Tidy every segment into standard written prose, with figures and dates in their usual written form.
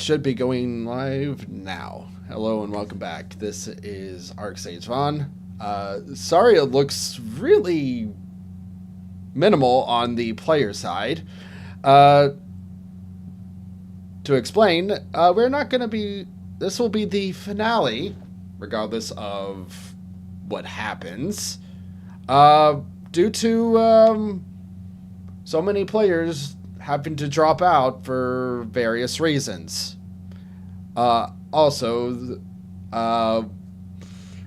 should be going live now. Hello and welcome back. This is ArcSage Vaughn. Sorry it looks really minimal on the player side. To explain, we're not going to be... This will be the finale, regardless of what happens. Due to so many players having to drop out for various reasons. Also,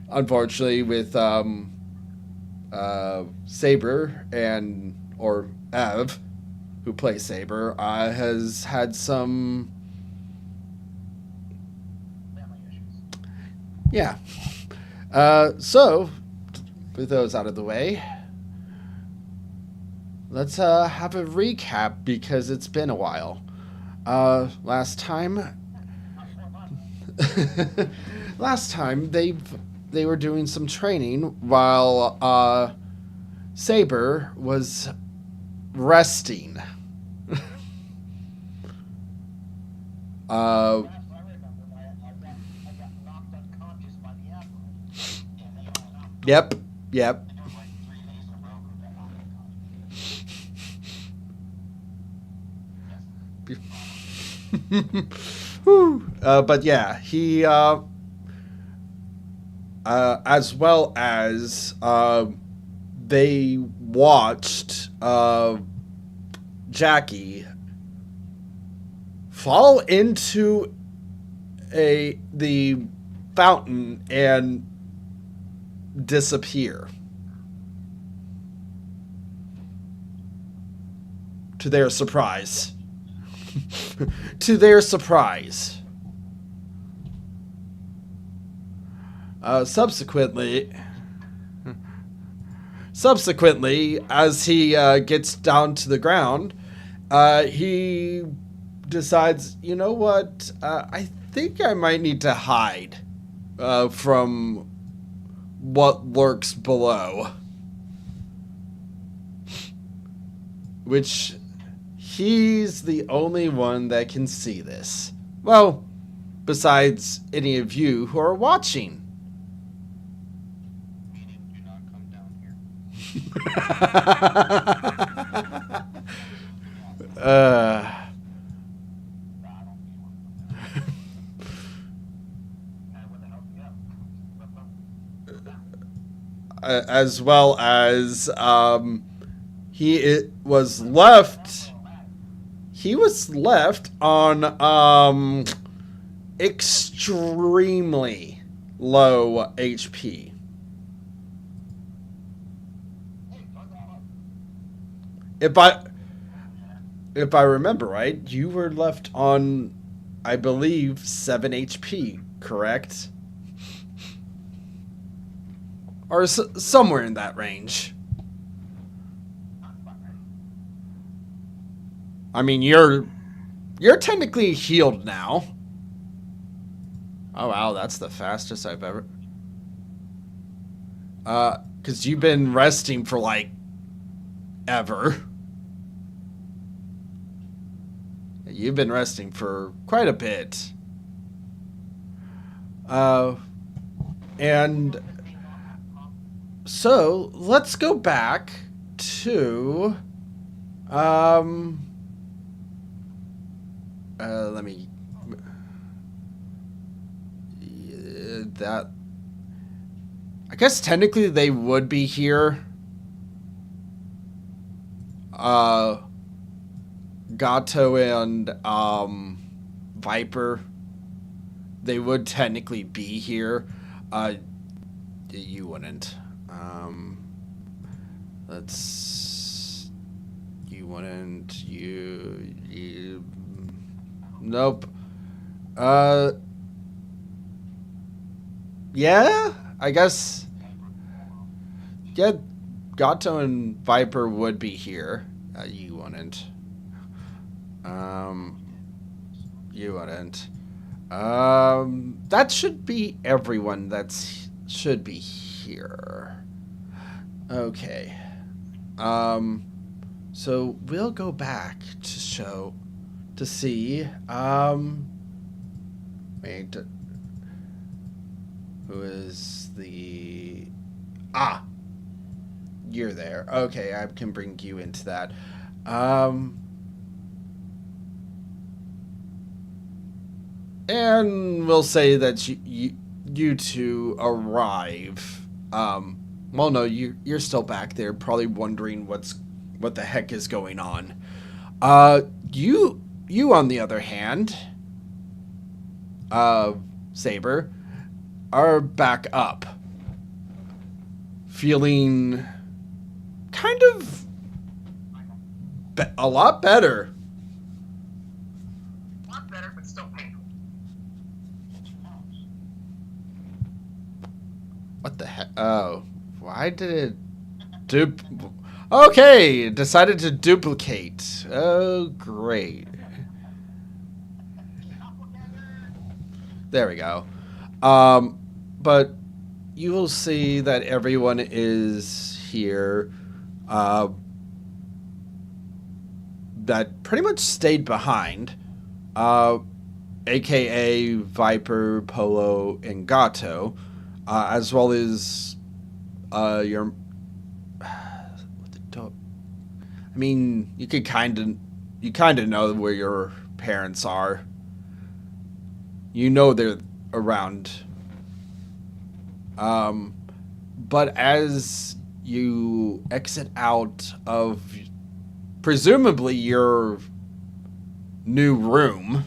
unfortunately, with Saber or Ev, who plays Saber, has had some family issues. Yeah. So, with those out of the way, let's have a recap because it's been a while. Last time, they were doing some training while Saber was resting. Last I remember, I got knocked unconscious by the Admiral. Yep. There was like 3 days in a row where I got knocked unconscious. Whew. But yeah, he, as well as, they watched, Jackie fall into the fountain and disappear. To their surprise. To their surprise. Subsequently, as he gets down to the ground, he decides, you know what? I think I might need to hide from what lurks below. Which he's the only one that can see this. Well, besides any of you who are watching. Meaning, do not come down here. uh, I don't need one. Where the hell do you go? as well as was left. He was left on extremely low HP. If I remember right, you were left on, I believe, 7 HP, correct? Or somewhere in that range. I mean, you're technically healed now. Oh wow, that's the fastest I've ever. Because you've been resting for like ever. You've been resting for quite a bit. And so let's go back to let me that I guess technically they would be here. Gato and Viper, they would technically be here. You wouldn't. You wouldn't. You. Nope. Yeah, I guess. Yeah, Gato and Viper would be here. You wouldn't. You wouldn't. That should be everyone should be here. Okay. So we'll go back to see, Wait. Who is the... Ah! You're there. Okay, I can bring you into that. And we'll say that you two arrive. Well, no, you're still back there, probably wondering what the heck is going on. You on the other hand, Saber, are back up, feeling kind of a lot better. A lot better, but still painful. What the heck? Oh, why did it Okay, decided to duplicate. Oh, great. There we go. But you will see that everyone is here. That pretty much stayed behind. AKA Viper, Polo, and Gato. As well as your... I mean, you kind of know where your parents are. You know they're around. But as you exit out of presumably your new room,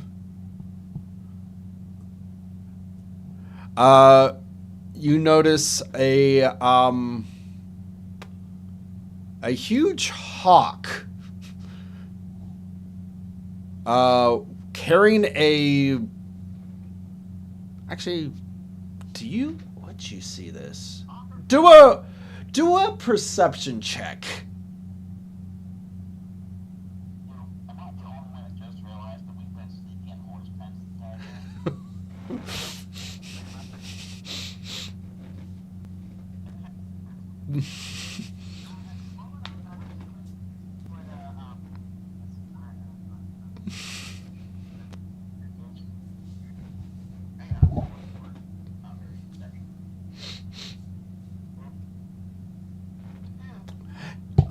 you notice a huge hawk carrying a... Actually, would you see this? Do a perception check. Am I the only one that just realized that we've been sleeping in horse pens this entire time?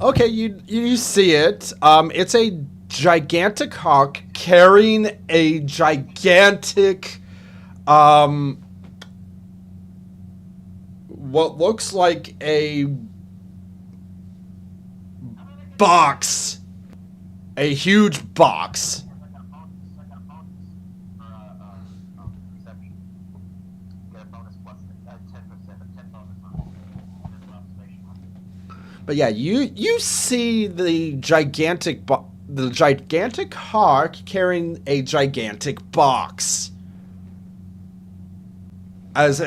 Okay, you see it. It's a gigantic hawk carrying a gigantic, what looks like a box, a huge box. But yeah, you see the gigantic hawk carrying a gigantic box. As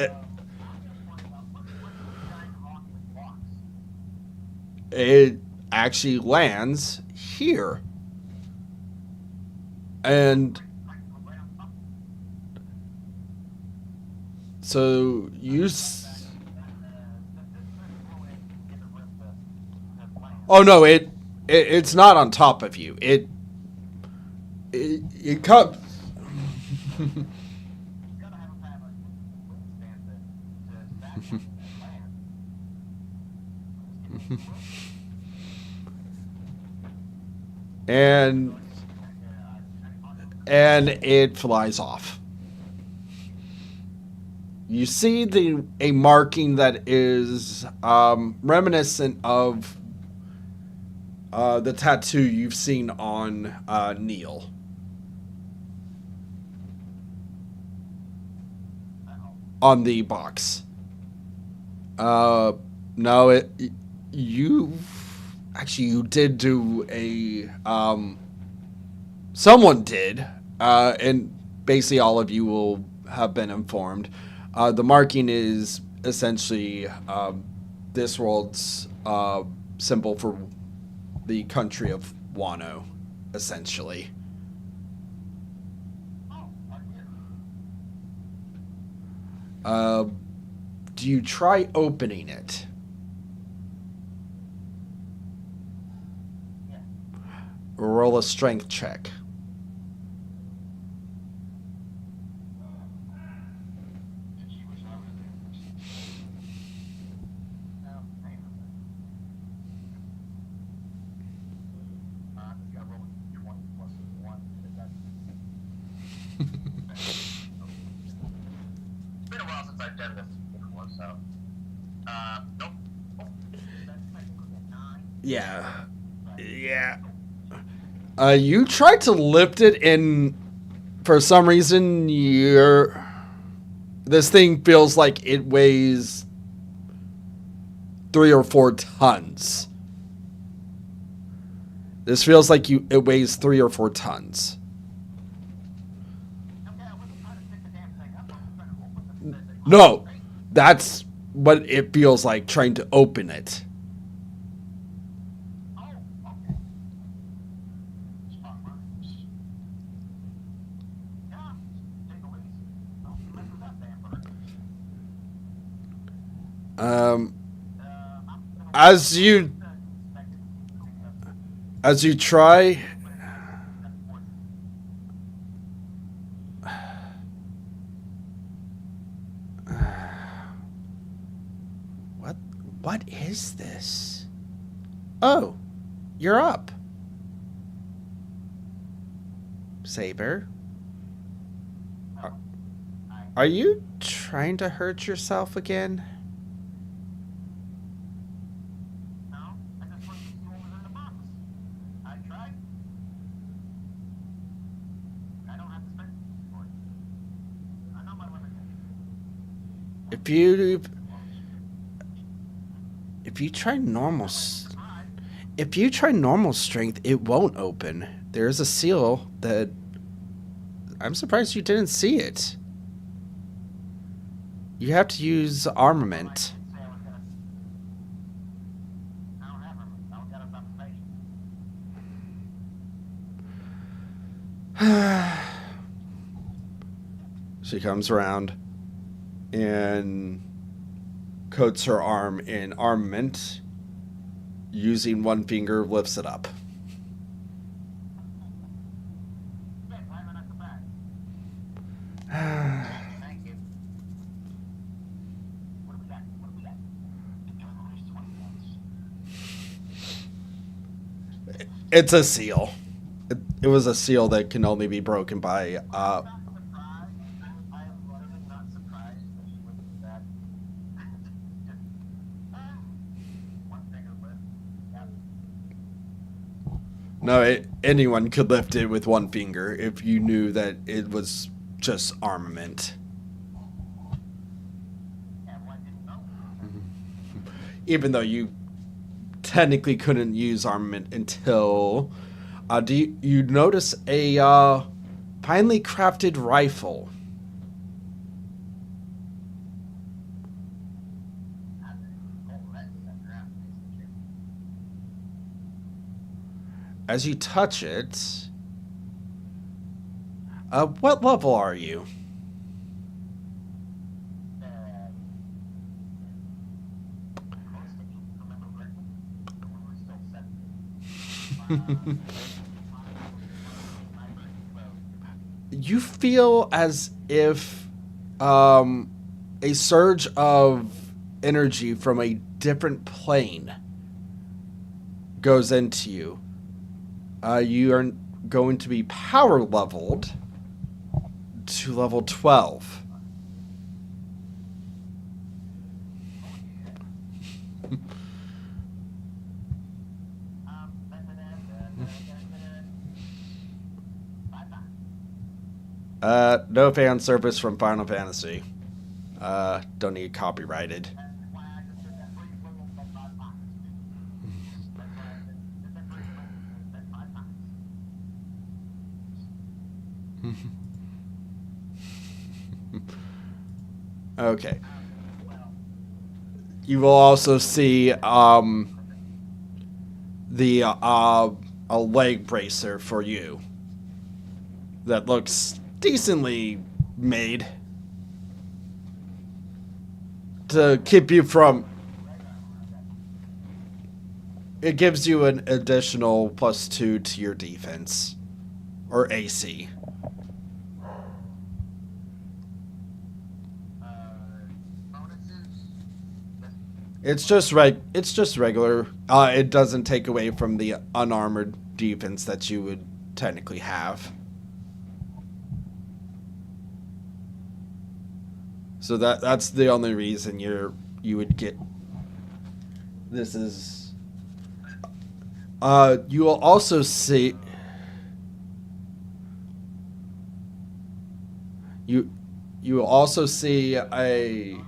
it actually lands here. And so oh no, it's not on top of you. It comes. and it flies off. You see a marking that is reminiscent of the tattoo you've seen on Neil. On the box. No, you did do a someone did, and basically all of you will have been informed. The marking is essentially this world's symbol for the country of Wano, essentially. Do you try opening it? Yeah. Roll a strength check. So, nope. Oh, that's technically a 9. Yeah. But, Yeah. You tried to lift it, and for some reason, this thing feels like it weighs 3 or 4 tons. This feels like it weighs 3 or 4 tons. okay, I wasn't trying to pick the damn thing up. I was trying to open the thing. No, that's what it feels like trying to open it. Oh, okay. Smart workers. Yeah, take it easy. Don't mess with that damn bird. Um, I'm gonna as you inspect it. Clean up. as you try, what is this? Oh, you're up, Saber. Are you trying to hurt yourself again? No, I just wanted to see what was in the box. I tried. I don't have to spend for it. I know my limitations. If you if you try normal Try. if you try normal strength, it won't open. There is a seal that I'm surprised you didn't see it. You have to use armament. I didn't say I was gonna. I don't have them. I don't got enough information. She comes around and coats her arm in armament. Using one finger, lifts it up. Yeah, why am I not the back? Thank you. What do we got? What do we got? There's 20 points. It's a seal. It was a seal that can only be broken by Not surprised. I am literally not surprised that she would do that. Just, one finger lift. Yep. no, anyone could lift it with one finger if you knew that it was just armament. Yeah, well, I didn't know. Even though you technically couldn't use armament until you notice a finely crafted rifle. Oh, that's a crap piece of shit. As you touch it, what level are you? Close to 8, remember correctly? When we're still 7. You feel as if a surge of energy from a different plane goes into you. You are going to be power leveled to level 12. No fan service from Final Fantasy. Don't need copyrighted. Okay. You will also see a leg bracer for you that looks decently made to keep you from. It gives you an additional +2 to your defense or AC. It's just regular. It doesn't take away from the unarmored defense that you would technically have. So that's the only reason you would get. This is. You will also see. You will also see a.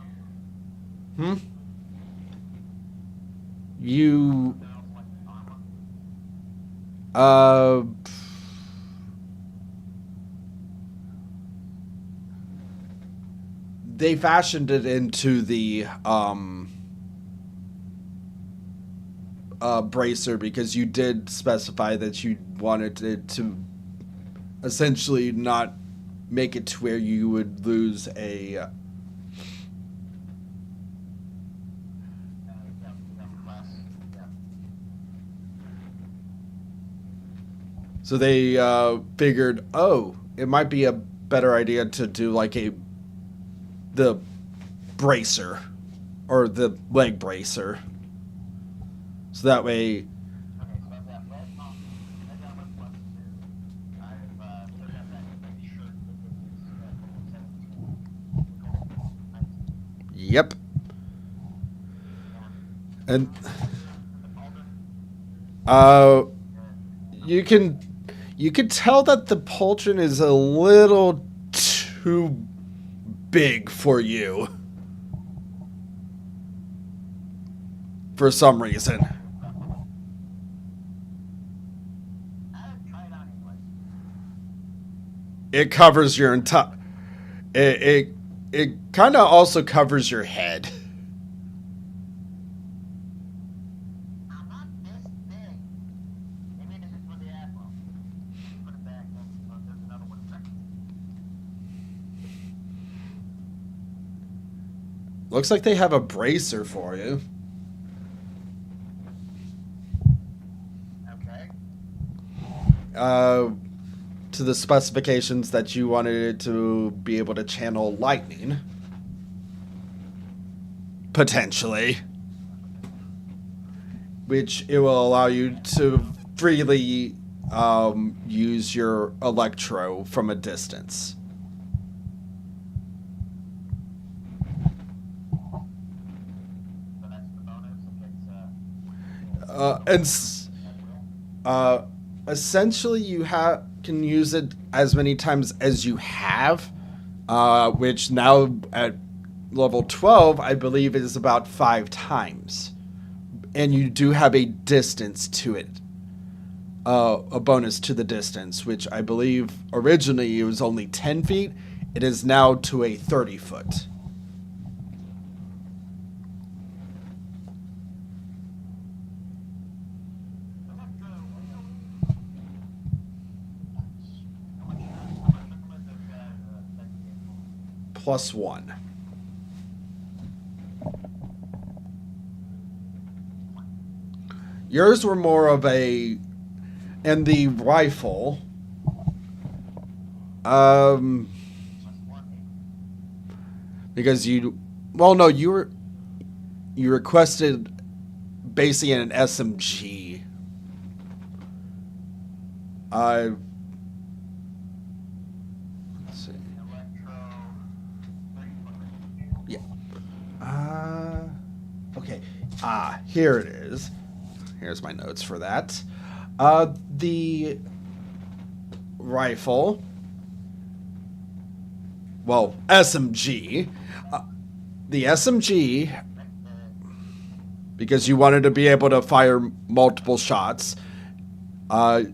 You. Sounds like armor. Uh. They fashioned it into the bracer because you did specify that you wanted it to essentially not make it to where you would lose a. Yeah, less. Yeah. So they figured, oh, it might be a better idea to do like the bracer or the leg bracer. So that way, Okay, so I've got red pump. I've got red plus 2. I've still got that shirt that is 17. yep. And uh, you can tell that the pauldron is a little too big for you for some reason. I'd try it on anyway. It covers your entire. It kind of also covers your head. I'm not this big. Maybe this is for the Admiral. Put it back in. There's another one. Looks like they have a bracer for you. Okay. To the specifications that you wanted it to be able to channel lightning. Potentially. Which it will allow you to freely use your electro from a distance. So that's the bonus. It's Essentially you can use it as many times as you have, which now at level 12 I believe is about 5 times, and you do have a distance to it, a bonus to the distance, which I believe originally it was only 10 feet. It is now to a 30-foot. +1. Yours were more of a, and the rifle, because you requested basically an SMG. Let's see. Yeah. Okay. Here it is. Here's my notes for that. The rifle. Well, SMG. The SMG, because you wanted to be able to fire multiple shots,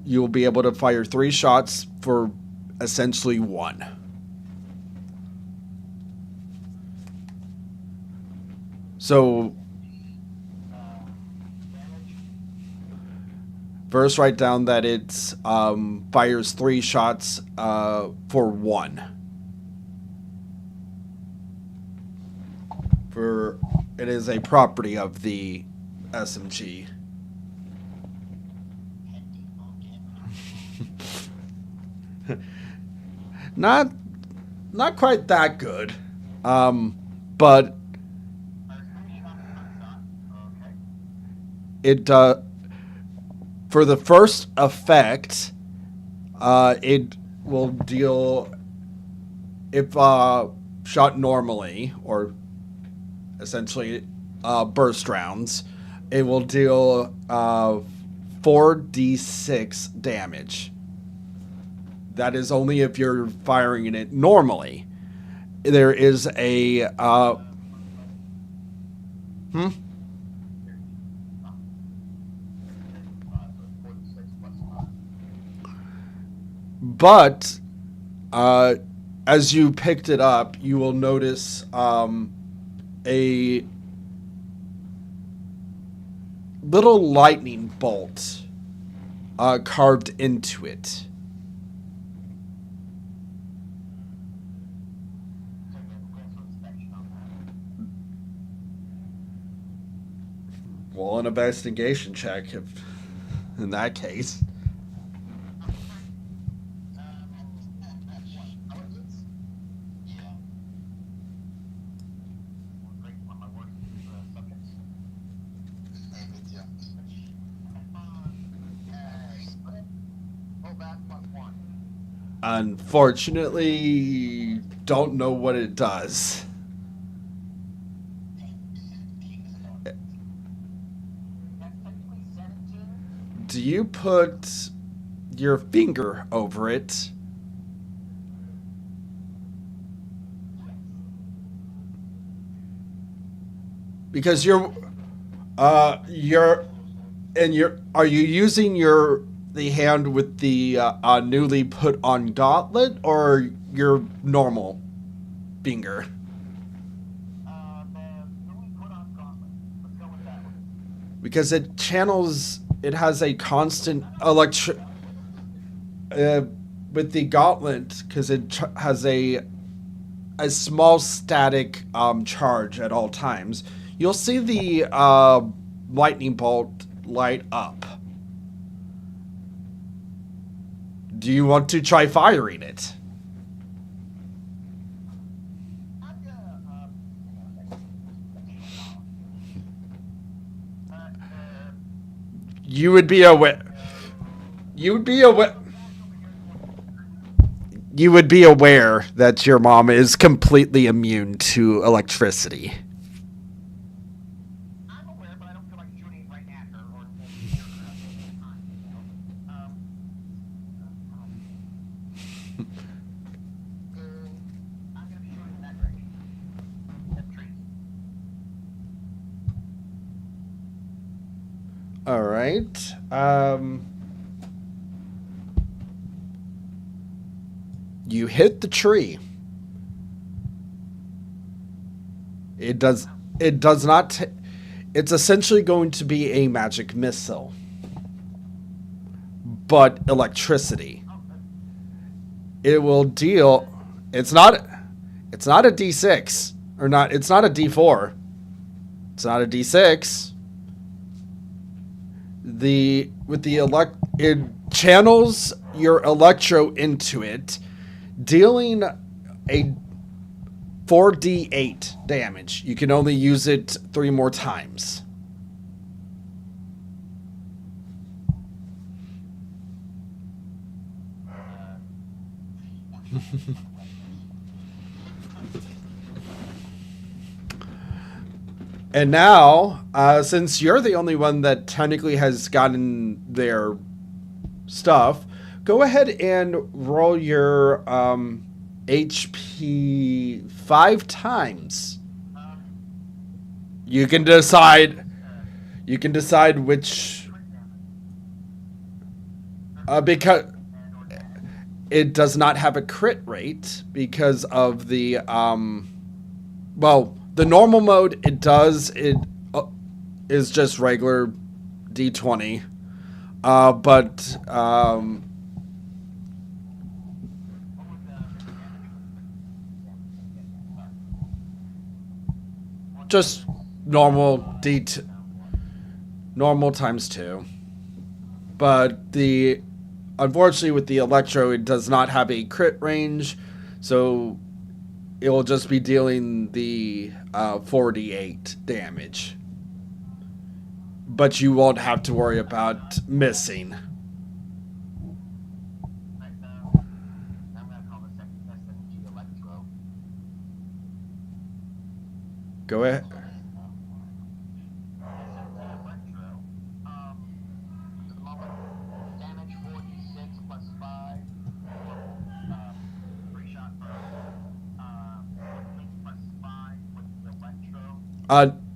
you'll be able to fire 3 shots for essentially 1. So first write down that it fires 3 shots for 1. It is a property of the SMG. Not quite that good, but it for the first effect, it will deal if shot normally, or essentially burst rounds, it will deal 4d6 damage. That is only if you're firing it normally. There is a but as you picked it up, you will notice a little lightning bolt carved into it. Well, an investigation check, if in that case. Unfortunately, don't know what it does. Do you put your finger over it? Because are you using the hand with the newly put on gauntlet or your normal finger? Because it channels, it has a constant with the gauntlet, because it has a small static charge at all times. You'll see the lightning bolt light up. Do you want to try firing it? You would be aware. You would be aware. You would be aware that your mom is completely immune to electricity. I'm aware, but I don't feel like shooting right at her or I'm gonna be shooting in that direction. That tree. All right. You hit the tree. It does not. It's essentially going to be a magic missile, but electricity. It will deal. It's not a D6 or not. It's not a D4. It's not a D6. It channels your electro into it, dealing a 4d8 damage. You can only use it 3 more times. And now, since you're the only one that technically has gotten their stuff, go ahead and roll your HP 5 times. You can decide. You can decide which. Because it does not have a crit rate because of the well, the normal mode it does, it is just regular D20, but just normal normal times 2. But unfortunately with the electro it does not have a crit range, so it will just be dealing the 4d8 damage. But you won't have to worry about missing. I'm gonna call this SMG Electro. Go ahead. This is Electro. To the moment, damage 46 plus 5. Free shot burn. Quickly plus 5 with the Electro.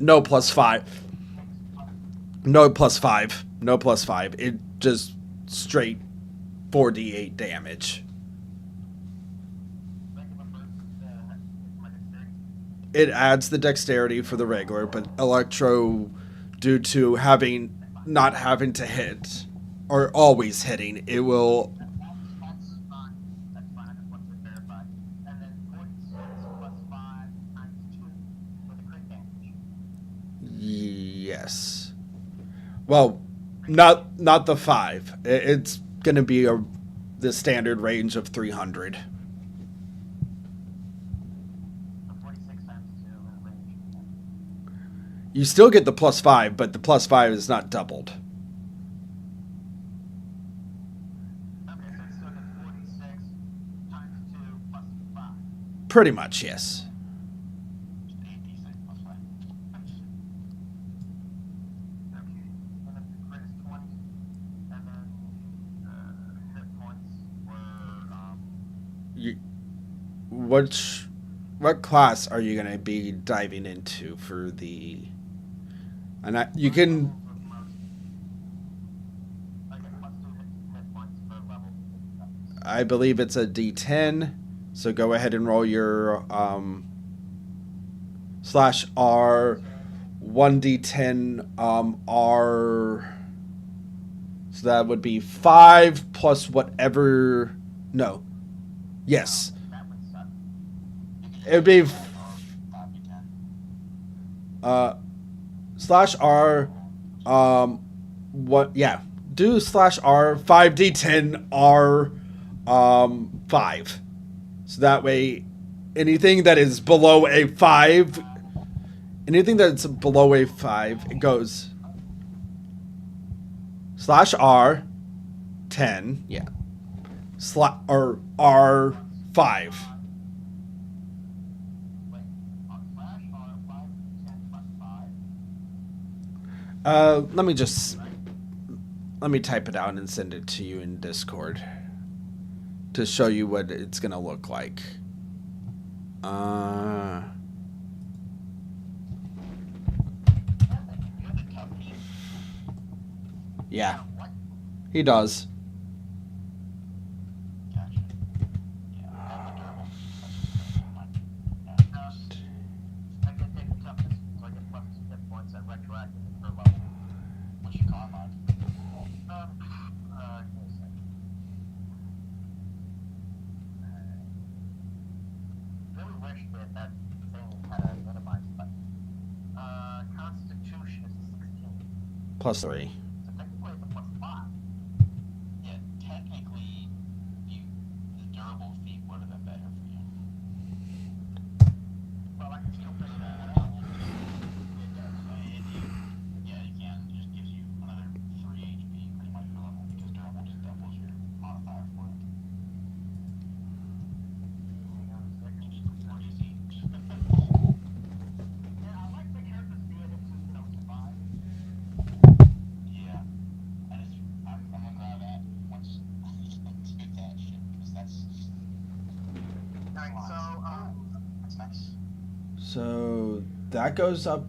No plus 5. 6 plus No plus 5. No plus 5. It just straight 4d8 damage. regular burst. My dexterity. It adds the dexterity for the regular, but Electro, due to not having to hit or always hitting, it will. That's fine. That's fine. I just wanted to verify. And then 46 plus 5 times 2 with a crit damage. Yes. Well, not the 5. It's gonna be the standard range of 300. So 46 times 2 in range. You still get the plus 5, but the plus 5 is not doubled. Okay, so it's still at 46 times 2 plus 5. Pretty much, yes. 86 plus 5. Okay. And then the crit is 20. And then hit points were What class are you gonna be diving into for the? And you can. I get plus 2 hit points per level. I believe it's a D10. So go ahead and roll your slash R 1d10 R. So that would be 5 plus whatever. No. Yes. That would suck. It would be 5 to 10. slash R what yeah. Do slash R 5d10 R 5. So that way anything that is below a 5, it goes slash R 10, yeah. Or R 5. Wait, on slash R 5 to 10 plus 5. Let me type it out and send it to you in Discord to show you what it's gonna look like. You're the tough kid. Yeah, What? he does. Gotcha. Yeah, that's adorable. I can take the toughness, so I get plus 2 hit points at retroactive per level. What's your con mod? Give me a second. Really wish that thing had a minimized button. Constitution is 16. Plus 3. So technically it's a plus 5. Yeah, technically, the durable feat would have been better for you. Well, I can still figure that So out. yeah, you can. It just gives you another 3 HP pretty much per level because durable just doubles your modifier for it. Hang on a second. Just 4 DC. Yeah, I like the characters being able to, survive. Yeah, I'm gonna grab that once I do that shit because that's Alright, so, that's nice. So that goes up.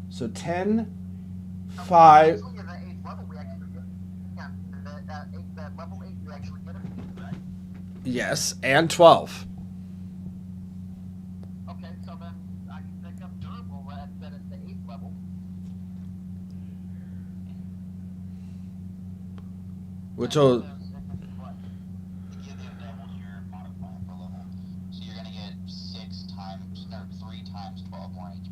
So 10, 5. Actually, at the 8th level, we actually get, yeah, that level 8, we actually get it, right? Yes, and 12. Okay, so then I can pick up durable at the 8th level. Which will. What? It doubles your modifier per level, so you're gonna get 3 times 12 more HP.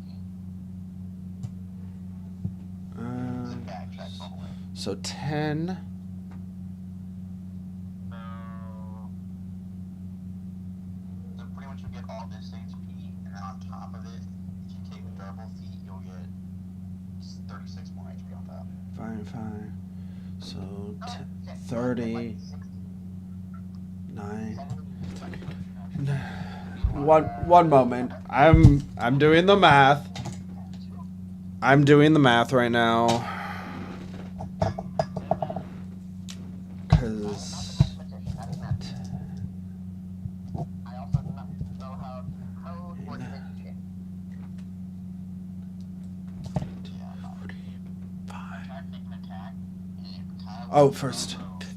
It backtracks all the way. So 10. So pretty much you'll get all this HP, and then on top of it, if you take the durable feat, you'll get 36 more HP on top. 5. So Oh, shit. 30, Like 60, 9. 70. One moment. I'm doing the math. I'm doing the math right now. Because I also do not know how to code or think shit. Try to take an attack, and Kyle Oh, will first. roll, like,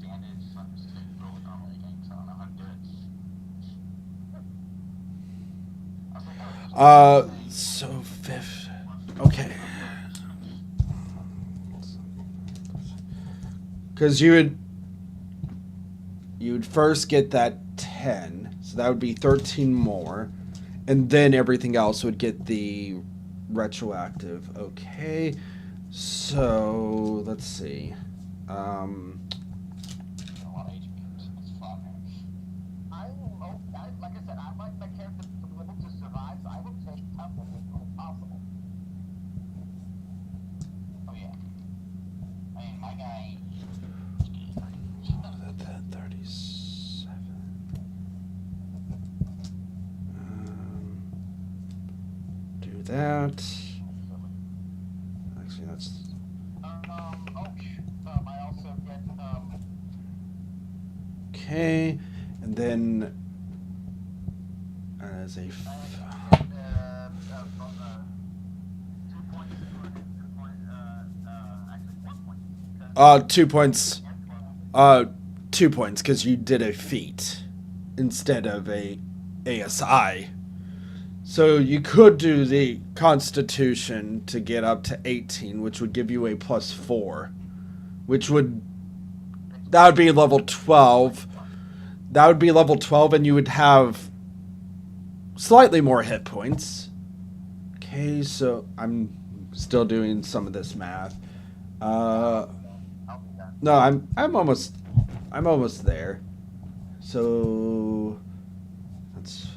standard, so I'm just gonna roll it normally again, so I don't know how to do it. I was like, oh, So fifth. Okay. Because you would first get that 10, so that would be 13 more, and then everything else would get the retroactive. Okay, so let's see. a lot of HP. It's 5 minutes. Like I said, I like my character to be able to survive, so I will take toughness if possible. Oh yeah. I mean, my guy. 37. Do that. Actually, that's I also get okay, and then as a. I get 2 points, 2 points, actually 1 point. 2 points. 2 points because you did a feat instead of a ASI. So you could do the Constitution to get up to 18, which would give you a +4, which that would be level 12. That would be level 12, and you would have slightly more hit points. Okay, so I'm still doing some of this math. I'll be done. No, I'm almost there. So that's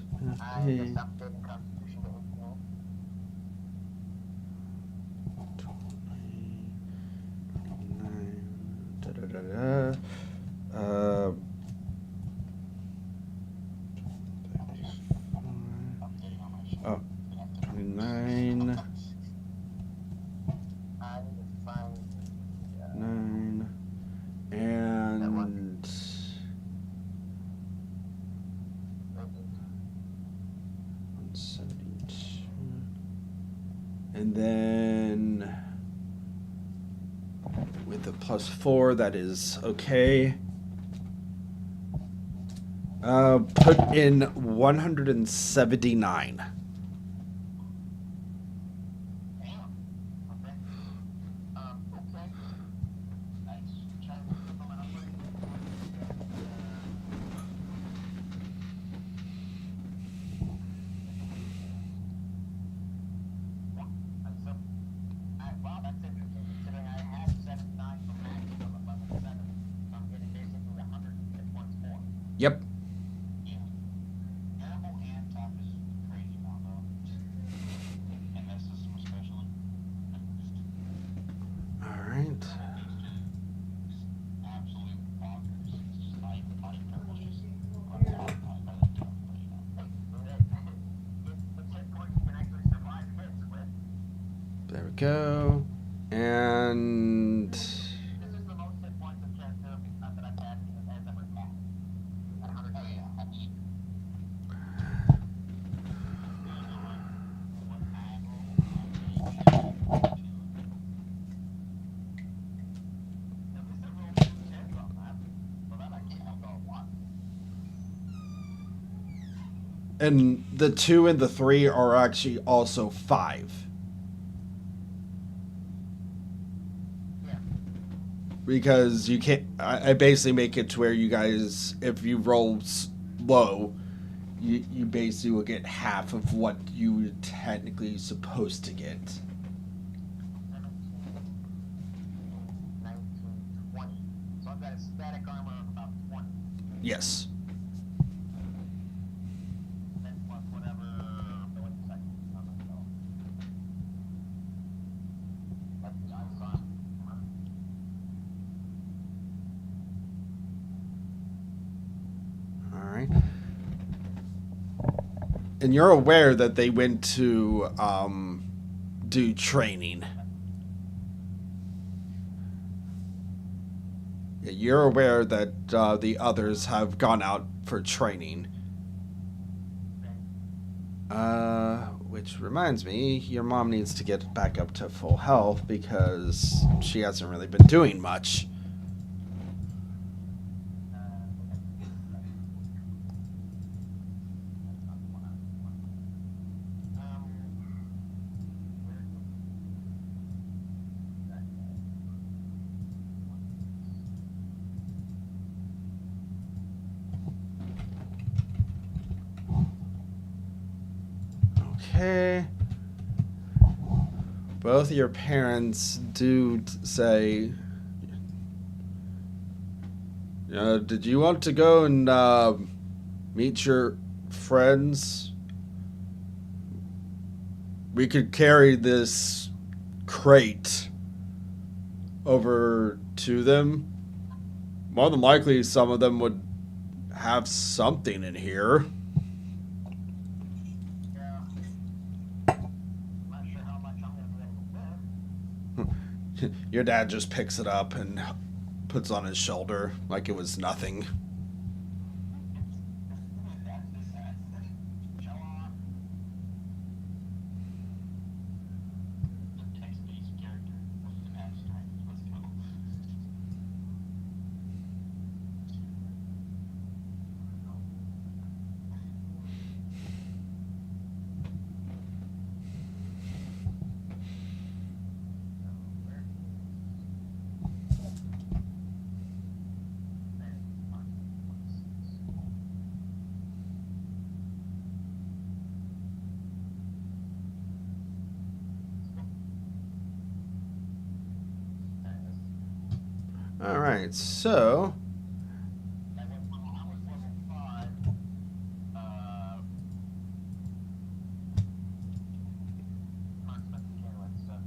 I just updated Constitution to 18. 29. Updating on my shit. Oh, 29, I need to find 9, and 172, and then with the +4, that is okay. Put in 179. Damn. Okay. Okay. Nice. Trying to flip on my number. Wow, that's interesting. Considering I had 79 for maximum of level 7, I'm getting basically 100 points more. Yep. Yeah. Terrible and tough is crazy combo. And this system especially. All right. Absolute bonkers. It's just like body purple's just probably better than tough, but you know. It's hit points you can actually survive hits with. There we go. And This is the most hit points of character that I've had has ever had. At 100. Oh yeah, absolutely. At least I rolled 2 10s on that. So that I can't go 1. and the 2 and the 3 are actually also 5. Yeah. Because you can't. I basically make it to where you guys, if you roll low, you basically will get half of what you were technically supposed to get. 17, 19, 20. So I've got a static armor of about 20. Yes. Then plus whatever ability seconds on myself. That's the ice on. All right. And you're aware that they went to do training. You're aware that the others have gone out for training. Which reminds me, your mom needs to get back up to full health because she hasn't really been doing much. Okay. Both of your parents do say, did you want to go and meet your friends? We could carry this crate over to them. More than likely, some of them would have something in here. Your dad just picks it up and puts on his shoulder like it was nothing. Alright, so I was level 5.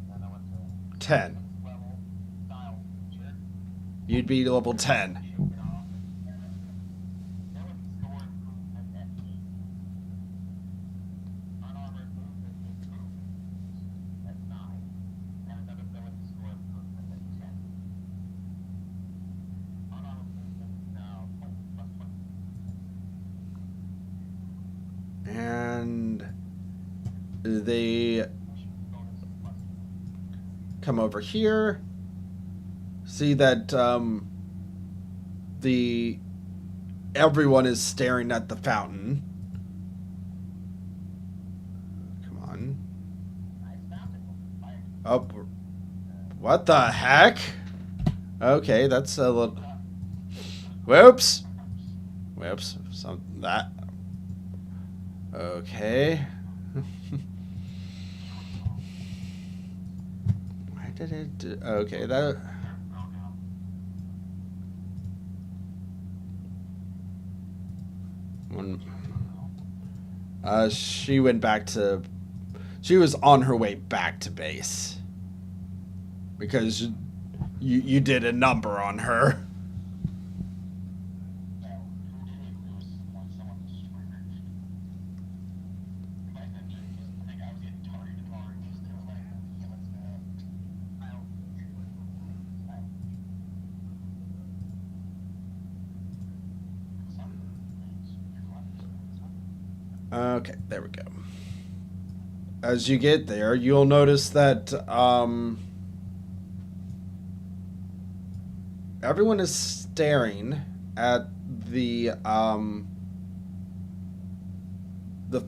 Then I went to 10. level style teacher. You'd be level 10. There was score improvement at 8. Unarmored movement improvement at 9. And another ability score improvement at 10. Unarmored movement now plus 20. And they Bonus plus come over here. See that the everyone is staring at the fountain. Come on. I found it. Oh, what the heck? Okay, that's a little. Whoops. Whoops. Some that. Okay. Why did it do? Okay, that. One. She went back to. She was on her way back to base because you did a number on her. Okay, there we go. As you get there, you'll notice that everyone is staring at the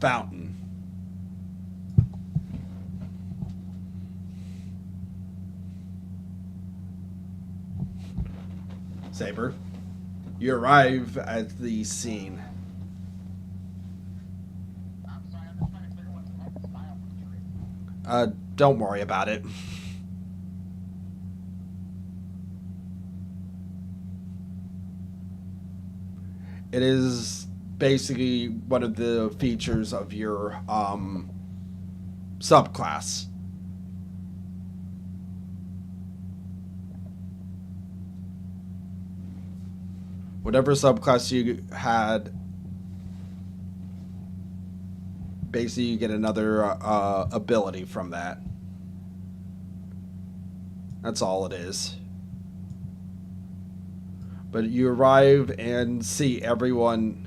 fountain. Saber, you arrive at the scene. Don't worry about it. It is basically one of the features of your subclass. Whatever subclass you had, basically you get another ability from that. That's all it is. But you arrive and see everyone.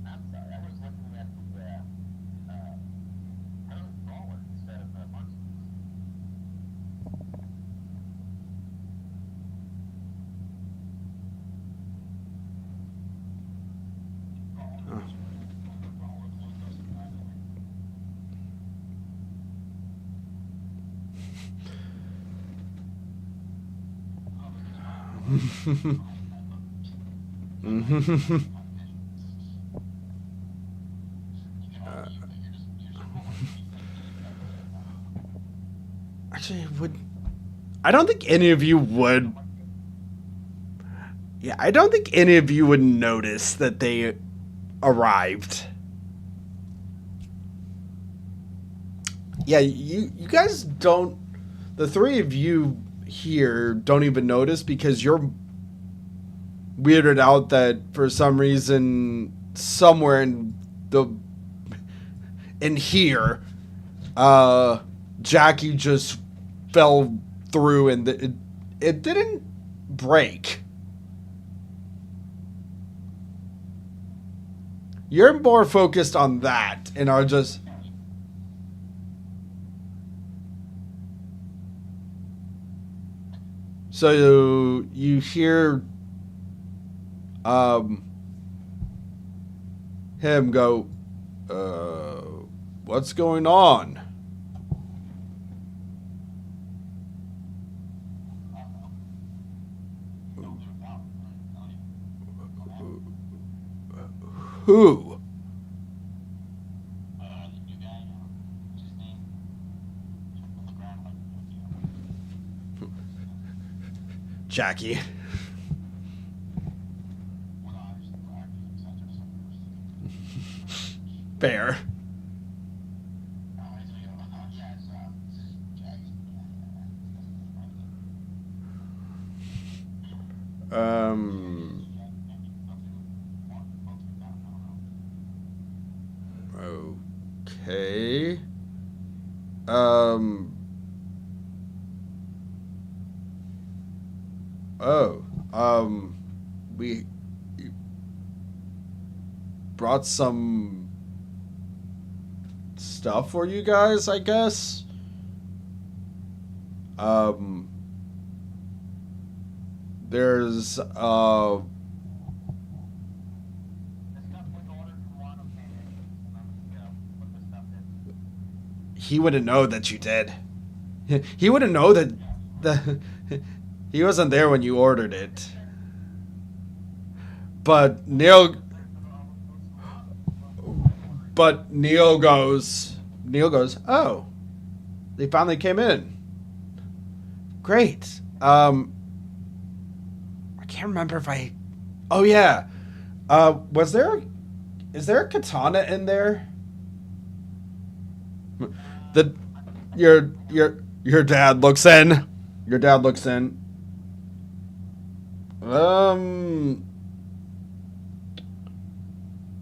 I'm sorry, I was looking at the roller instead of the monkeys. Actually, would I don't think any of you would. Yeah, I don't think any of you would notice that they arrived. Yeah, you guys don't. The three of you here don't even notice because you're weirded out that for some reason somewhere in here, Jackie just fell through and it didn't break. You're more focused on that and are just. So you hear him go, what's going on? Who? The new guy, what's his name? Jumped on the ground like a Jackie. Well, obviously, we're acting in such a Fair. yeah, this is Jackie. Okay. We brought some stuff for you guys, I guess. There's, The stuff was ordered from one of them, and I'm gonna put the stuff in. he wouldn't know that you did. He wouldn't know that he wasn't there when you ordered it. But Neil goes, oh, they finally came in. Great. I can't remember if oh yeah. Is there a katana in there? Your dad looks in. Your dad looks in.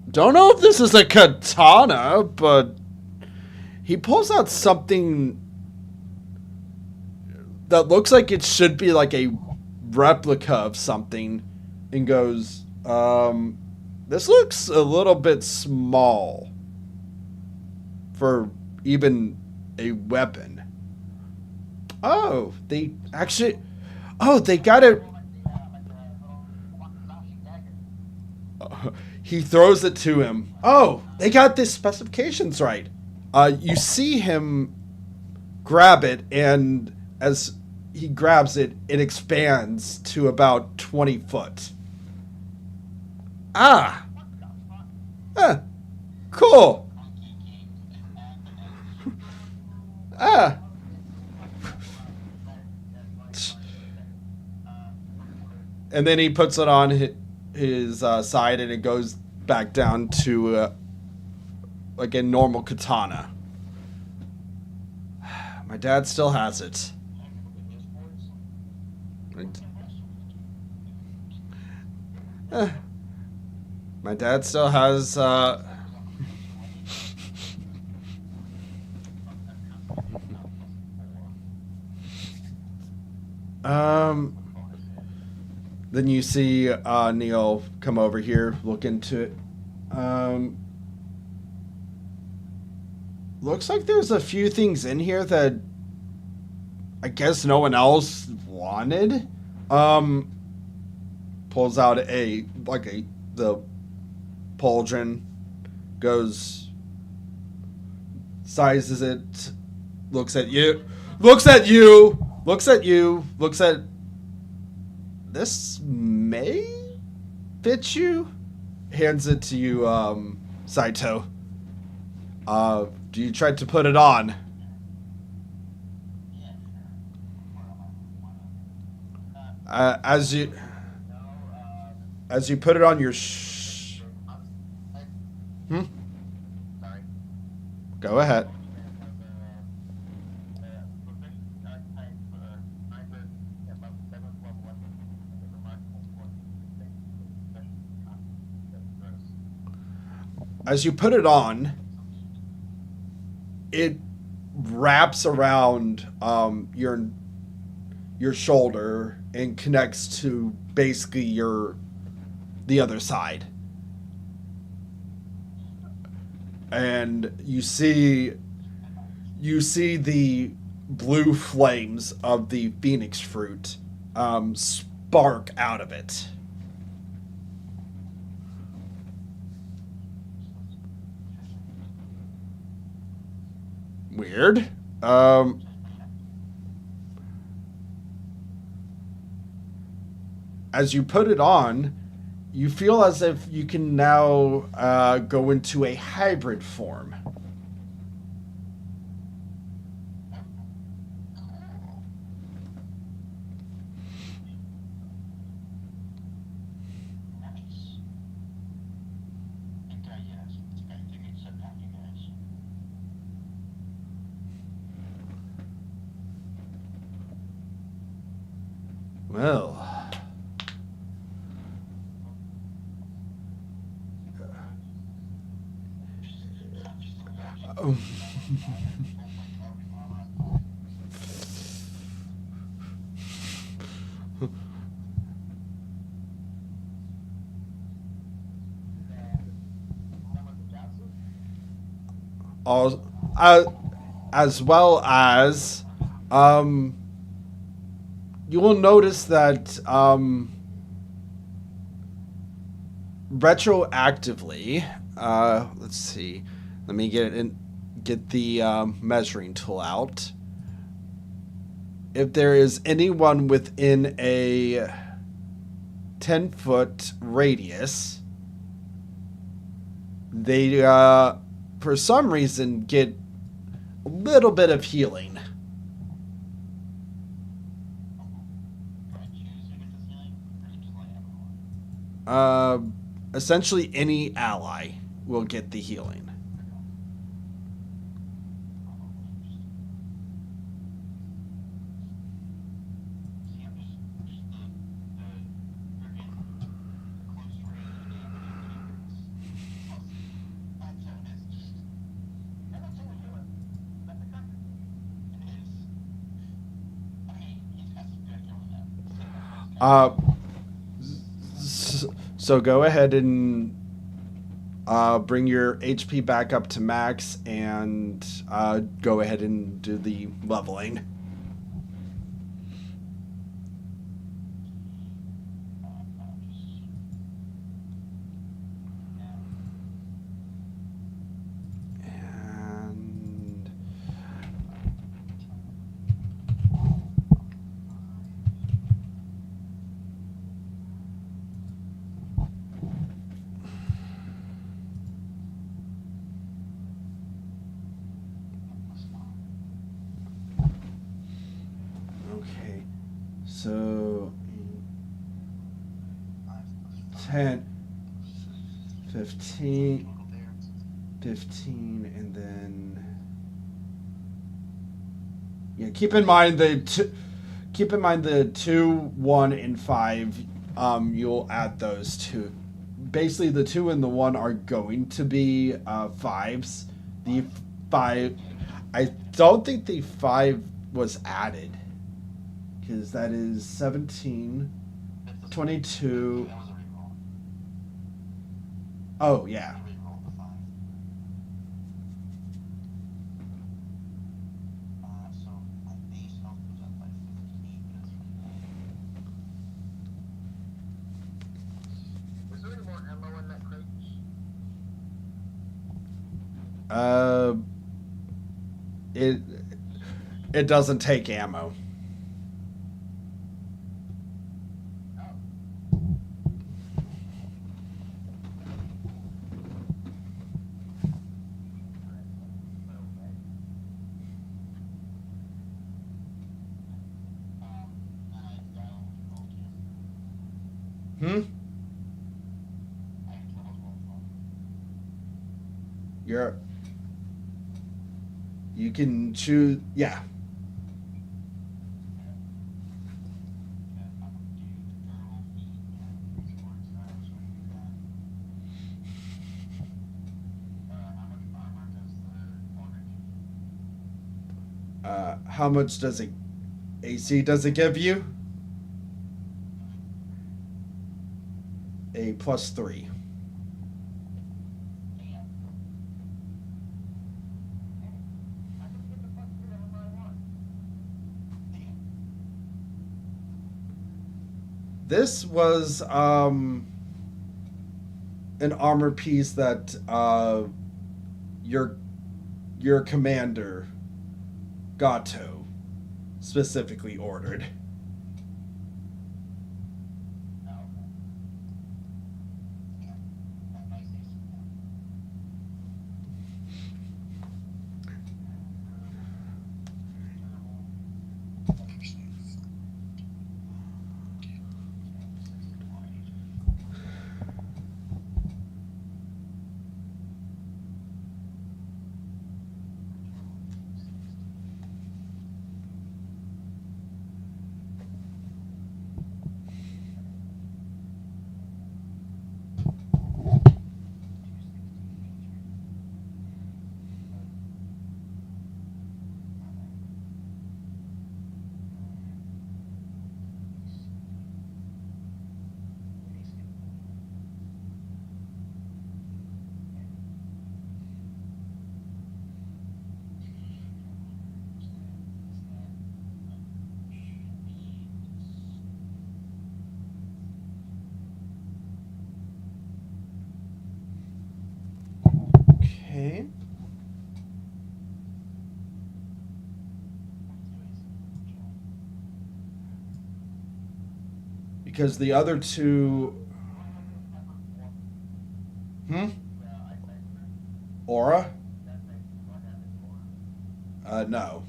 Don't know if this is a katana, but he pulls out something that looks like it should be like a replica of something and goes, this looks a little bit small for even a weapon. Oh, they actually, they got it. He throws it to him. Oh, they got the specifications right. You see him grab it, and as he grabs it, it expands to about 20 foot. Ah! Ah! Cool! Ah! And then he puts it on his side, and it goes back down to like a normal katana. My dad still has it. My dad still has. Then you see Neil come over here, look into it. Looks like there's a few things in here that I guess no one else wanted. Pulls out the pauldron, goes, sizes it, looks at you, looks at this may fit you, hands it to you, Saito. Do you try to put it on? As you put it on your Go ahead. As you put it on, it wraps around your shoulder and connects to basically the other side. And you see the blue flames of the phoenix fruit spark out of it. Weird. As you put it on, you feel as if you can now go into a hybrid form. Well. As well as, you will notice that retroactively, let's see, let me get the measuring tool out. If there is anyone within a 10-foot radius, they for some reason get a little bit of healing. Essentially any ally will get the healing. So go ahead and bring your HP back up to max and go ahead and do the leveling. And So 5 plus 5. 10, 15, Total there. 15, and then yeah. Keep in mind the two. Keep in mind the 2, 1, and 5. You'll add those two. Basically, the 2 and the 1 are going to be 5s. The 5, I don't think the 5 was added because that is 17, It's the 22. That was a reroll. Oh yeah. You rerolled the 5. So my base health goes up by 15, but it's Was there any more ammo in that crate? It it doesn't take ammo. Hmm. You're. You can choose. Yeah. How much does it AC does it give you? A +3. This was an armor piece that your commander Gato specifically ordered. Okay. Because the other two. Hmm? Aura? No.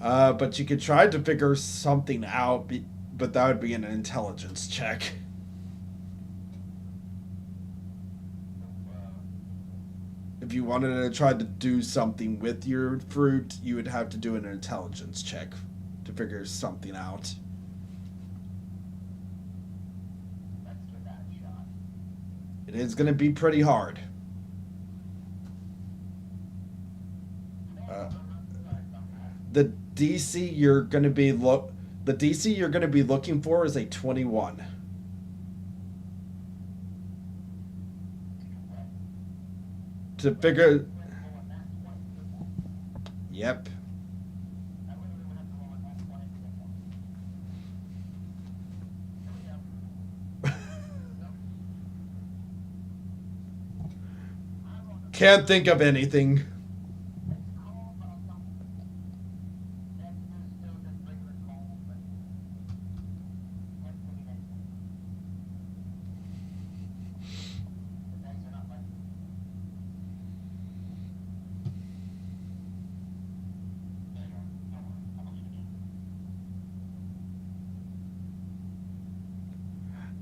But you could try to figure something out, but that would be an intelligence check. If you wanted to try to do something with your fruit, you would have to do an intelligence check to figure something out. It is going to be pretty hard. The DC you're going to be looking for is a 21. To figure. Yep. Can't think of anything.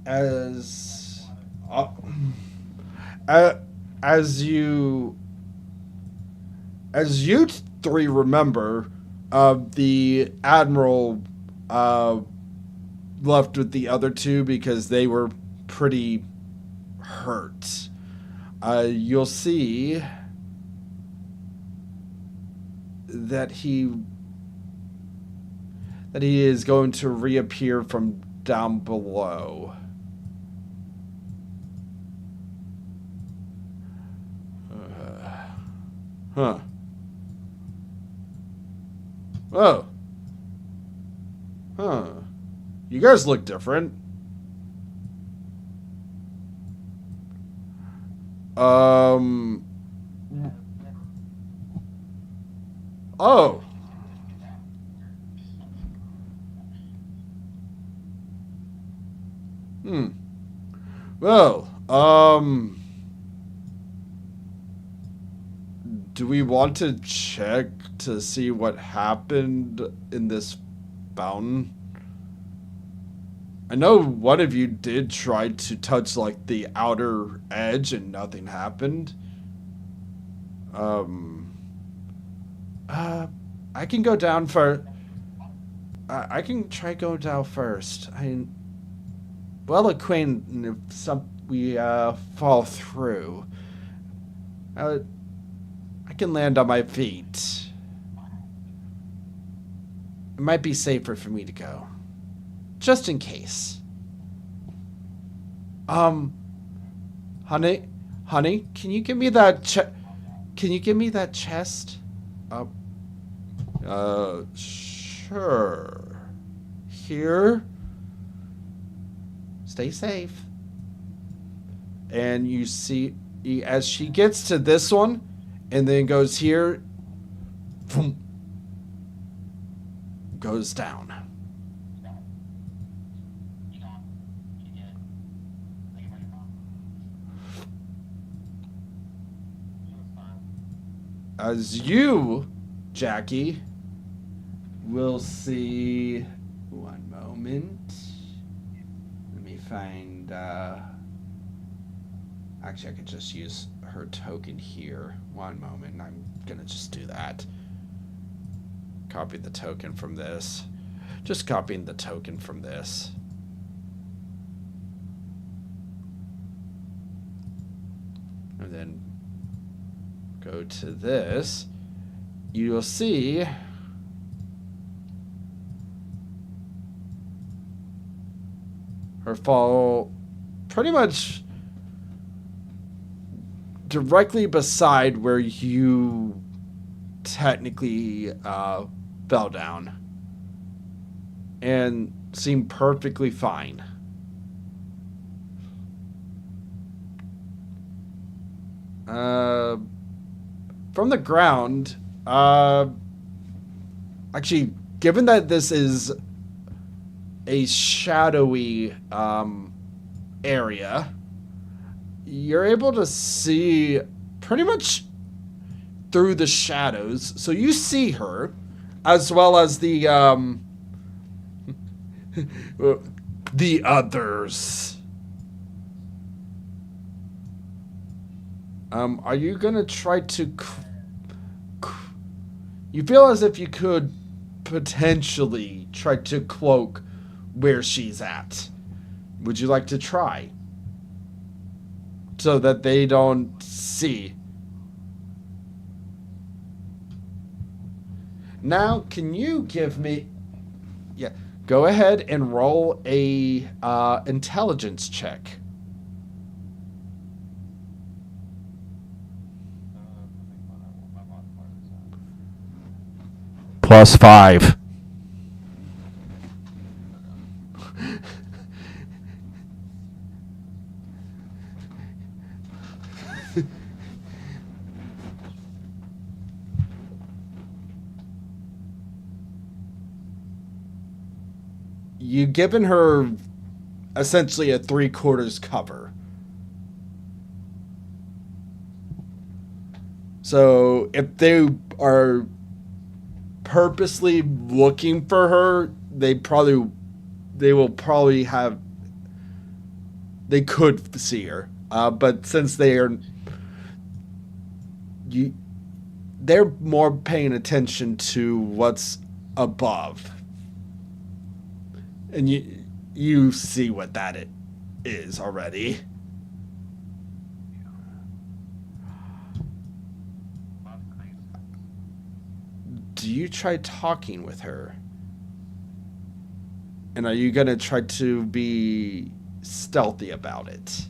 as uh, uh, as you three remember, the admiral left with the other two because they were pretty hurt. You'll see that he is going to reappear from down below. Huh. Oh. Huh. You guys look different. Oh. Hmm. Well, do we want to check to see what happened in this fountain? I know one of you did try to touch, like, the outer edge and nothing happened. I can go down for... I can try go down first. Well acquainted if we fall through. I can land on my feet. It might be safer for me to go. Just in case. Honey, can you give me that chest? Sure. Here. Stay safe. And you see, as she gets to this one, and then goes here, boom, goes down. As you, Jackie, will see... One moment. Let me find... Actually, I could just use her token here. One moment. I'm going to just do that. Copy the token from this. Just copying the token from this. And then go to this. You will see her fall pretty much directly beside where you technically fell down, and seem perfectly fine. From the ground, actually, given that this is a shadowy area, you're able to see pretty much through the shadows. So you see her, as well as the others. Are you gonna try to... You feel as if you could potentially try to cloak where she's at. Would you like to try? So that they don't see. Now, can you give me... Yeah, go ahead and roll a intelligence check. +5. You've given her essentially a 3/4 cover. So if they are purposely looking for her, they will probably have they could see her. But since they're more paying attention to what's above, and you see what that is already. Do you try talking with her? And are you going to try to be stealthy about it?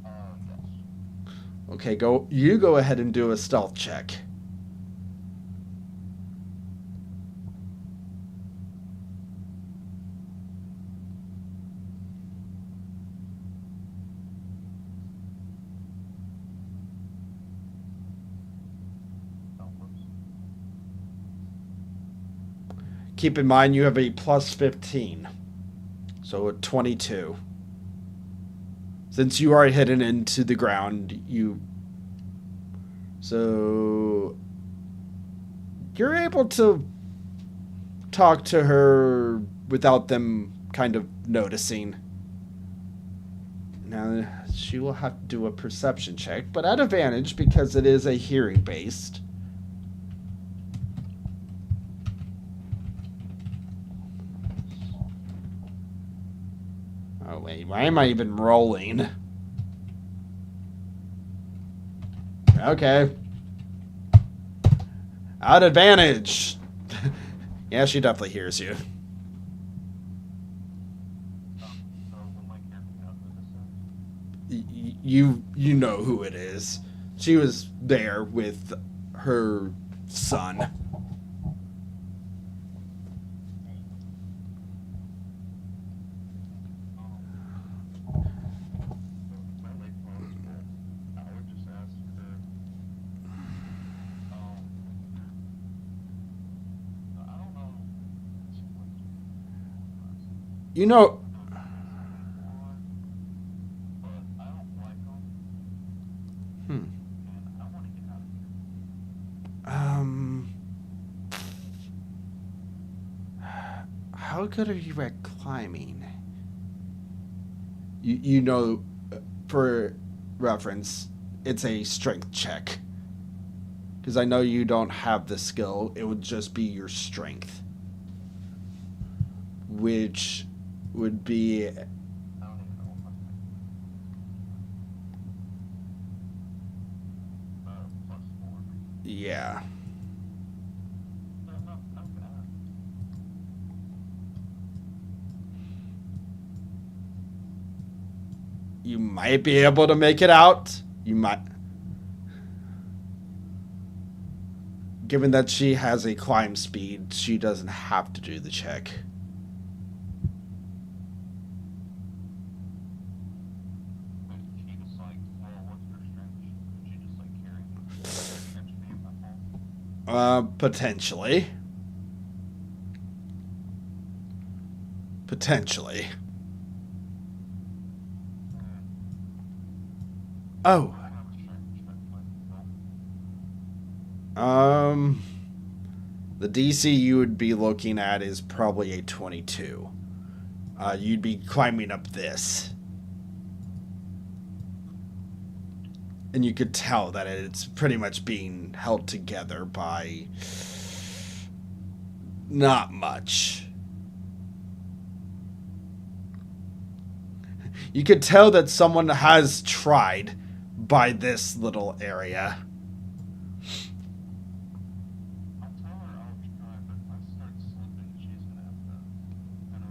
Yes. Okay, go ahead and do a stealth check. Oh, whoops. Keep in mind you have a plus 15. So a 22. Since you are hidden into the ground, so you're able to talk to her without them kind of noticing. Now, she will have to do a perception check, but at advantage because it is a hearing based. Oh wait, why am I even rolling? Okay. At advantage. Yeah, she definitely hears you. So when my character knows who this is? You know who it is. She was there with her son. My late phone is full. I would just ask her. I don't know. You know, But I don't like them, hmm. and I want to get out of here. How good are you at climbing? You know, for reference, it's a strength check. Because I know you don't have the skill, it would just be your strength. Which would be I don't even know what my +4. yeah. No, I'm bad. You might be able to make it out. You might. Given that she has a climb speed, she doesn't have to do the check. But she was like, well, what's her strength? Could she just like carry me? Catch me if I fall? Potentially. Potentially. Oh. I don't have a strength check, like, no. The DC you would be looking at is probably a 22. You'd be climbing up this. And you could tell that it's pretty much being held together by not much. You could tell that someone has tried by this little area. I'll tell her I'll try, but if I start slipping, she's gonna have to kind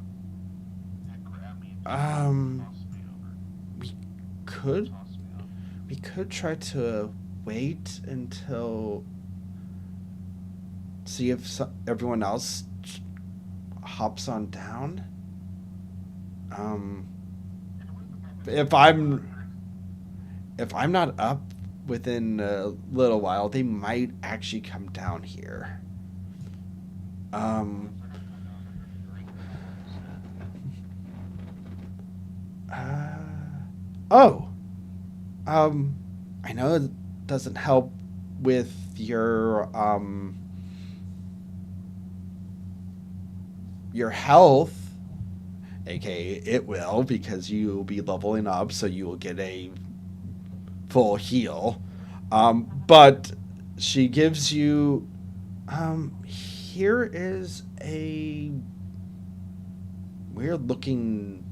of grab me and toss me over. We could Toss me up. we could try to wait until see if everyone else hops on down. If I'm not up within a little while, they might actually come down here. Oh. I know it doesn't help with your health, aka it will, because you will be leveling up, so you will get a full heal. But she gives you. Here is a weird looking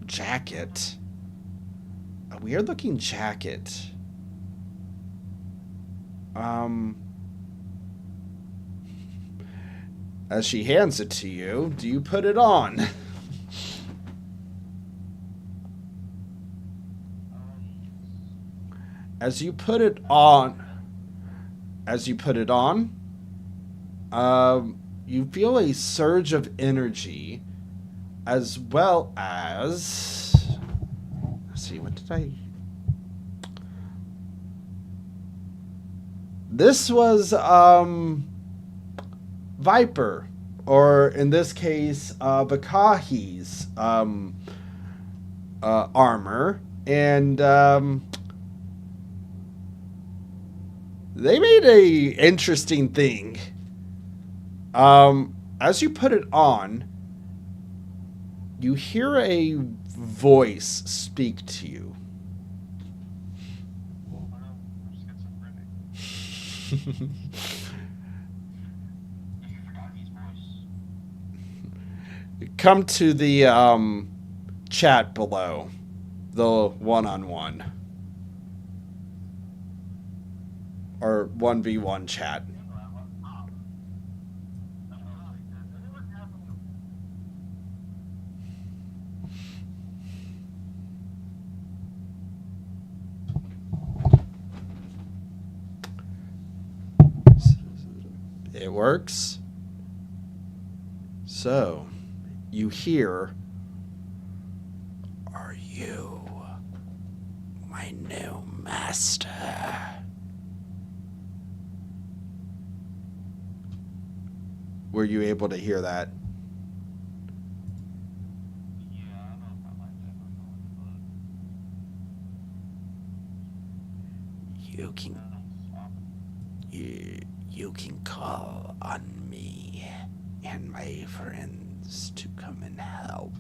jacket. A weird looking jacket. As she hands it to you, do you put it on? As you put it on, you feel a surge of energy, as well as. Let's see, what did I. This was Viper, or in this case, Bakahi's armor, and they made a interesting thing. As you put it on, you hear a voice speak to you. You forgot his voice. Come to the chat below, the one-on-one or 1v1 chat. It works. So, you hear, "Are you my new master?" Were you able to hear that? Yeah, I don't know if I like that or You can not, you can call on me and my friends to come and help.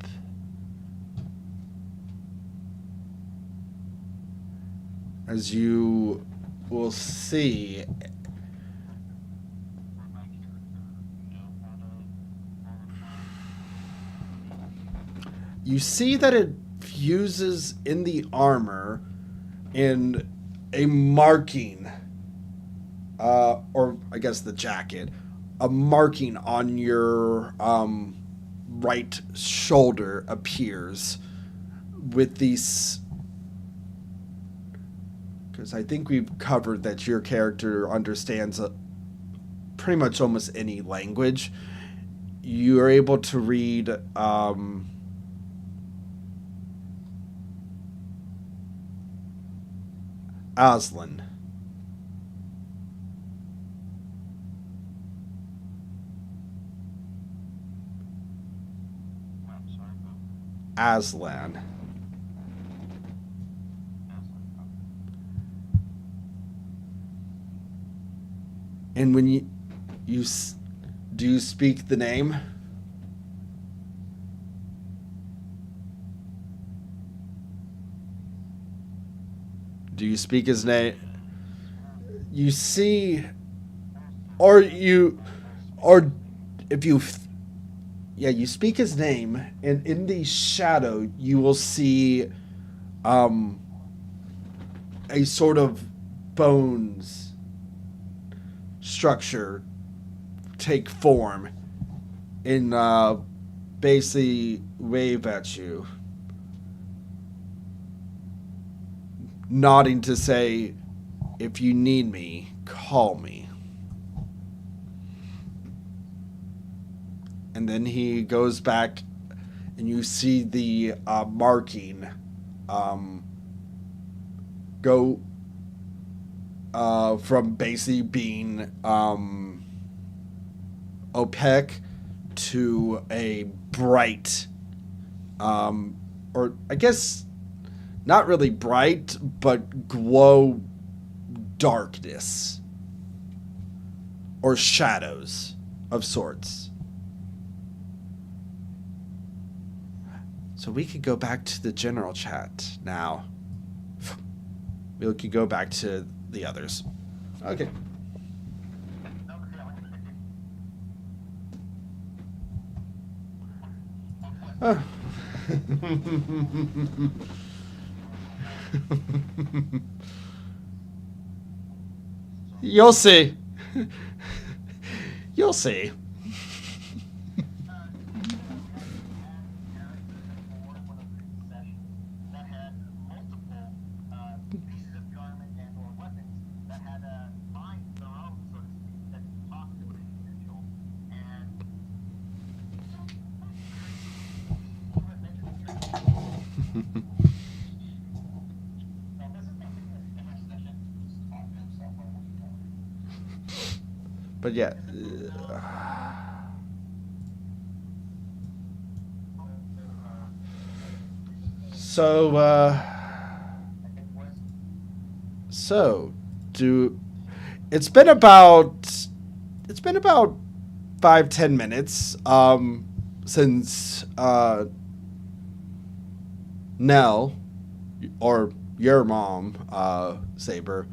As you will see, my character know how to you see that it fuses in the armor in a marking, or I guess the jacket, a marking on your right shoulder appears with these. Because I think we've covered that your character understands pretty much almost any language. You are able to read Aslan. I'm sorry, but Aslan. And when do you speak the name? Do you speak his name? You see, or if you, yeah, you speak his name, and in the shadow you will see, a sort of bones structure take form and basically wave at you, nodding to say, "If you need me, call me." And then he goes back, and you see the marking go from basically being opaque to a bright, or I guess not really bright, but glow darkness or shadows of sorts. So we could go back to the general chat now. We could go back to the others. Okay. Oh. You'll see. You'll see. But yeah. So it's been about 5-10 minutes since Nell or your mom, Saber,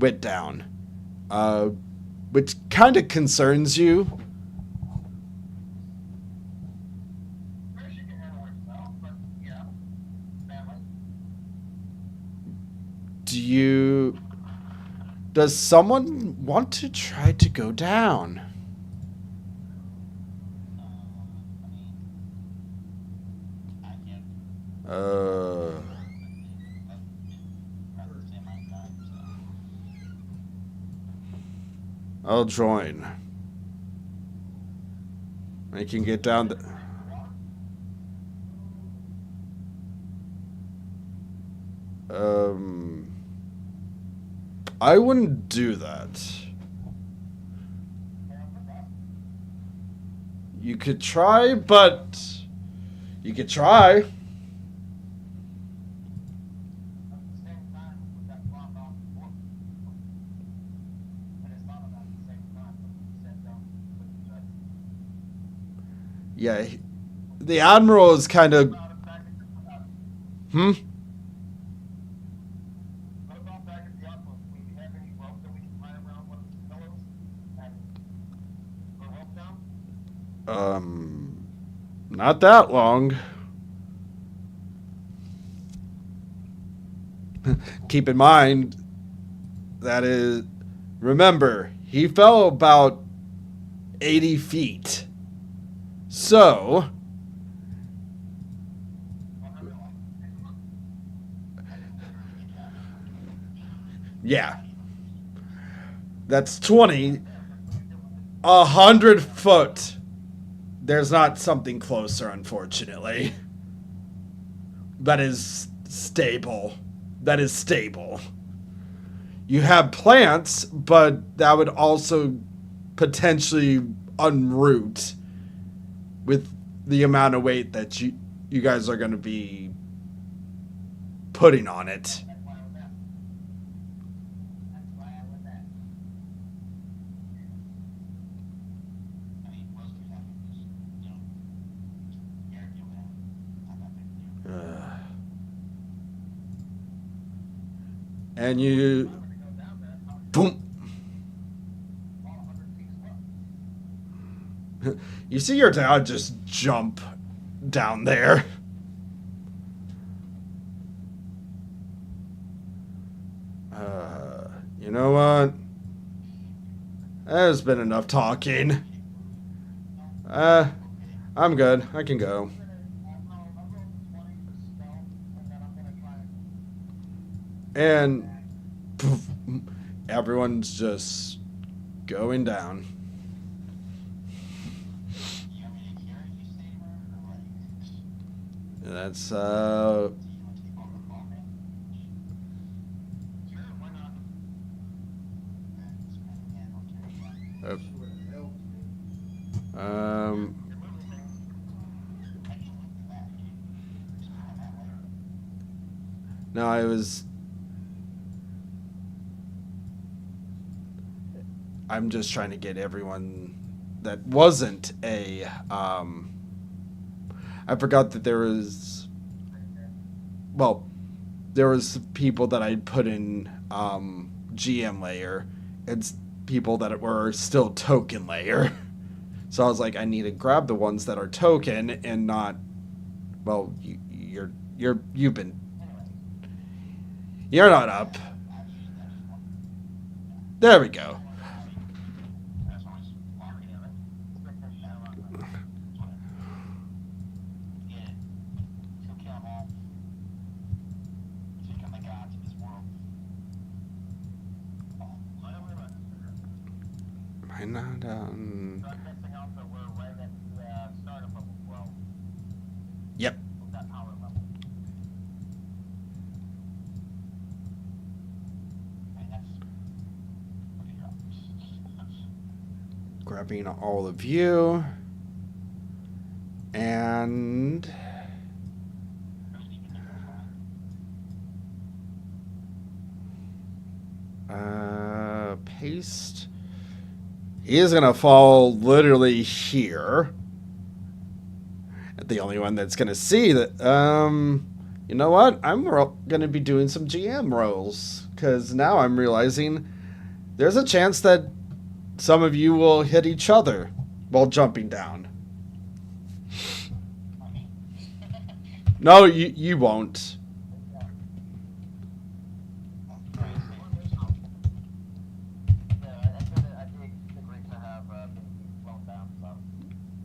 went down. Which kind of concerns you. Does someone want to try to go down? I'll join. I can get down the... I wouldn't do that. You could try, but... You could try. Yeah, the Admiral is kind of... Not that long. Keep in mind, that is... Remember, he fell about 80 feet. So... Yeah. That's 20. 100 foot. There's not something closer, unfortunately. That is stable. That is stable. You have plants, but that would also potentially unroot with the amount of weight that you guys are going to be putting on it. And you... Boom. You see your dad just jump down there. You know what? There's been enough talking. I'm good. I can go. And poof, everyone's just going down. That's no, I'm just trying to get everyone that wasn't a I forgot that there was, well, there was people that I'd put in GM layer. It's people that were still token layer. So I was like, I need to grab the ones that are token and not, well, you've been, you're not up. There we go. Am I not Yep. Grabbing all of you. And paste. He is gonna fall literally here. The only one that's gonna see that. You know what? I'm gonna be doing some GM rolls because now I'm realizing there's a chance that some of you will hit each other while jumping down. No, you won't.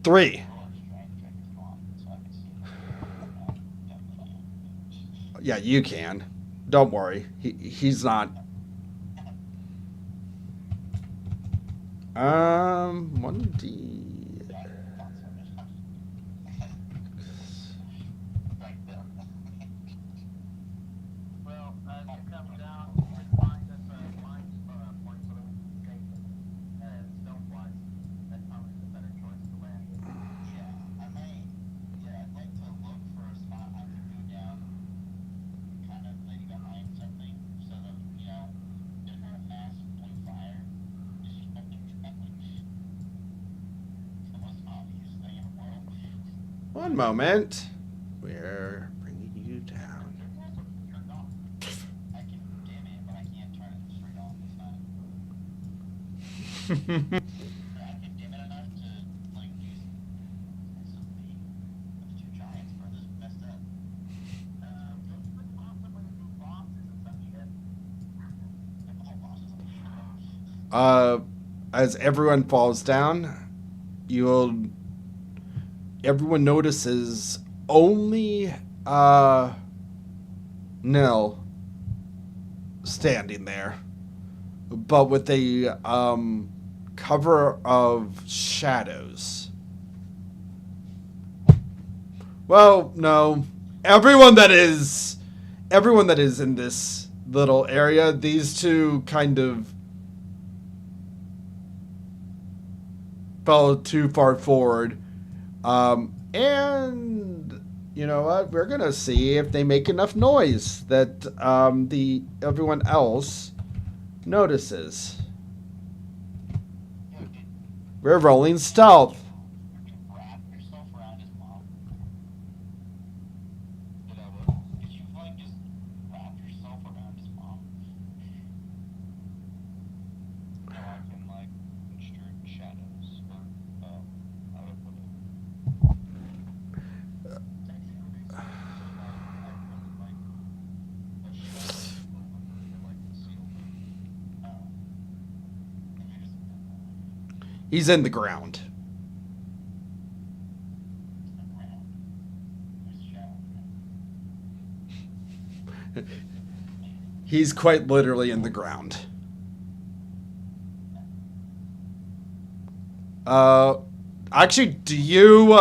Three. Yeah, you can. Don't worry. He's not. 1D. Well, as you come down, you can find us mine point so that we can take it. And stone-wise, that's probably the better choice to land. Yeah, I'd like to look for a spot I can go down, kind of maybe behind something, so that, there's not a fast point fire. It's the most obvious thing in the world. One moment. We're bringing you down. I can dim it, but I can't turn it straight off. I can dim it enough to use instantly with two giants for this messed up. Don't you possibly do bosses and stuff yet? As everyone falls down, everyone notices only Nell standing there, but with a cover of shadows. Well, no, everyone that is in this little area, these two kind of fell too far forward. And you know what? We're gonna see if they make enough noise that everyone else notices. We're rolling stealth. Wrap yourself around his mom. If you just wrap yourself around his mom. I can construct shadows, or how would I put it? He's in the ground. He's quite literally in the ground. Actually, do you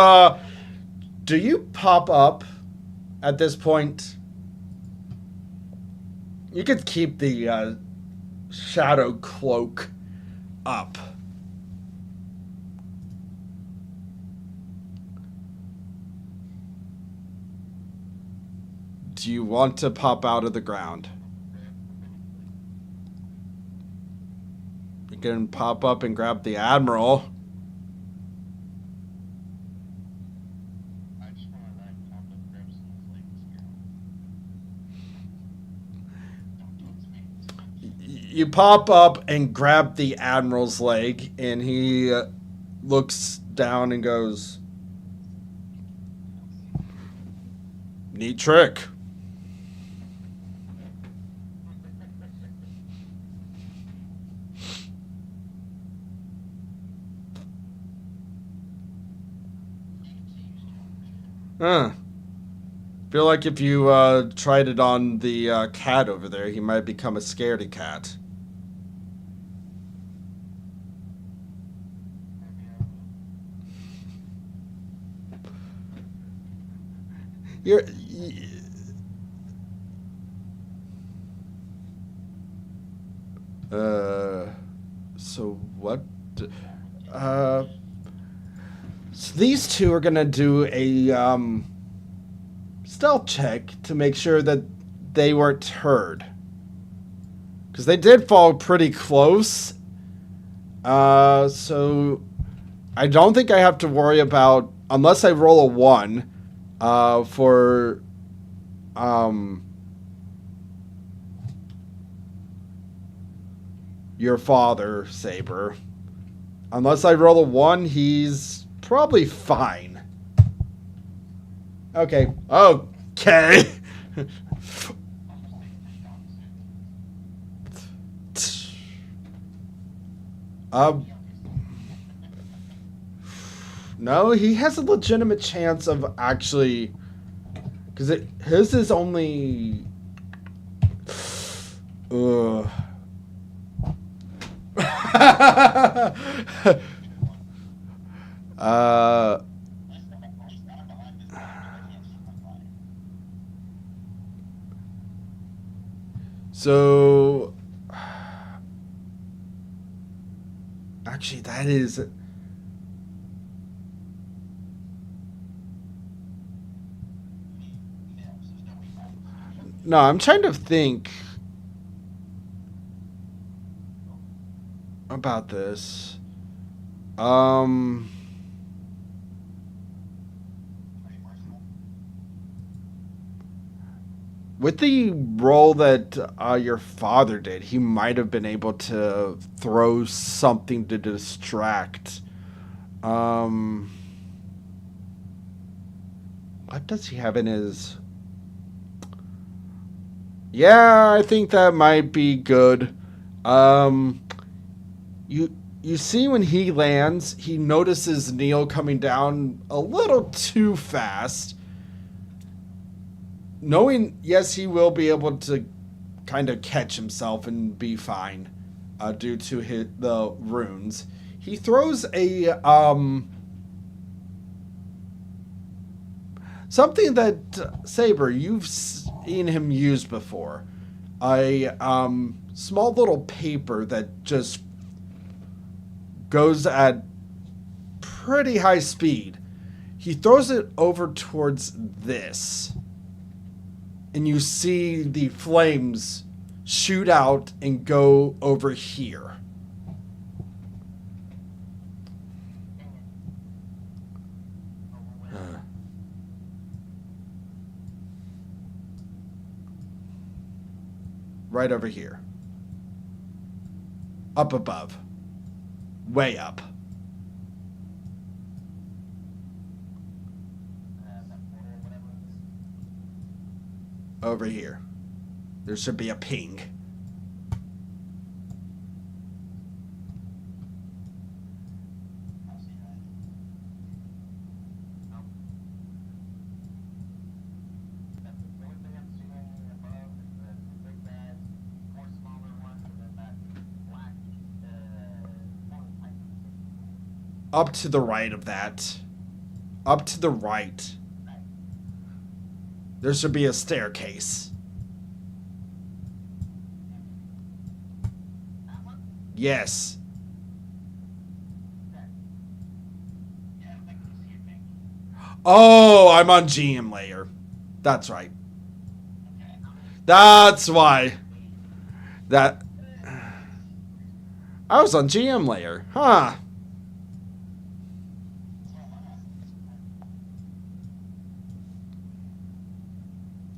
pop up at this point? You could keep the shadow cloak up. Do you want to pop out of the ground? You can pop up and grab the Admiral. I just want to you pop up and grab the admiral's leg, and he looks down and goes, "Neat trick." Huh. Feel like if you tried it on the cat over there, he might become a scaredy cat. You're. So what? So these two are gonna do a stealth check to make sure that they weren't heard, because they did fall pretty close. So I don't think I have to worry about, unless I roll a 1 for your father, Saber. Unless I roll a 1, he's probably fine. Okay. Okay. No, he has a legitimate chance of actually, because his is only. Ugh. So actually that is, no, I'm trying to think about this. With the role that your father did, he might have been able to throw something to distract. What does he have in his? Yeah, I think that might be good. You see when he lands, he notices Neil coming down a little too fast. Knowing, yes, he will be able to kind of catch himself and be fine due to the runes. He throws a something that Saber, you've seen him use before. A small little paper that just goes at pretty high speed. He throws it over towards this. And you see the flames shoot out and go over here. Right over here. Up above. Way up. Over here. There should be a ping. Up to the right of that. Up to the right. There should be a staircase. Yes. Oh, I'm on GM layer. That's right. That's why. That. I was on GM layer. Huh.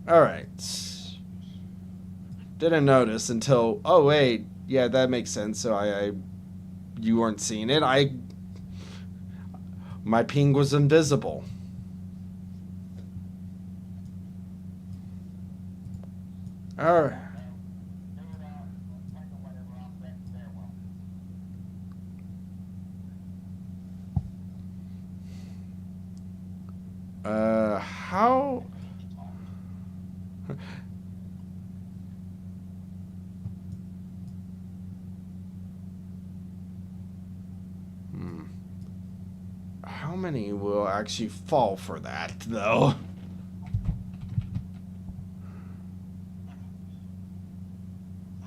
Alright. Didn't notice until... Oh, wait. Yeah, that makes sense. So you weren't seeing it. My ping was invisible. All right. How? Hmm. How many will actually fall for that, though?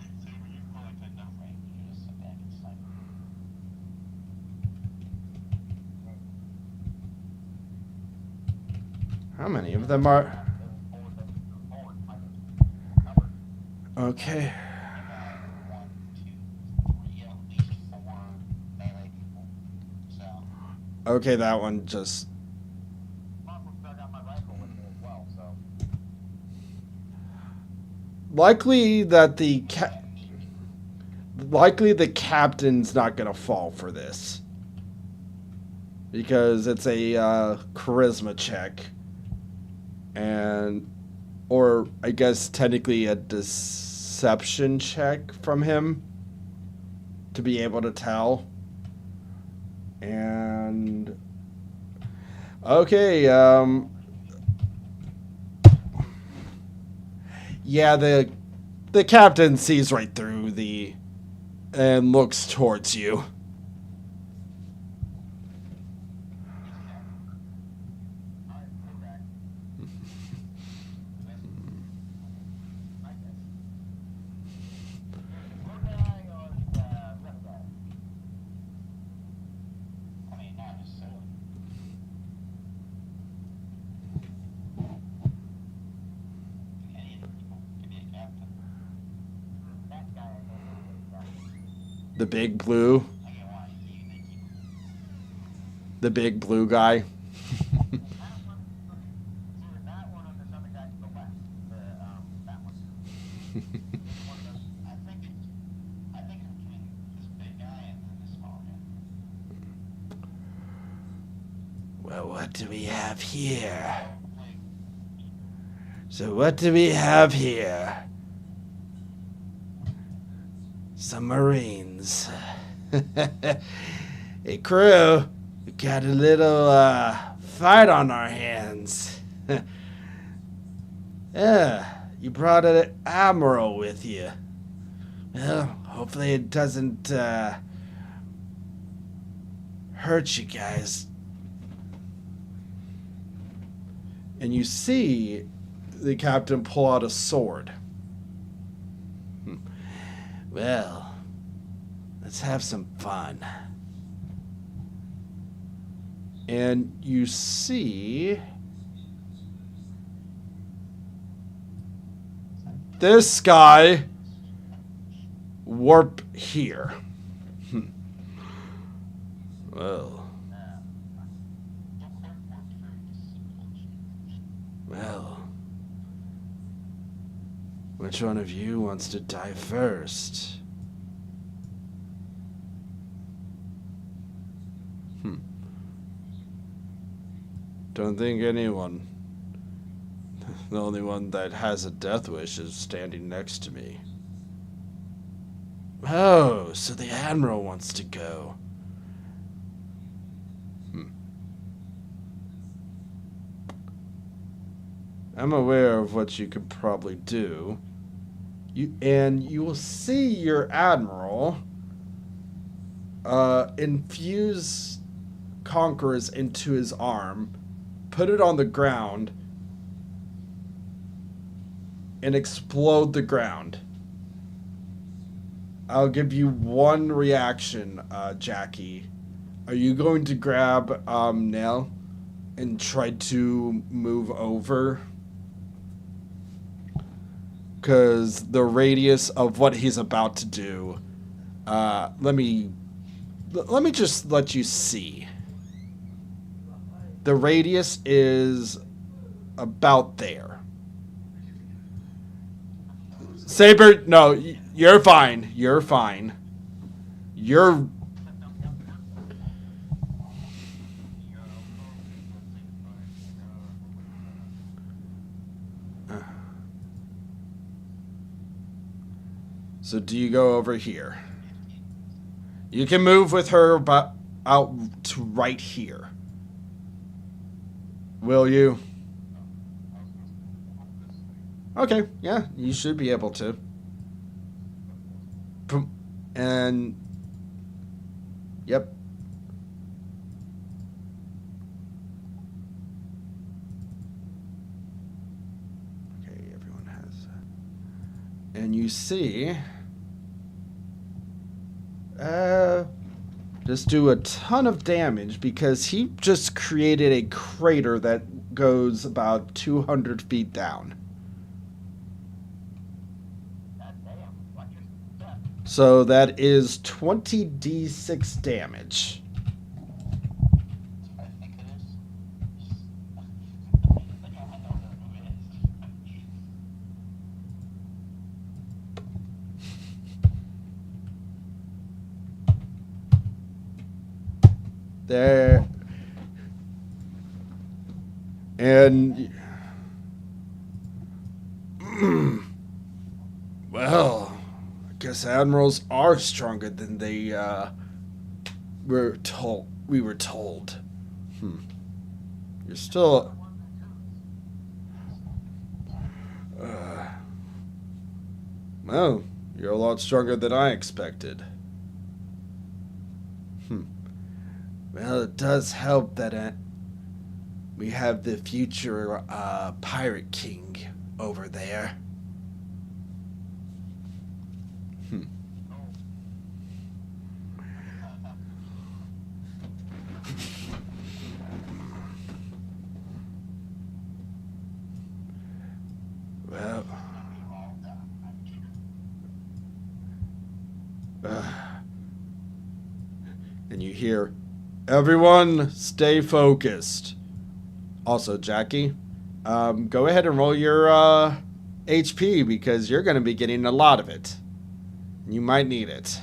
So when you collect enough range, you just sit back and snipe. How many of them are? Okay. One, two, three, at least four melee people. So Okay, that one just. Likely that likely the captain's not gonna fall for this because it's a charisma check, and or I guess technically a deception check from him to be able to tell. And okay, yeah, the captain sees right through the and looks towards you. I mean, not necessarily. Any of the people could be a captain. The big blue, I get why you think you the big blue guy. I think I'm getting this big guy and then this small guy. Well, what do we have here? Like, So what do we have here? Some Marines. Hey crew, we got a little fight on our hands. Yeah, you brought an admiral with you. Well, hopefully it doesn't hurt you guys. And you see the captain pull out a sword. Well, let's have some fun. And you see this guy warp here. Well, well. Which one of you wants to die first? Don't think anyone. The only one that has a death wish is standing next to me. Oh, so the Admiral wants to go. I'm aware of what you could probably do. You will see your Admiral infuse Conquerors into his arm, put it on the ground, and explode the ground. I'll give you one reaction, Jackie. Are you going to grab Nell and try to move over? Because the radius of what he's about to do, let me just let you see. The radius is about there. Saber, no, you're fine. You're fine. You're. So do you go over here? You can move with her about out to right here. Will you? Okay, yeah, you should be able to. And yep. Okay, everyone has. And you see, just do a ton of damage because he just created a crater that goes about 200 feet down. So that is 20d6 damage. I think it is. I don't know who it is. There. And. Well, I guess admirals are stronger than they were told. We were told. You're still. Well, you're a lot stronger than I expected. Well, it does help that we have the future pirate king over there. Well, and you hear, everyone stay focused. Also, Jackie, go ahead and roll your HP because you're going to be getting a lot of it. You might need it.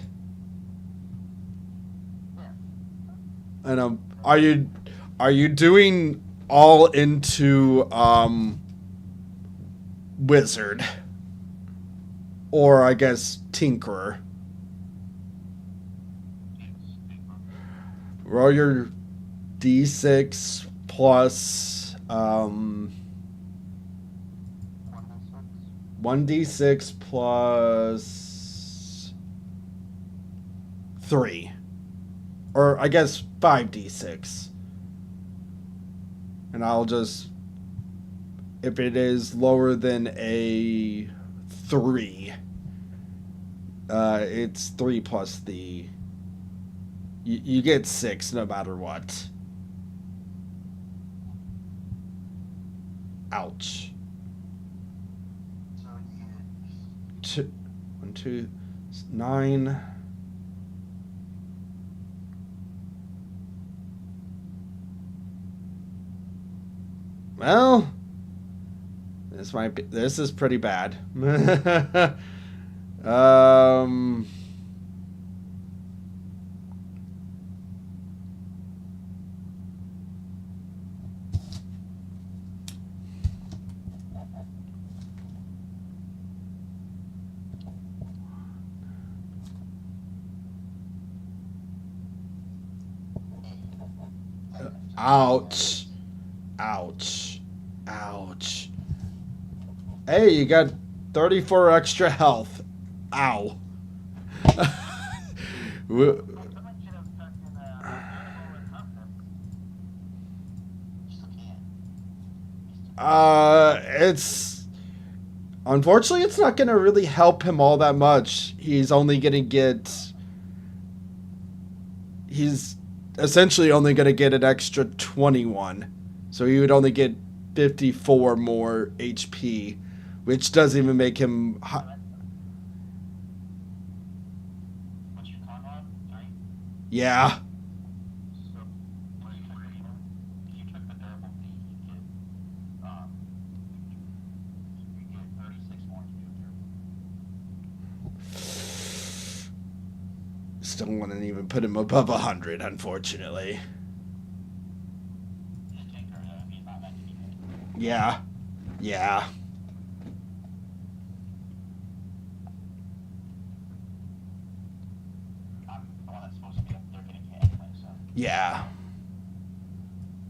And are you doing all into wizard, or I guess tinkerer? Roll your d6 plus 1d6 plus 3, or I guess 5d6, and I'll just, if it is lower than a 3, it's 3 plus the. You get 6 no matter what. Ouch. So you Two, 1, 2, 9. Well, this is pretty bad. Ouch. Ouch. Ouch. Hey, you got 34 extra health. Ow. It's unfortunately it's not gonna really help him all that much. He's essentially only gonna get an extra 21. So he would only get 54 more HP, which doesn't even make him What's your con on? 3? yeah. So, what if you took the durable B, you get 36 more to do a durable. still wouldn't even put him above 100, unfortunately. The Tinker, he's not meant to be hit. Yeah. Yeah. I'm the one that's supposed to be up there getting hit anyway, so. Yeah.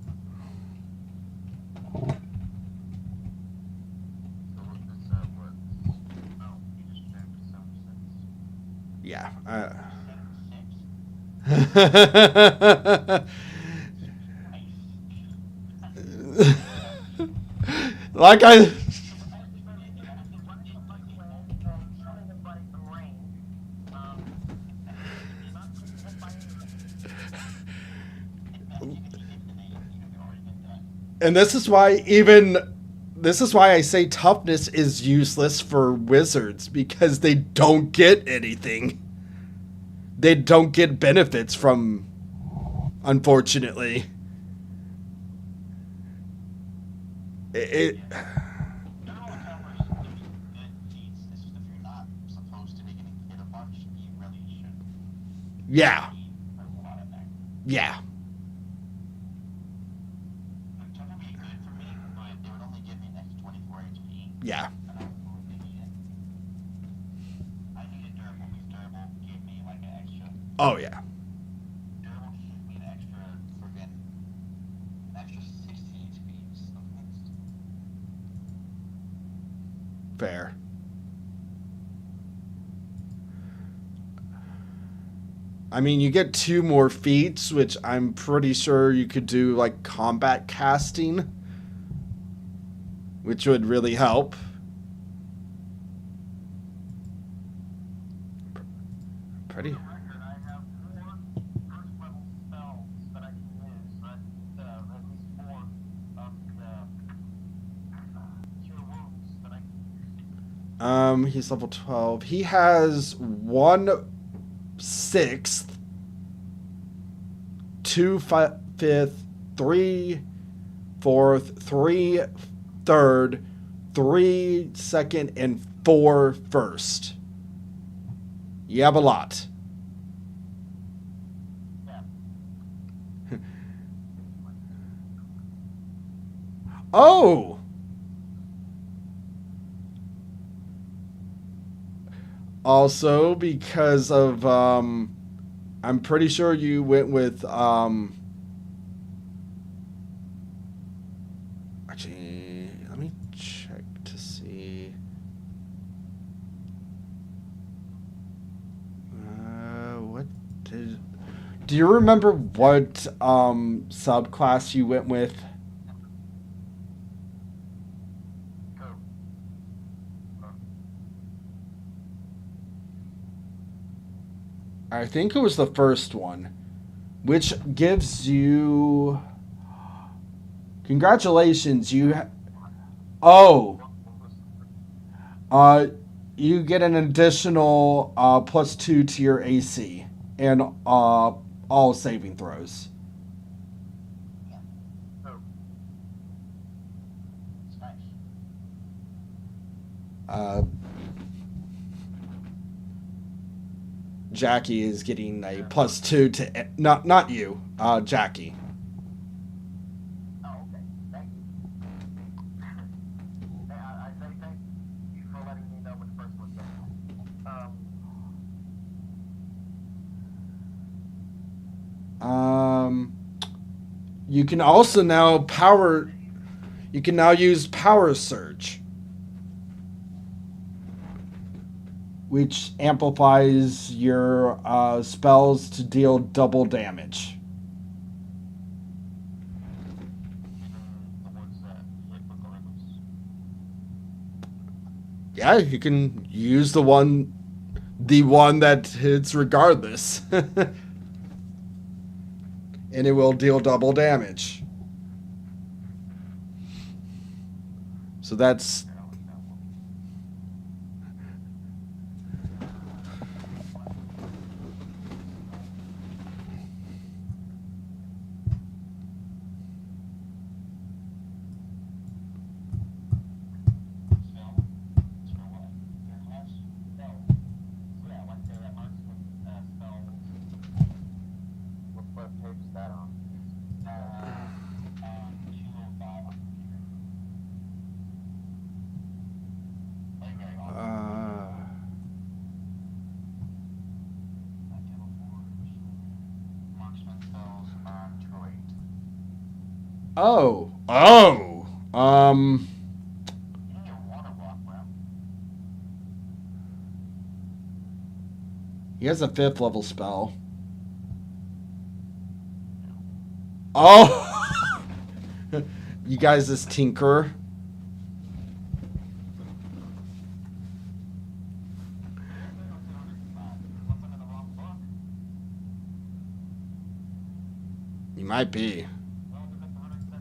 So what this what? Oh, you just checked 76. Yeah. Like I. And this is why I say toughness is useless for wizards, because they don't get anything. They don't get benefits from, unfortunately. It General encounters give you good feats. It's just if you're not supposed to be getting hit a bunch, you really should yeah. put a lot in there. Yeah. The turn would be good for me, but it would only give me an extra 24 HP. Yeah. And I don't really need it. I needed durable because durable gave me like an extra. Oh yeah. Durable gave me an extra friggin' an extra 60 HP. Fair. I mean, you get 2 more feats, which I'm pretty sure you could do like combat casting, which would really help. Pretty. For the record, I have 4 first level spells that I can use. At least 4 of the cure wounds that I can use. He's level 12. He has 1/6, 2/5, 3/4, 3/3, 3/2, and 4/1. You have a lot. Yeah. Oh! Also, because of, I'm pretty sure you went with, actually, let me check to see. What did, do you remember what, subclass you went with? Go. I think it was the first one, which gives you. Congratulations, oh, you get an additional +2 to your AC and all saving throws. Go. It's nice. Jackie is getting a +2 to not you, Jackie. Oh, okay. Thank you. Hey, I say thank you for letting me know what the first one said. You can also now power. You can now use Power Surge, which amplifies your spells to deal double damage. The ones that hit regardless. Yeah, you can use the one that hits regardless. And it will deal double damage. So that's. Spell? Spell what? Your class? no. Yeah, like that marksman spell. Oh. Oh. You need a water walk, bro. He has a 5th level spell. Oh. You guys, this tinker. Looking in the wrong book. You might be. Well, look at the 170.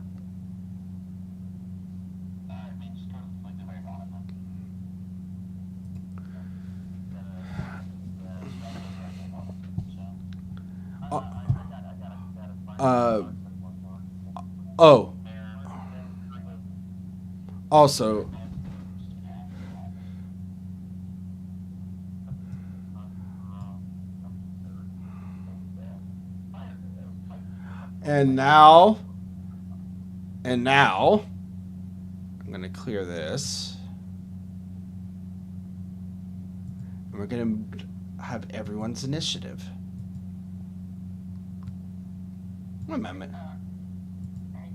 I mean, just go to like the very bottom. Oh. Also. And now, I'm going to clear this. And we're going to have everyone's initiative. One moment. Hang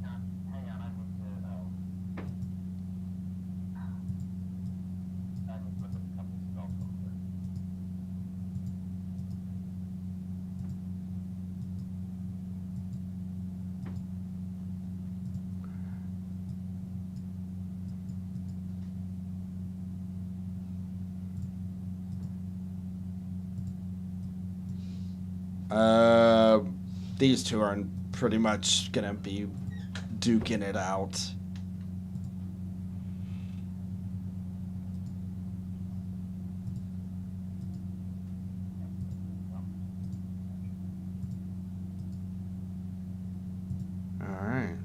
on, I need to, I need to look at the company spells real quick. These two are pretty much going to be duking it out. All right.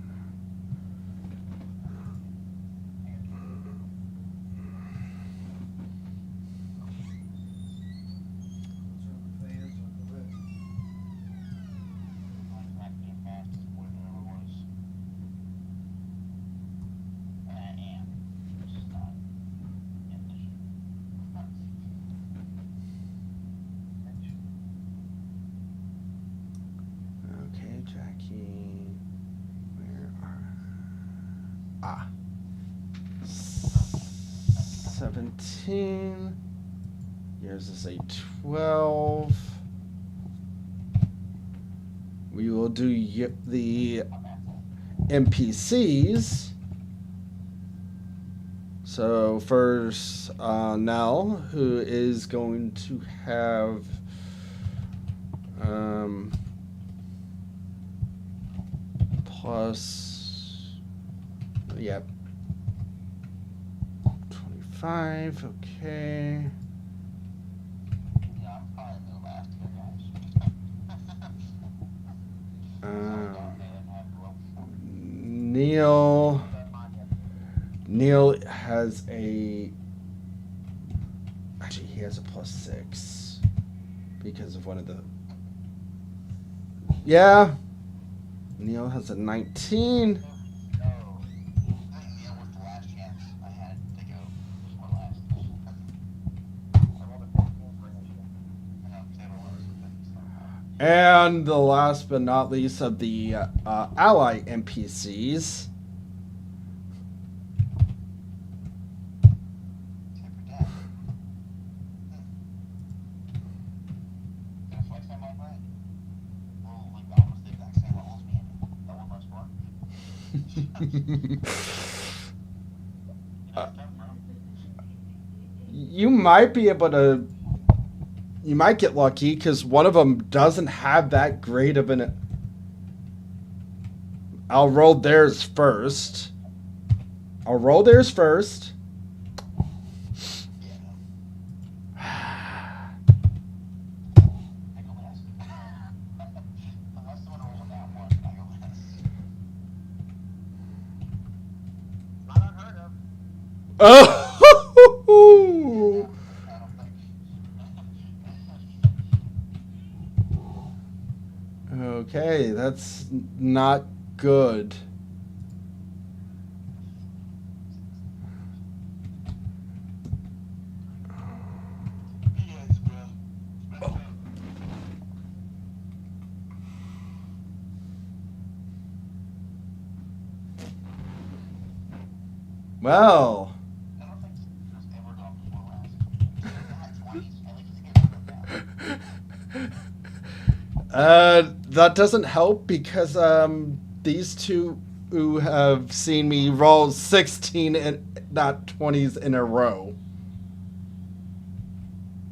Okay, Jackie. Where are... 17. Yours is a 12. We will do the NPCs. So first, Nell, who is going to have plus, yep, 25. Okay. Yeah, I'm probably the last here, guys. Neil has a, actually he has a +6 because of one of the, yeah, Neil has a 19. No. I think Neil was the last chance I had to go before last. I rolled a 15 for initiative. I know, Taylor was. And the last but not least of the ally NPCs. Tip for death. Gonna flex that my brain? Well, like almost the exact same level as me. That one less one. You might be able to. You might get lucky because one of them doesn't have that great of an. I'll roll theirs first. I go last. Unless someone rolls a nat one, I go last. Not unheard of. Oh! I don't think. Okay, that's not good. Yes, bro. Well, I don't think there's ever gone before last. He's in the high 20s. I think he's getting rid of that. that doesn't help because these two who have seen me roll 16 and not 20s in a row.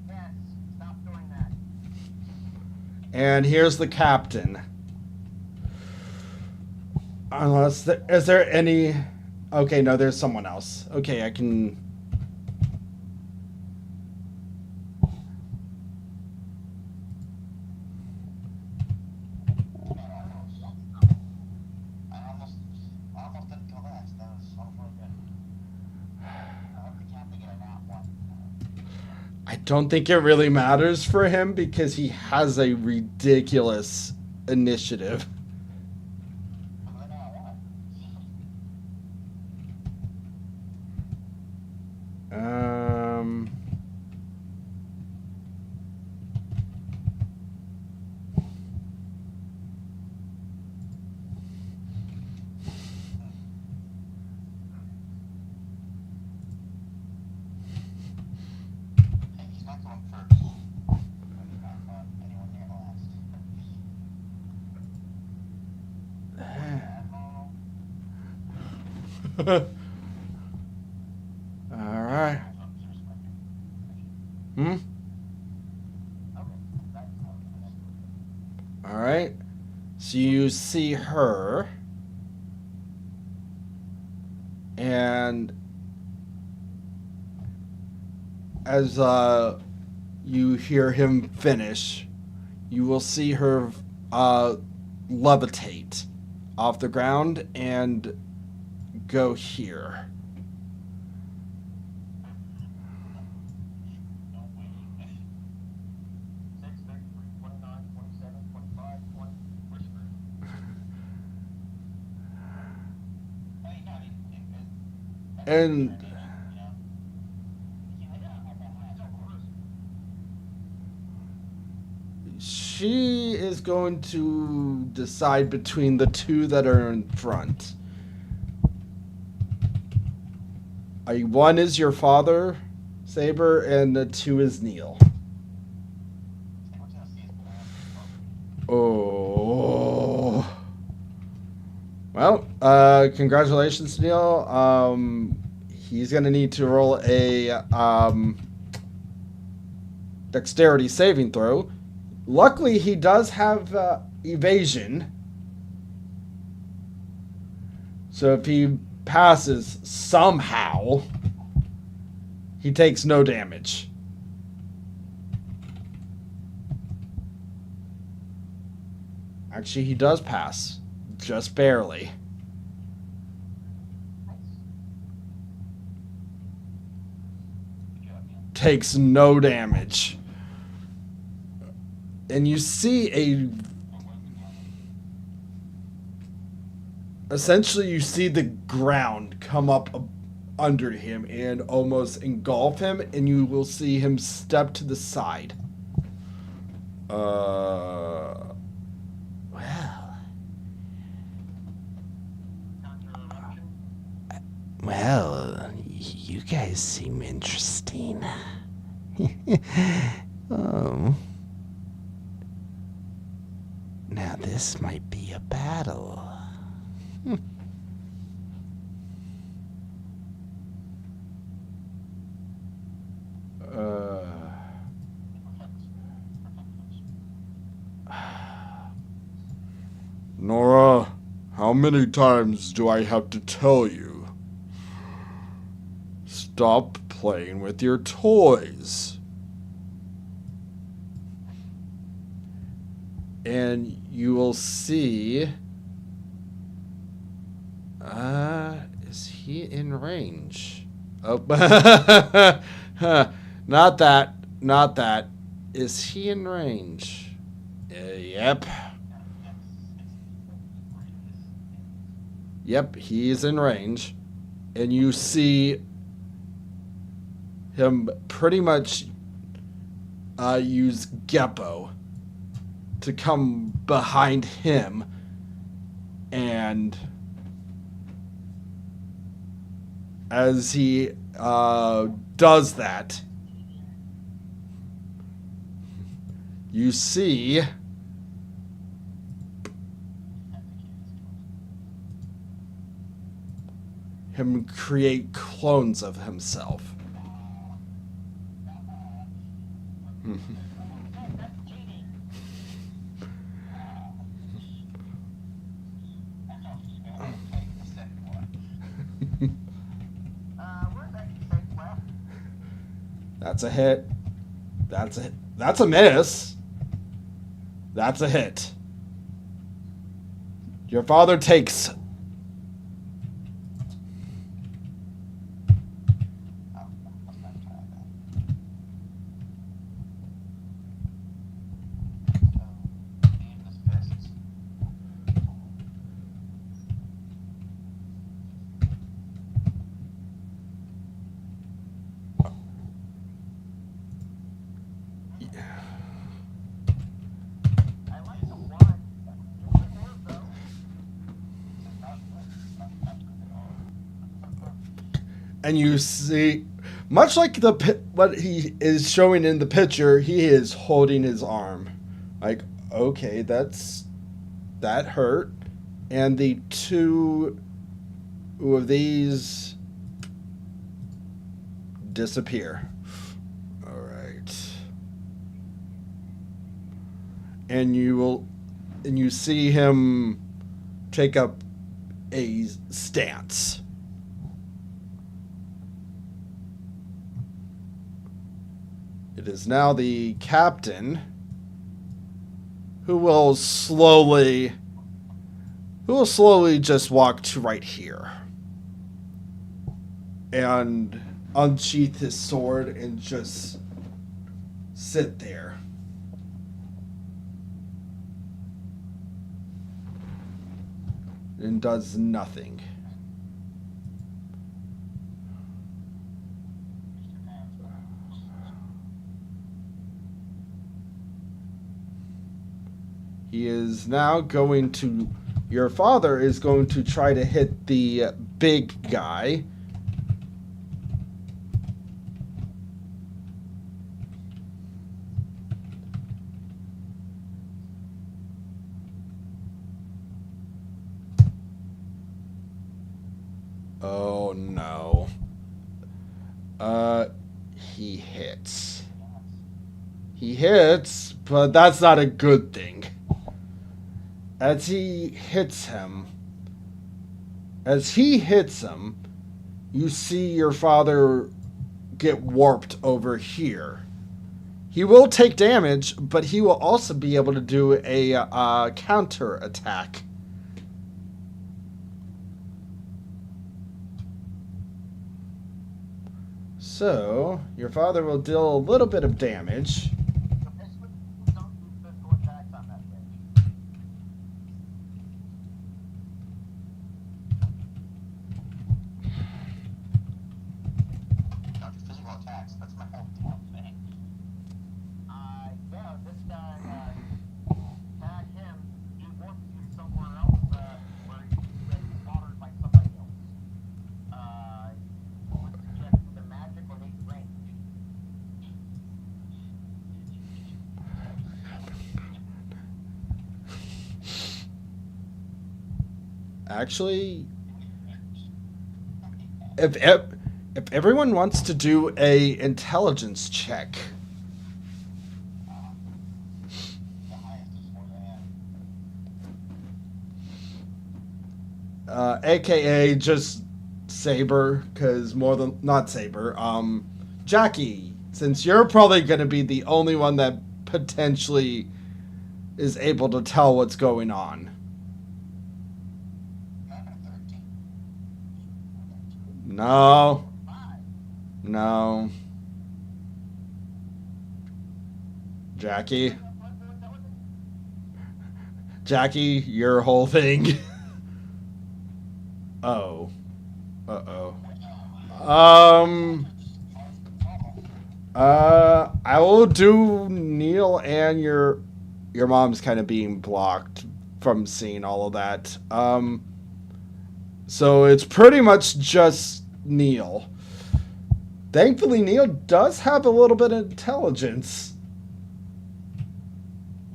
Yes, stop doing that. And here's the captain. Unless is there any? Okay, no, there's someone else. Okay, I can. I almost didn't go last. That was really good. I hope the captain get a nat one. I don't think it really matters for him because he has a ridiculous initiative. I know I won. Hey, he's not going first. He's not anyone near last. All right. Hmm. All right. So you see her, and as you hear him finish, you will see her levitate off the ground and go here. No way. 6, 33, 29, 27, 25, 20. We're screwed. Hey, no, And you know. she is going to decide between the two that are in front. One is your father, Saber, and the two is Neil. We're gonna see his plan. Oh. Well, congratulations, Neil. He's going to need to roll a dexterity saving throw. Luckily, he does have evasion. So if he passes somehow, he takes no damage. Actually, he does pass. Just barely. Takes no damage. And you see essentially you see the ground come up under him and almost engulf him, and you will see him step to the side. Well. Well, you guys seem interesting. Now this might be a battle. Nora, how many times do I have to tell you? Stop playing with your toys. And you will see... is he in range? Oh, not that. Not that. Is he in range? Yep. Yep, he's in range. And you see him pretty much use Geppo to come behind him and as he does that, you see him create clones of himself. That's cheating. Take the second one. Where's that safe left? That's a hit. That's a miss. That's a hit. Your father takes Oh, let's not try that. So, aim his fists. I like the one. It's the hair, though. and you see, much like what he is showing in the picture, he is holding his arm, like, okay, that hurt, and the two of these disappear. All right, and you see him take up a stance. It is now the captain who will slowly just walk to right here and unsheath his sword and just sit there. And does nothing. He is now going to... Your father is going to try to hit the big guy. Oh no. He hits. He hits, but that's not a good thing. As he hits him, you see your father get warped over here. He will take damage, but he will also be able to do a counter attack. So, your father will deal a little bit of damage. Don't do physical attacks on that bitch. Not physical attacks. That's my whole damn thing. Yeah, this guy, tag him, he warps you somewhere else, where he's slaughtered by somebody else. Would suggest the magic or hate range. Actually, if everyone wants to do a intelligence check, The highest is where they at. aka just Saber, because not Saber, Jackie, since you're probably going to be the only one that potentially is able to tell what's going on. Not a 13. No. No. Jackie? Jackie, your whole thing. Oh. Uh-oh. I will do Neil and your mom's kind of being blocked from seeing all of that. So it's pretty much just Neil. Thankfully, Neil does have a little bit of intelligence.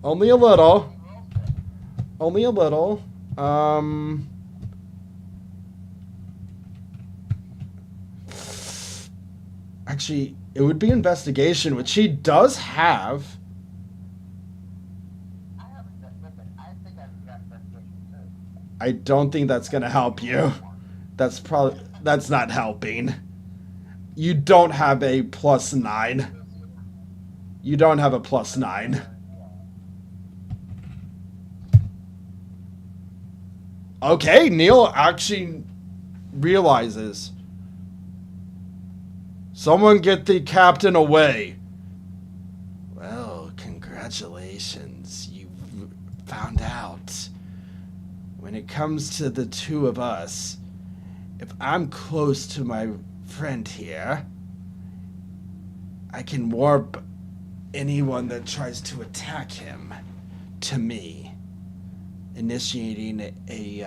Only a little. Only a little. Actually, it would be investigation, which he does have. I haven't got, listen, I think I've got investigation too. I don't think that's gonna help you. That's not helping. You don't have a +9. You don't have a +9. Okay, Neil actually realizes. Someone get the captain away. Well, congratulations. You found out. When it comes to the two of us, if I'm close to my friend here, I can warp anyone that tries to attack him to me, initiating a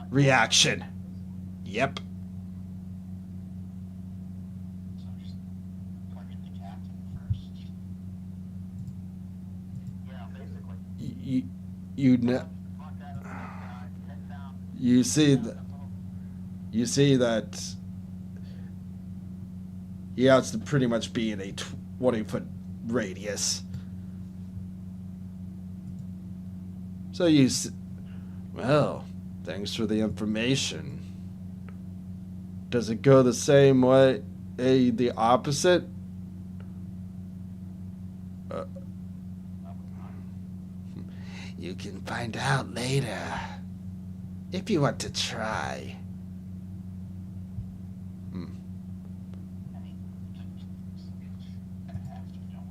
reaction. Yep. So just target the captain first. Yeah, basically. You know. Fuck out of the head down. You see that he has to pretty much be in a 20-foot radius. So well, thanks for the information. Does it go the same way, the opposite? You can find out later. If you want to try. I mean, gonna have to, don't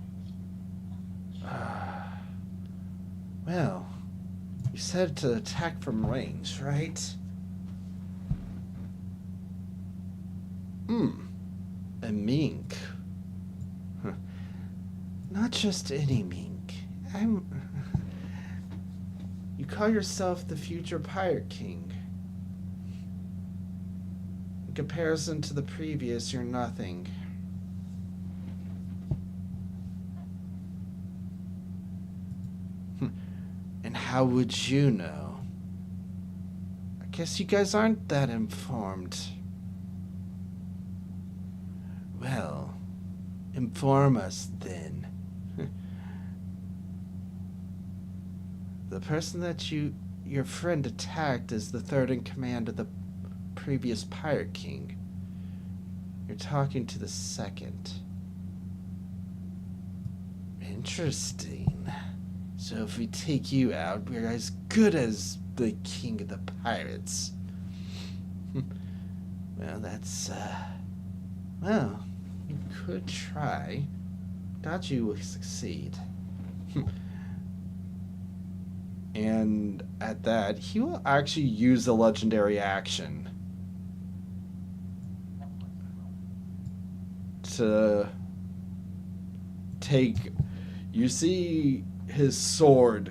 we? Well, you said to attack from range, right? A mink. Huh. Not just any mink. You call yourself the future Pirate King. In comparison to the previous, you're nothing. And how would you know? I guess you guys aren't that informed. Well, inform us then. The person that your friend attacked is the third in command of the previous Pirate King. You're talking to the second. Interesting. So if we take you out, we're as good as the king of the pirates. Well, that's, well, you could try. Doubt you will succeed. And at that, he will actually use a legendary action to take. You see his sword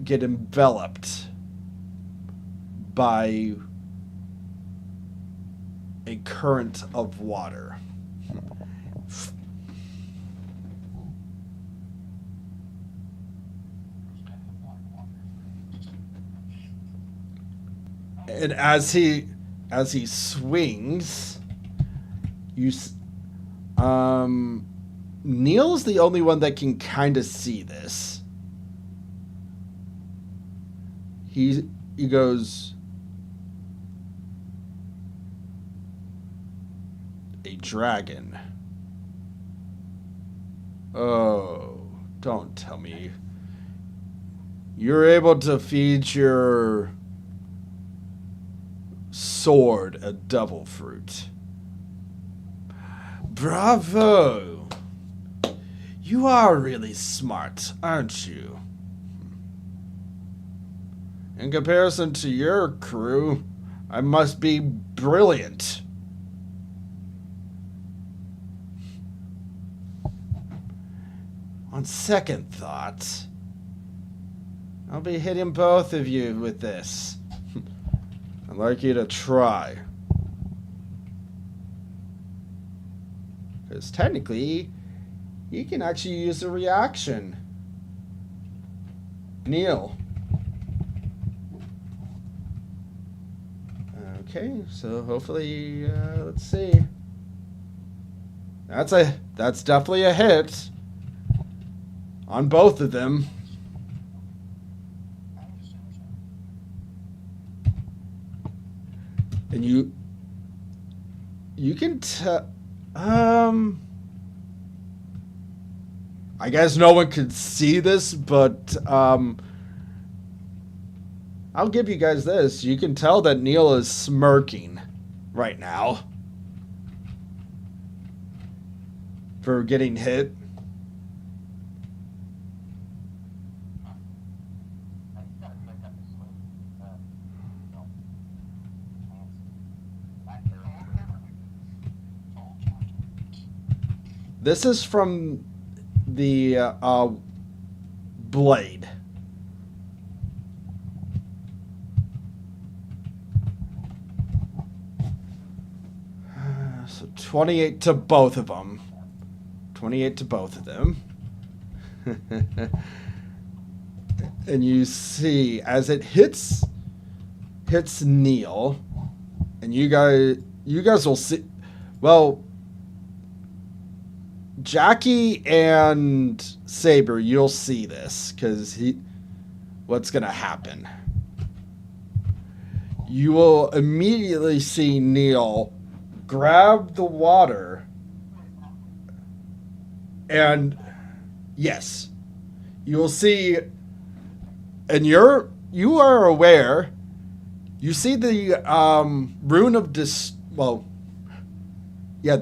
get enveloped by a current of water. And as he swings, Neil's the only one that can kind of see this. He goes, a dragon. Oh, don't tell me. You're able to feed your sword a devil fruit. Bravo! You are really smart, aren't you? In comparison to your crew, I must be brilliant. On second thought, I'll be hitting both of you with this. I'd like you to try. Because technically, you can actually use a reaction. Neil. Okay, so hopefully, let's see. That's definitely a hit on both of them. And you can tell. I guess no one could see this, but I'll give you guys this. You can tell that Neil is smirking right now for getting hit. This is from the blade. So 28 to both of them. 28 to both of them. And you see as it hits Neil, and you guys will see. Well, Jackie and Saber, you'll see this because what's gonna happen? You will immediately see Neil grab the water, and yes, you will see, and you are aware. You see the rune of the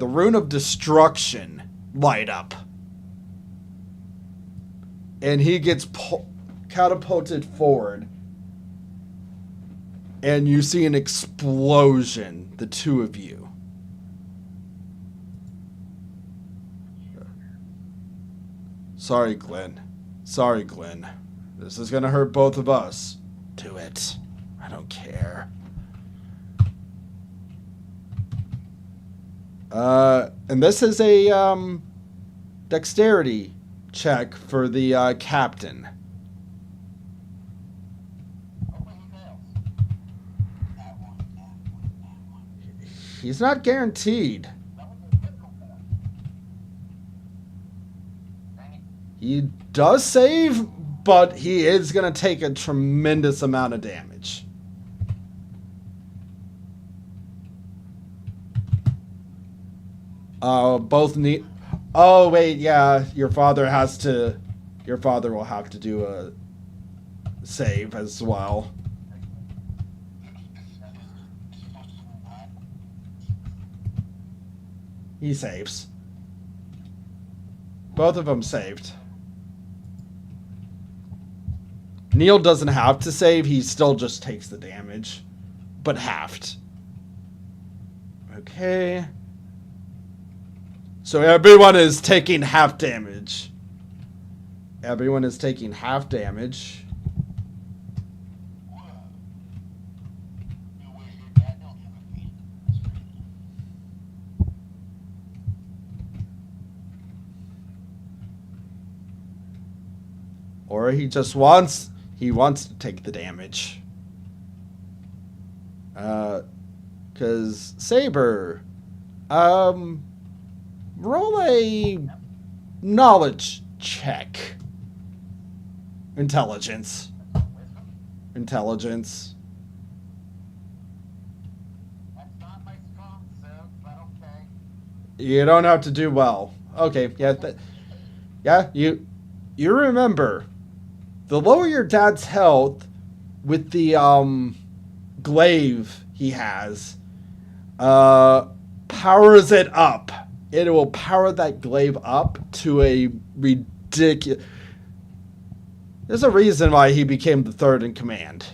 rune of destruction light up, and he gets catapulted forward, and you see an explosion, the two of you. Sorry, Glenn. This is gonna hurt both of us. Do it. I don't care. And this is a dexterity check for the captain. He's not guaranteed. He does save, but he is going to take a tremendous amount of damage. Both need. Oh wait, yeah. Your father will have to do a save as well. He saves. Both of them saved. Neil doesn't have to save. He still just takes the damage, but halved. Okay. So everyone is taking half damage. Everyone is taking half damage. Or he just wants to take the damage. 'Cause Saber, roll a knowledge check. Intelligence. That's not my strong suit, but okay. You don't have to do well. Okay, yeah, you remember, the lower your dad's health with the glaive he has, powers it up. It will power that glaive up to a ridiculous. There's a reason why he became the third in command.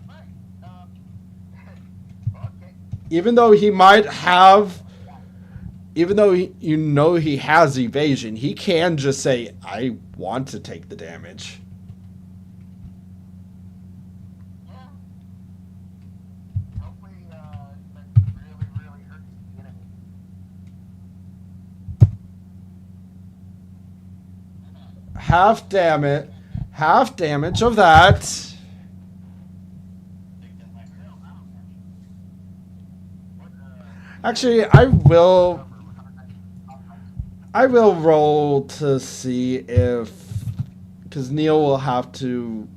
Right. Okay. Even though he might have, even though he has evasion, he can just say, "I want to take the damage." half damage. Half damage of that. Victim like Actually, I will roll to see if, because Neil will have to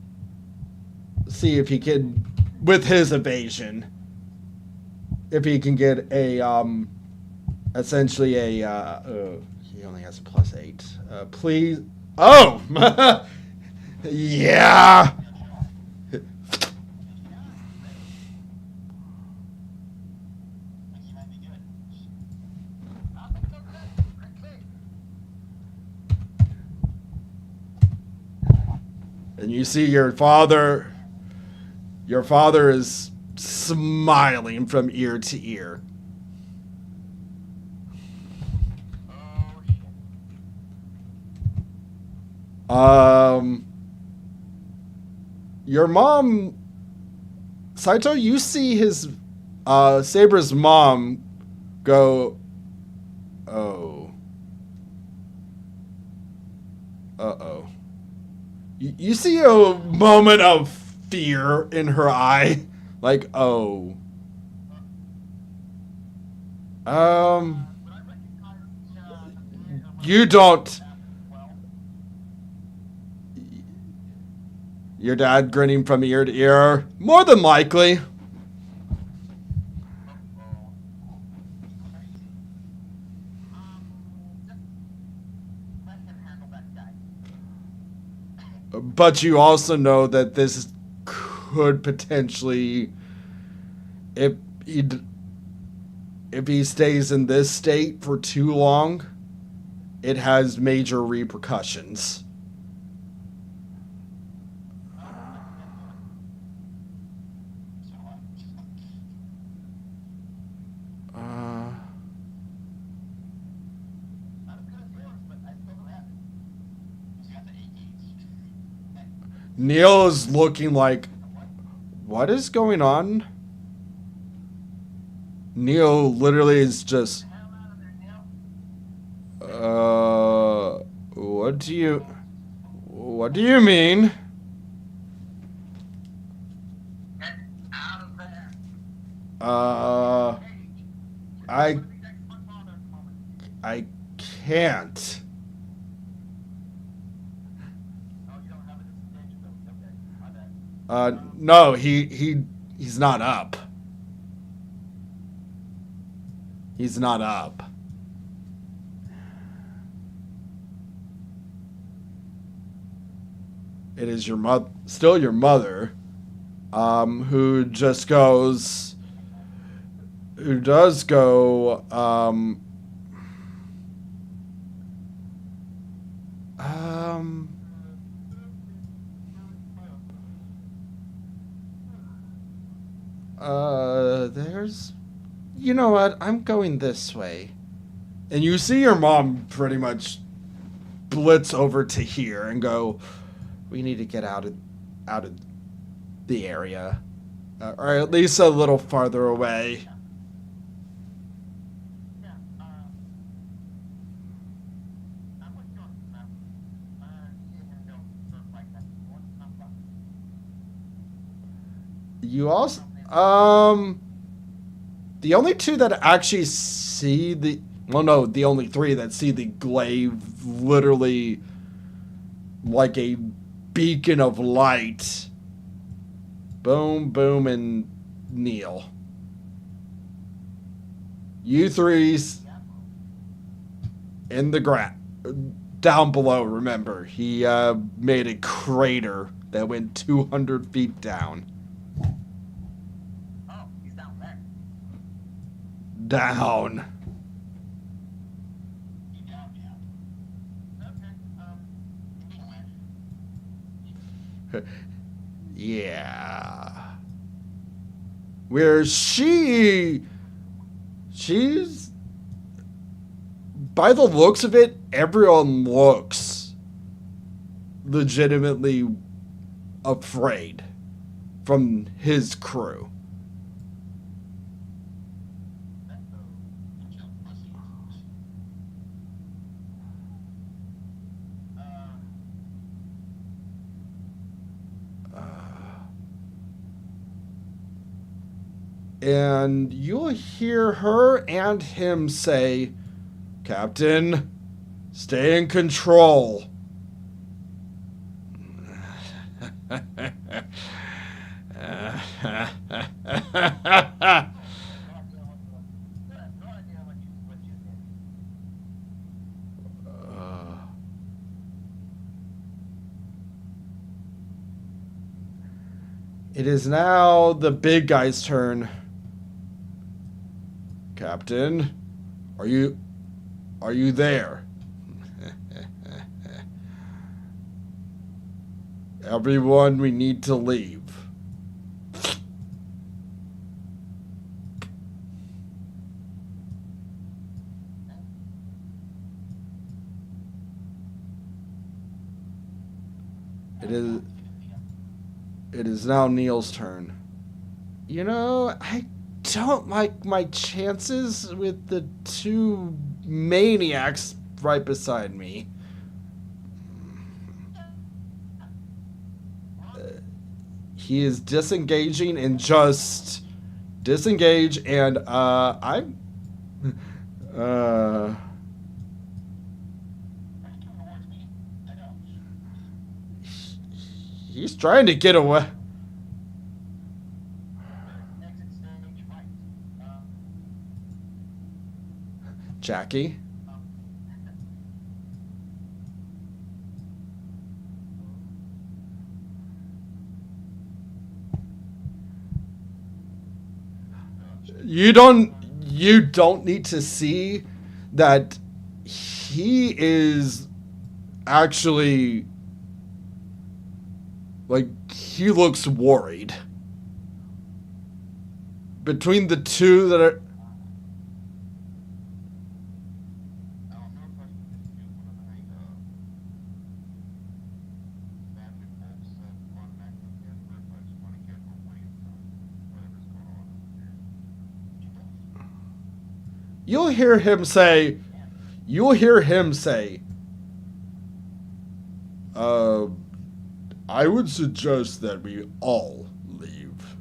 see if he can, with his evasion, if he can get a essentially he only has a +8. Please. Oh, yeah. he might be good. And you see your father. Your father is smiling from ear to ear. Oh shit. Your mom, Saito, you see his, Saber's mom go, oh. Uh-oh. You see a moment of fear in her eye. Like, oh. Would I recognize You don't. well? Your dad grinning from ear to ear. More than likely. He's crazy. Just let him handle that guy. But you also know that this could potentially, if he stays in this state for too long, it has major repercussions. So not as good as yours, but I still don't have it. He's got the AKs. Neil is looking like, what is going on? Neil literally is just, Hell out of there, Neil. what do you mean? Get out of there. I Be next to my father at the moment. I can't. Oh, you don't have a disengage ability. Okay, my bad. No, he's not up. He's not up. It is your mother, still your mother, who does go, there's, you know what, I'm going this way. And you see your mom pretty much blitz over to here and go, we need to get out of the area. Or at least a little farther away. Yeah, I'm with you on this map. You didn't go like that before. Not fun. You also, the only two that actually see the, well, no, the only three that see the glaive literally like a beacon of light. Boom, Boom, and Neil. You three's in the ground. Down below, remember. He made a crater that went 200 feet down. Oh, he's down there. Down. He's down, yeah. Okay, Yeah. Where she's, by the looks of it, everyone looks legitimately afraid from his crew. And you'll hear her and him say, "Captain, stay in control." No idea what you did. It is now the big guy's turn. "Captain, are you there?" "Everyone, we need to leave." It is now Neil's turn. You know, I don't like my chances with the two maniacs right beside me. He is disengaging and just disengage, and I'm he's trying to get away. Exit stage right. Jackie. You don't need to see that he is actually, like, he looks worried. Between the two that are you'll hear him say, "I would suggest that we all leave.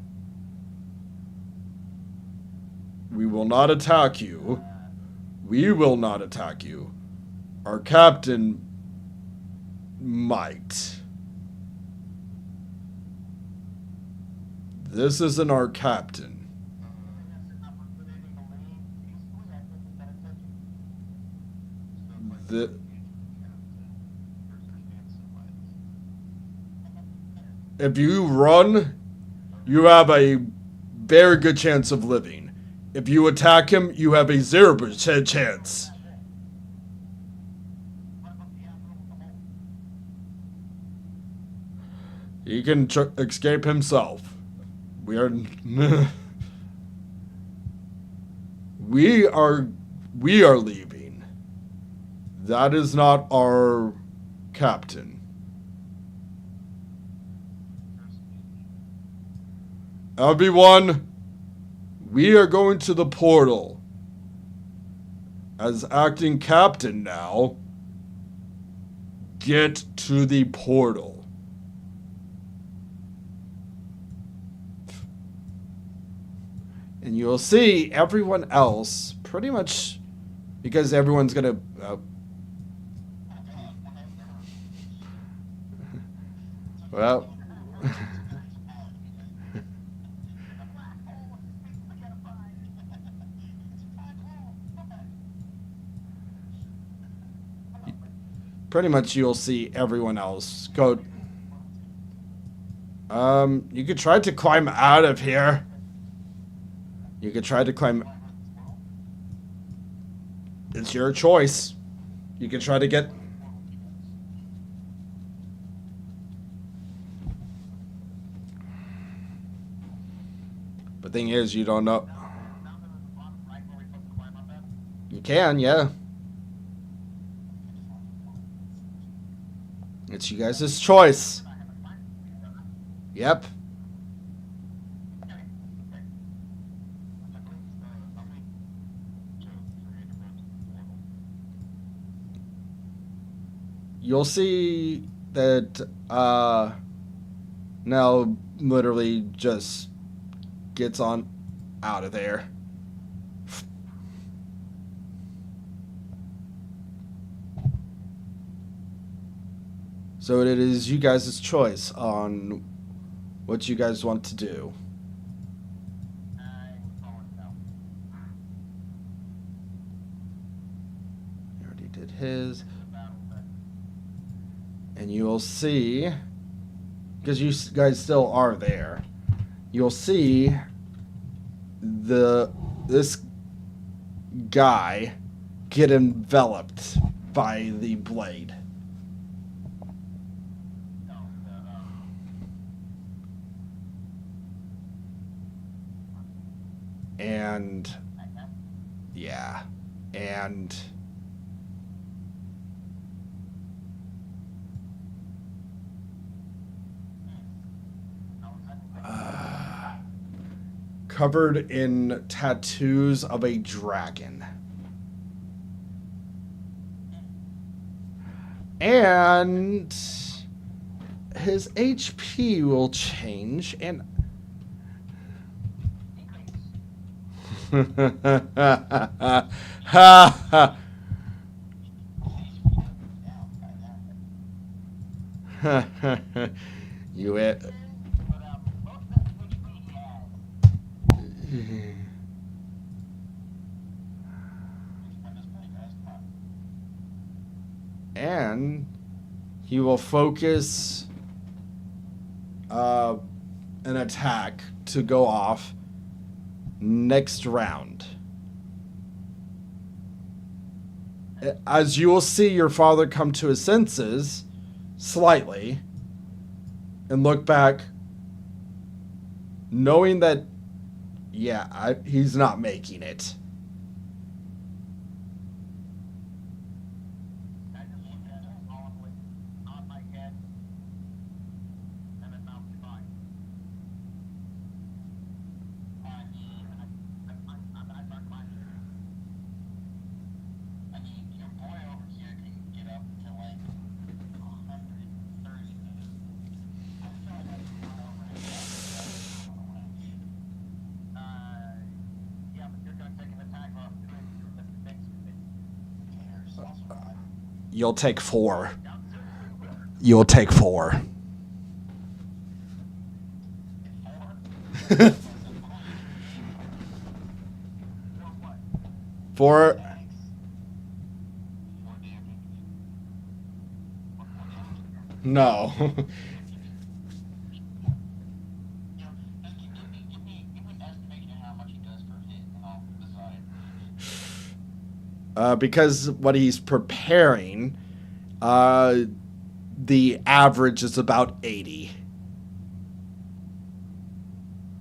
We will not attack you. We will not attack you. Our captain might. This isn't our captain." The, if you run, you have a very good chance of living. If you attack him, you have a 0% chance. He can escape himself. We are we are leaving. That is not our captain. Everyone, we are going to the portal. As acting captain now, get to the portal. And you'll see everyone else pretty much, because everyone's gonna well pretty much you'll see everyone else go. You could try to climb out of here. You could try to climb. It's your choice. You can try to get. But thing is, you don't know. You can, yeah. It's you guys' choice. Yep. You'll see that now literally just gets on. out of there. So it is you guys' choice on what you guys want to do. I was going no. He already did his. The battle, but And you'll see, because you guys still are there, you'll see this guy get enveloped by the blade. no, And I have yeah, and no second. covered in tattoos of a dragon. And his HP will change, and ha ha. You it. But most of the HP he has. And he will focus an attack to go off next round. As you will see your father come to his senses slightly and look back, knowing that, yeah, he's not making it. I just looked at it all with on my head and then mouth fine. I mean, I'm not fine. I mean, your boy over here can get up to like 130 minutes. I feel like I can run over and Yeah, but you're gonna take an attack off doing the things with it. cares. Also, You'll take 4. Down to You'll take 4. or what? 4. thanks. 4 damage. What damage? No. You know, just give me an estimation of how much he does per hit, and I'll decide. Because what he's preparing, the average is about 80.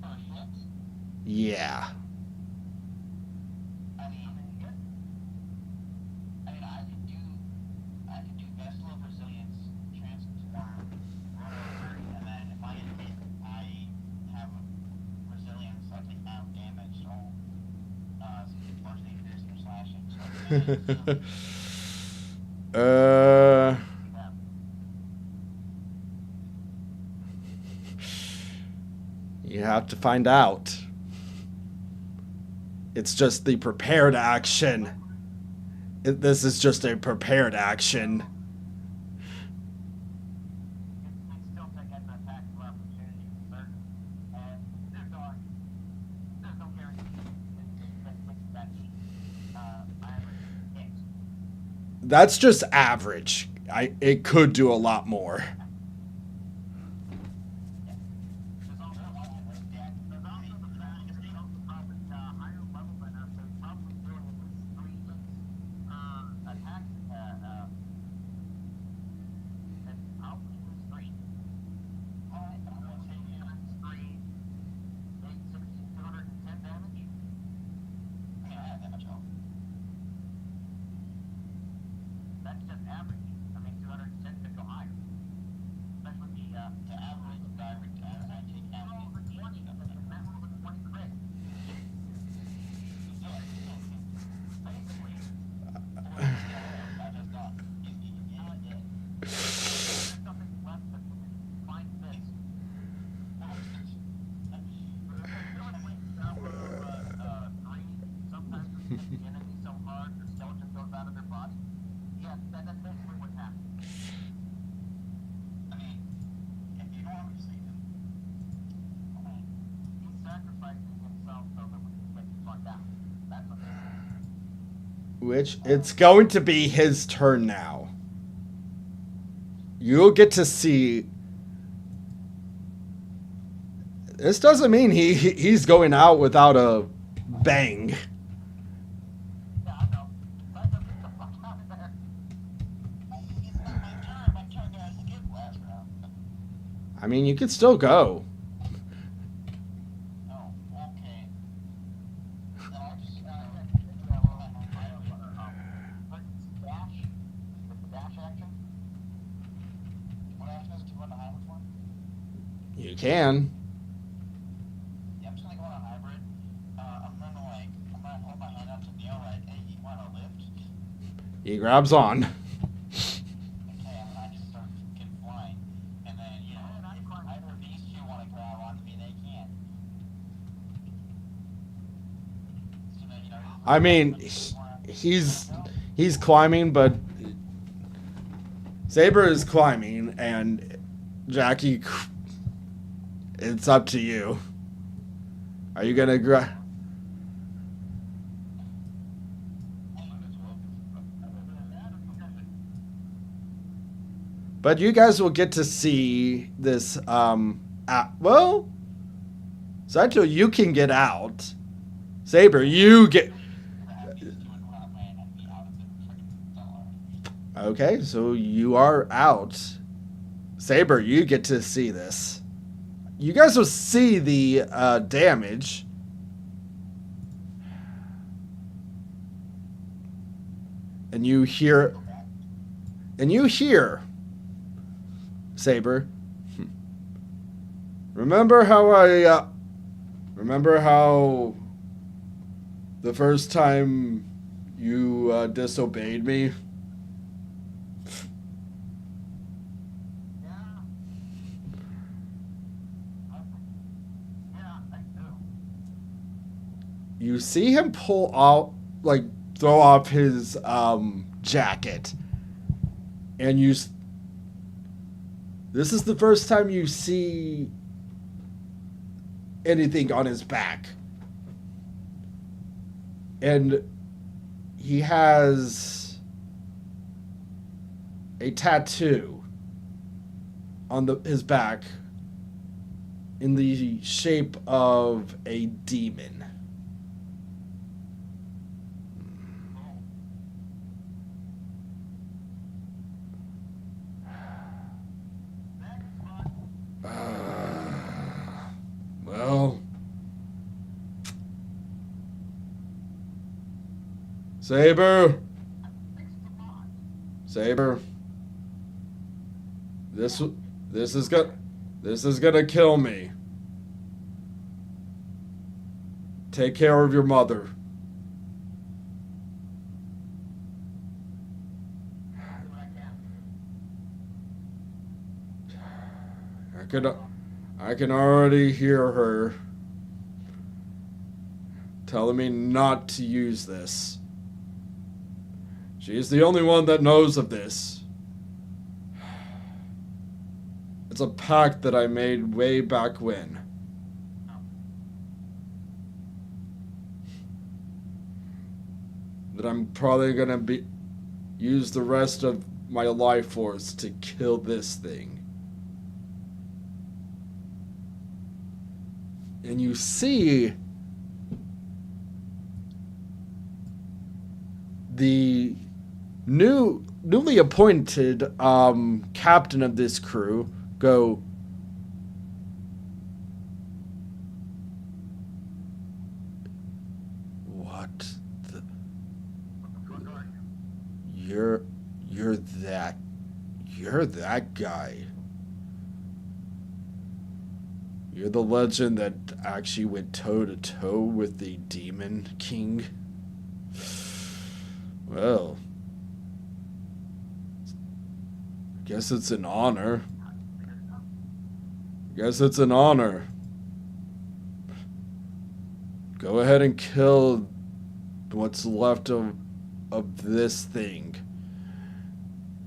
Per hit? Yeah. I mean, I could do Vessel of Resilience, Transform, run over, and then if I get hit, I have Resilience, so I take down damage, so varsity fist or slashing. So, uh. You have to find out. It's just the prepared action. This is just a prepared action. You'd still take an attack of opportunity for certain. And there's no guarantee that average hits. That's just average. It could do a lot more. There's also the fact that they also probably higher level than us, so probably doing at least 3 attacks. And probably at least 3. alright, I'm gonna take it. Times 3, 860, 210 damage. I mean, I have that much health. That's just average. I mean, 210 could go higher. Especially the To average the guy retires, I take out roll of a 20, and that roll of a 20 crit. Basically, I just got. Yeah, I did. there's something left to find this. which it's going to be his turn now. You'll get to see. This doesn't mean he's going out without a bang. Yeah, I know. I know, get the fuck out of there. It's not my turn. My turn got skipped last round. I mean, you could still go. Oh, okay. Then I'll just, Dash? With the dash action? what happens to run the hybrid one? You can. Yeah, I'm just gonna go on a hybrid. I'm gonna hold my hand up to Neil, like, hey, you wanna lift? He grabs on. Okay, and I just start fucking flying. And then, you know, if either of these two wanna grab onto me, they can. So then, you know, I mean, he's climbing, but Saber is climbing, and Jackie, it's up to you. Are you gonna grab? But you guys will get to see this. Well, Saito, you can get out. Saber, you get. Okay, so you are out. Saber, you get to see this. You guys will see the damage. And you hear. Saber. Remember how the first time you disobeyed me? Yeah. Yeah, I do. You see him pull out, like, throw off his jacket. And this is the first time you see anything on his back. And he has a tattoo on his back in the shape of a demon. Well, Saber, this is gonna kill me. Take care of your mother. I can already hear her telling me not to use this. She's the only one that knows of this. It's a pact that I made way back when. That I'm probably gonna use the rest of my life force to kill this thing. And you see the newly appointed captain of this crew go, what the? You're that guy. You're the legend that actually went toe to toe with the Demon King. Well, guess it's an honor. Go ahead and kill what's left of this thing.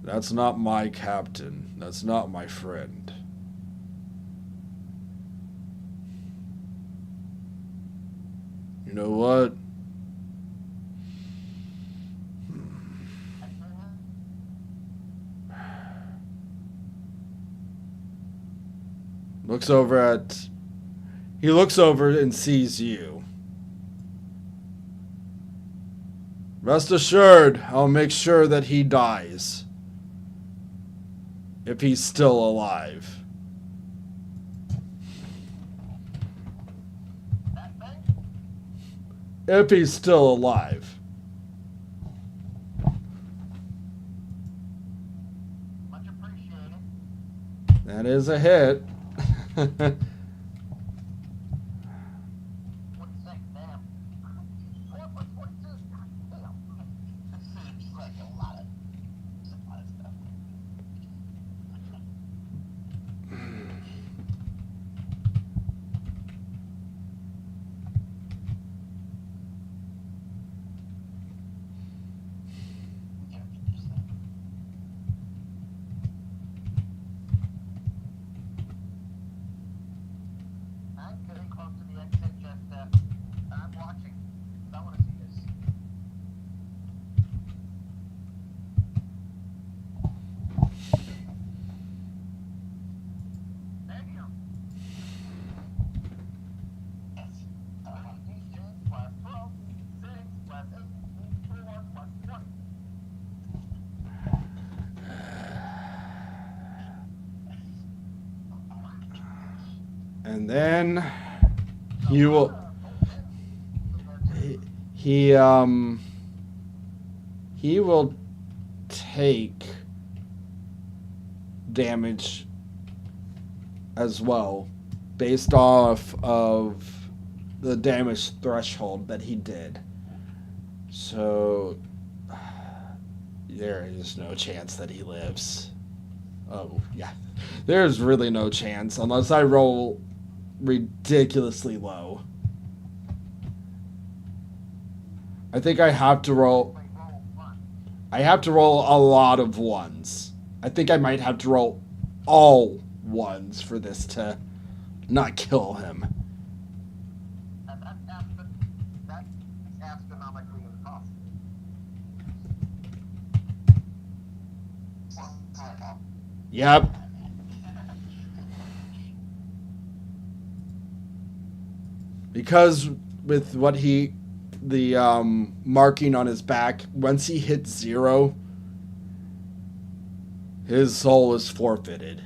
That's not my captain. That's not my friend. You know what? looks over at. He looks over and sees you. Rest assured, I'll make sure that he dies. If he's still alive. That thing? If he's still alive. Much appreciated. That is a hit. What do you think? Damn. 4.42. God damn. That seems like a lot of stuff. We can finish that. I'm getting close to the exit. Just, I'm watching. I want to see this. Damn. Yes. 18 plus 12, 6 plus 8, 4 plus 20. And then he will he will take damage as well based off of the damage threshold that he did. So there is no chance that he lives. Oh, yeah. There's really no chance unless I roll ridiculously low. I think I have to roll. Wait, roll 1. I have to roll a lot of ones. I think I might have to roll all ones for this to not kill him. That's astronomically impossible. Yep. Because with what the marking on his back, once he hits 0, his soul is forfeited.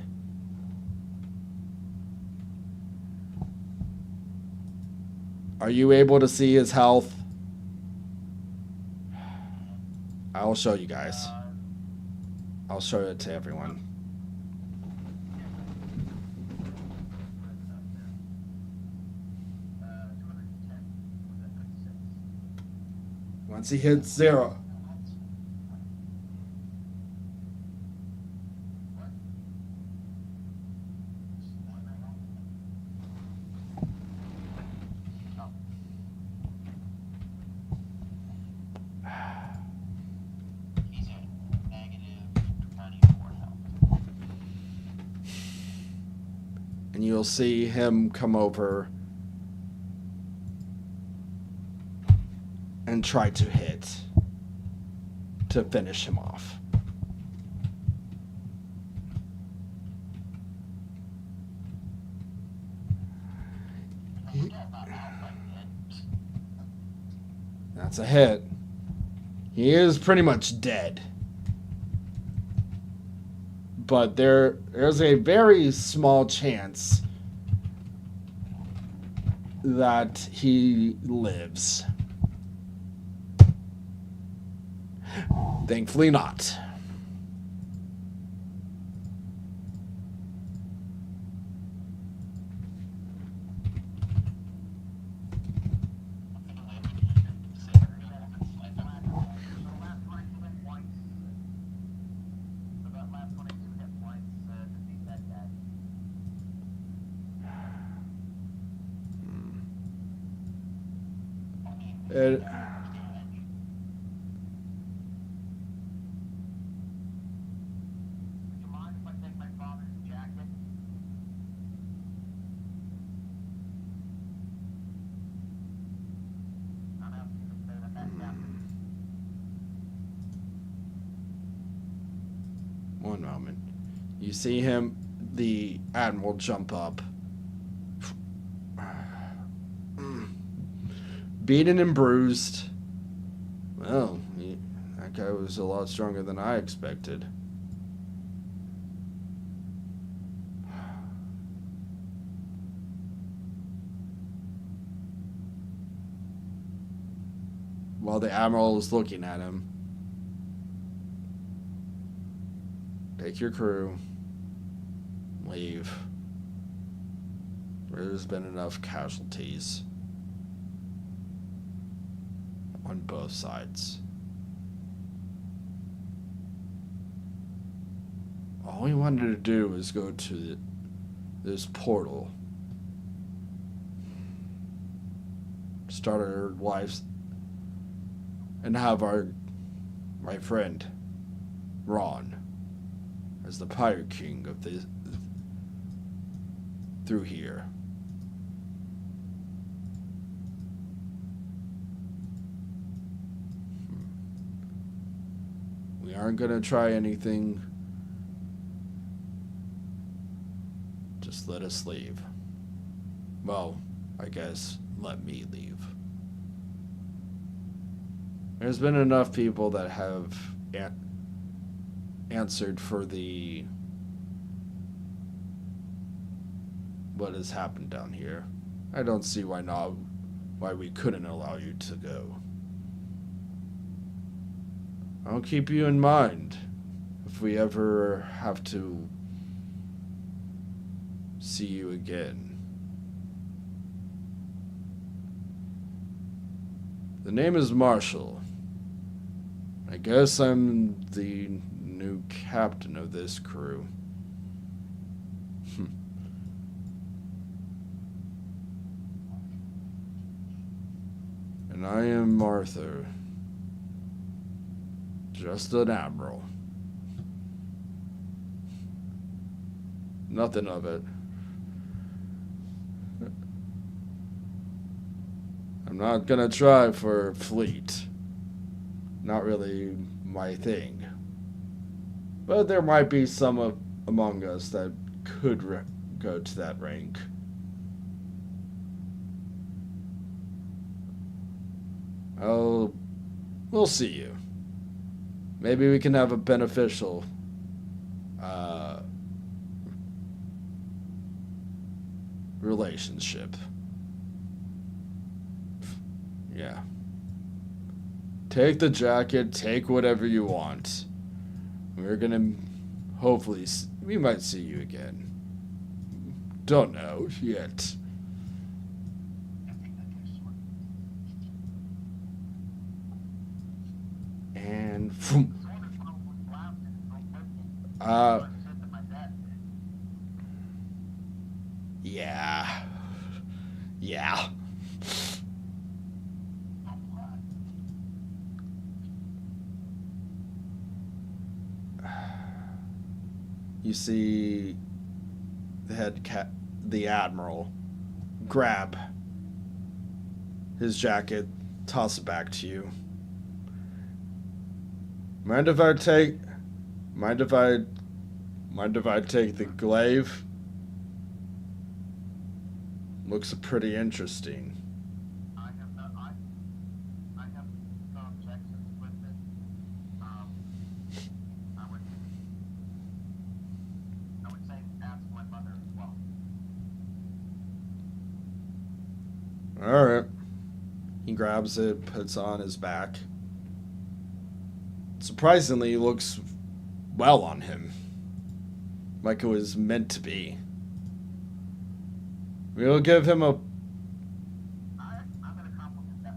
Are you able to see his health? I'll show you guys. I'll show it to everyone. Once he hits 0. He's at -94 health. And you'll see him come over and try to hit to finish him off. That's a hit. He is pretty much dead. But there's a very small chance that he lives. Thankfully not. It, one moment. You see him, the Admiral, jump up beaten and bruised. Well, that guy was a lot stronger than I expected. While the Admiral is looking at him, take your crew, leave. There's been enough casualties on both sides. All we wanted to do was go to this portal, start our lives, and have my friend Ron as the Pirate King of this through here. We aren't gonna try anything. Just let us leave. Well, I guess let me leave. There's been enough people that have answered for what has happened down here. I don't see why we couldn't allow you to go. I'll keep you in mind if we ever have to see you again. The name is Marshall. I guess I'm the new captain of this crew. And I am Arthur. Just an admiral. Nothing of it. I'm not gonna try for fleet. Not really my thing. But there might be some among us that could go to that rank. We'll see you. Maybe we can have a beneficial relationship. Yeah. Take the jacket, take whatever you want. We're gonna hopefully, we might see you again. Don't know yet. And yeah. Yeah. You see the Admiral grab his jacket, toss it back to you. Mind if I take the glaive? Looks pretty interesting. I have no objections with it. I would say ask my mother as well. Alright. He grabs it, puts it on his back. Surprisingly, looks well on him. Like it was meant to be. We'll give him a... I'm going to compliment that.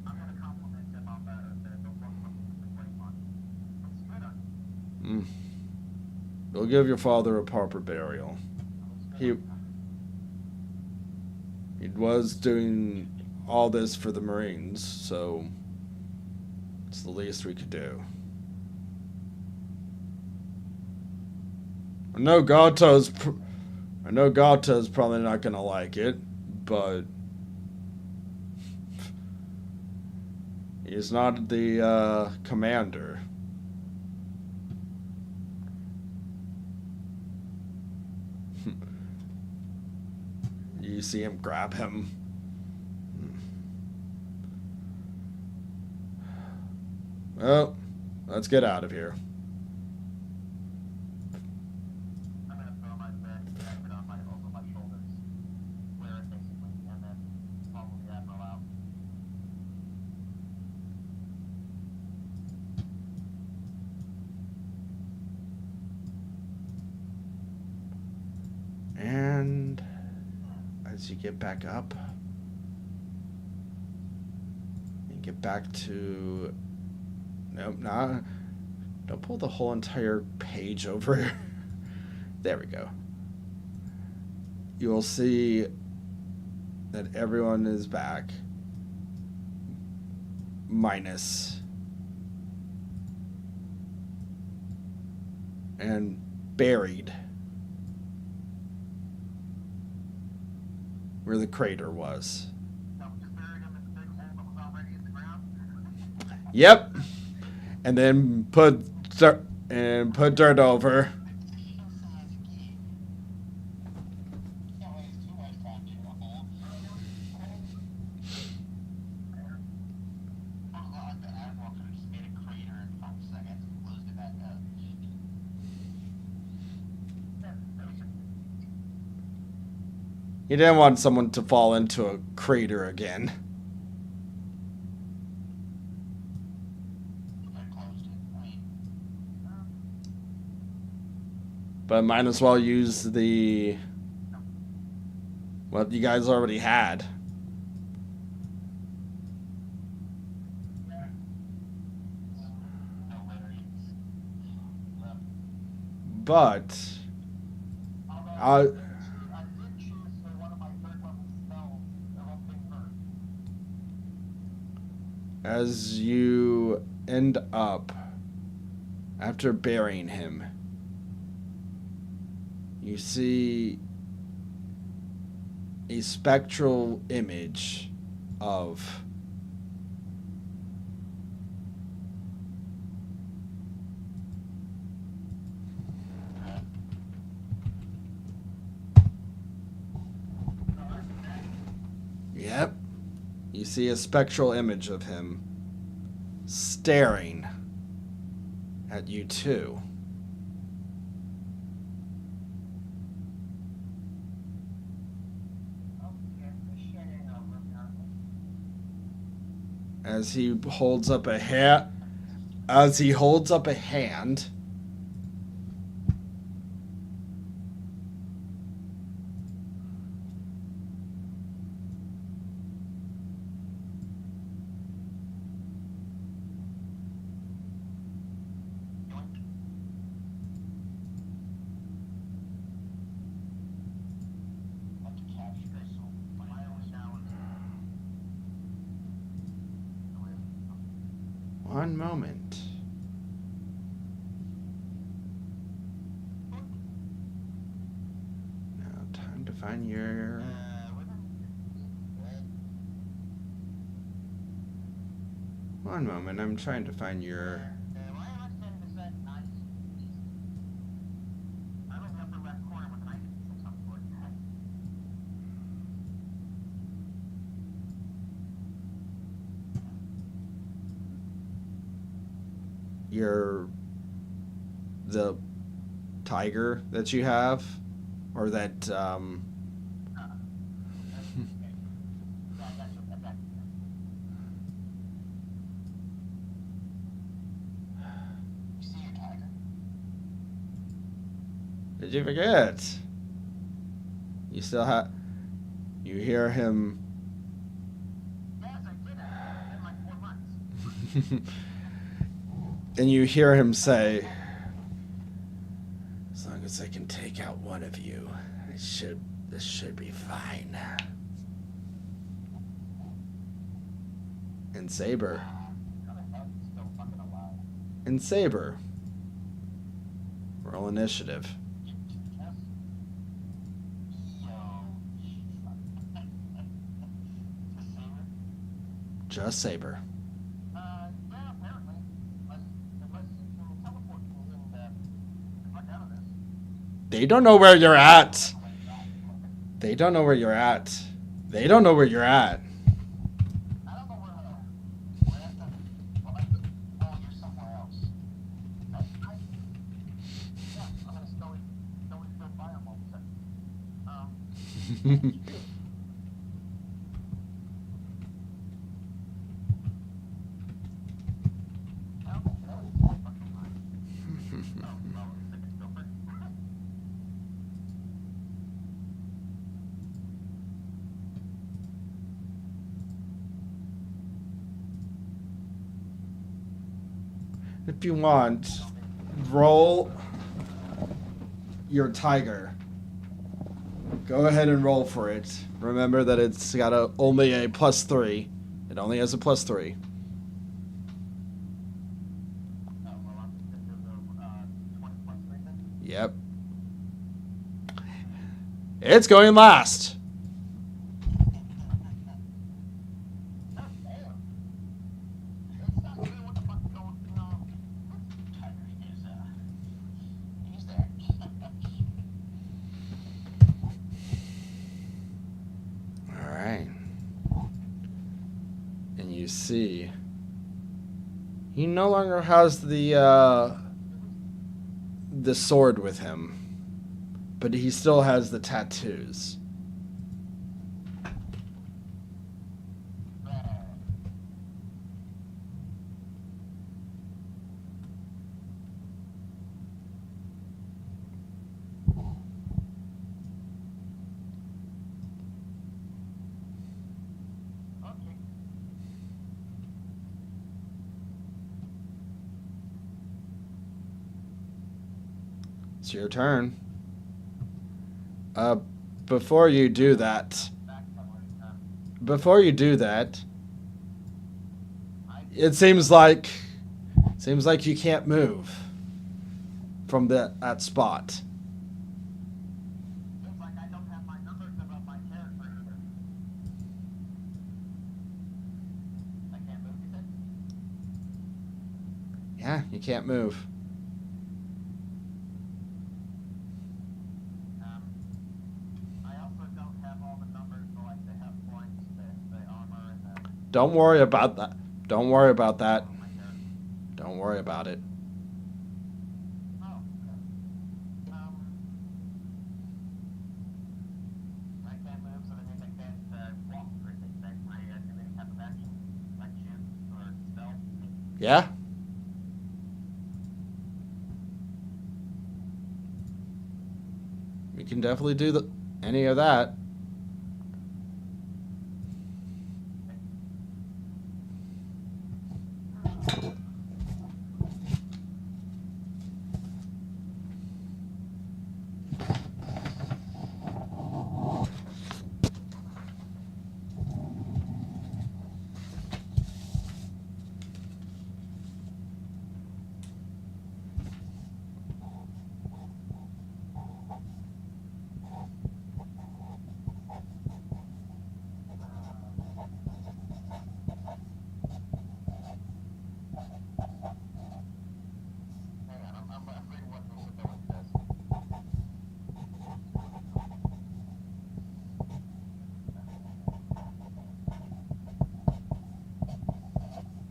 I'm going to compliment him on the work of the great one. It's good on you. We'll give your father a proper burial. He was doing all this for the Marines, so it's the least we could do. I know Gato's probably not gonna like it, but he's not the commander. You see him grab him. Well, let's get out of here. I'm gonna throw my jacket on over my shoulders, wear it basically, and then follow the Admiral out. And as you get back up, you get back to... Nope, not... Don't pull the whole entire page over. There we go. You'll see that everyone is back. Minus. And buried. Where the crater was. No, we just buried him in the big hole that was already in the ground. Yep. And then put dirt over. Can't waste too much time digging a hole. The Admiral could have just made a crater in 5 seconds and closed it back up. He didn't want someone to fall into a crater again. I closed it. I mean, But might as well use the... what you guys already had. no worries. Well, But... I did choose one of my third level spells to help things hurt. as you end up, after burying him, you see a spectral image of Yep. You see a spectral image of him staring at you too. As he holds up a hand, have to capture this. So my only down. one moment. Now, time to find your... One moment, I'm trying to find your... Why am I standing beside an ice? I'm in the upper left corner with an ice piece of some sort. The tiger that you have, or that Yeah, I got you. I got you. You see your tiger? did you forget? You still have... You hear him... Yes, I did. It's been like 4 months. And you hear him say, as long as I can take out one of you, this should be fine. And Saber. Still fucking alive. And Saber. Roll initiative. Yes. Yo. The saber? Just Saber. Yeah, apparently. Unless you can teleport me and get the fuck out of this. They don't know where you're at. They don't know where you're at. They don't know where you're at. I don't know where I am. Where at the... Oh, you're Oh, no, it's my fucking line. Oh, well, looks like it's still pretty. If you want, roll your tiger. Go ahead and roll for it. Remember that it's got only a +3. It only has a +3. Oh, well, I'm just gonna do the 20 plus 3 then. Yep. It's going last. Oh, damn. It's not clear what the fuck's going on. Tiger he's there. All right. And you see, he no longer has the sword with him, but he still has the tattoos. Okay. It's your turn. Before you do that, before you do that, it seems like you can't move from that spot. Looks like I don't have my numbers above my character either. I can't move, you said? Yeah, you can't move. I also don't have all the numbers for like the hit points, the armor, and the Don't worry about that. Don't worry about that. my character. Don't worry about it. Oh, okay. I can't move, so that means I can't walk or anything. That's my activity type of action, like shoot or spell. Yeah? We can definitely do any of that. Hang on, I'm reading what this ability does.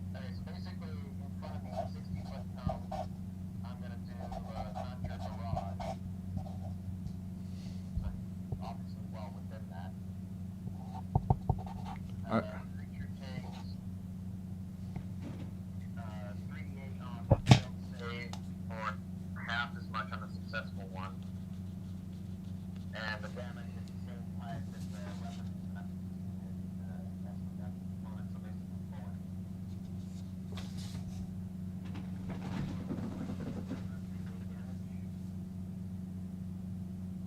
Okay, so basically, in front of me, 60-foot cone, I'm gonna do Conjure Barrage. So, obviously well within that. And then creature takes 3d8 on the failed save, or half as much on a successful one. And the damage is the same type as the weapon. That's the component, so basically full.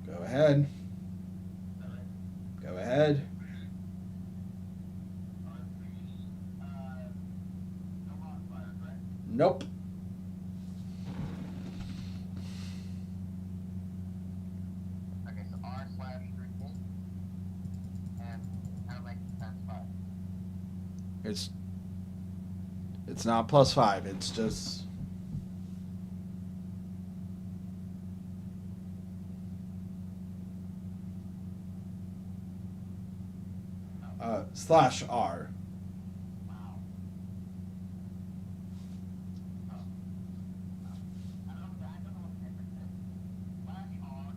Go ahead. Go ahead. No modifiers, right? Nope. Okay, so R/3D. And how do I make times 5? It's not +5. It's just /R. Wow. Oh. I don't know what the difference is. /R,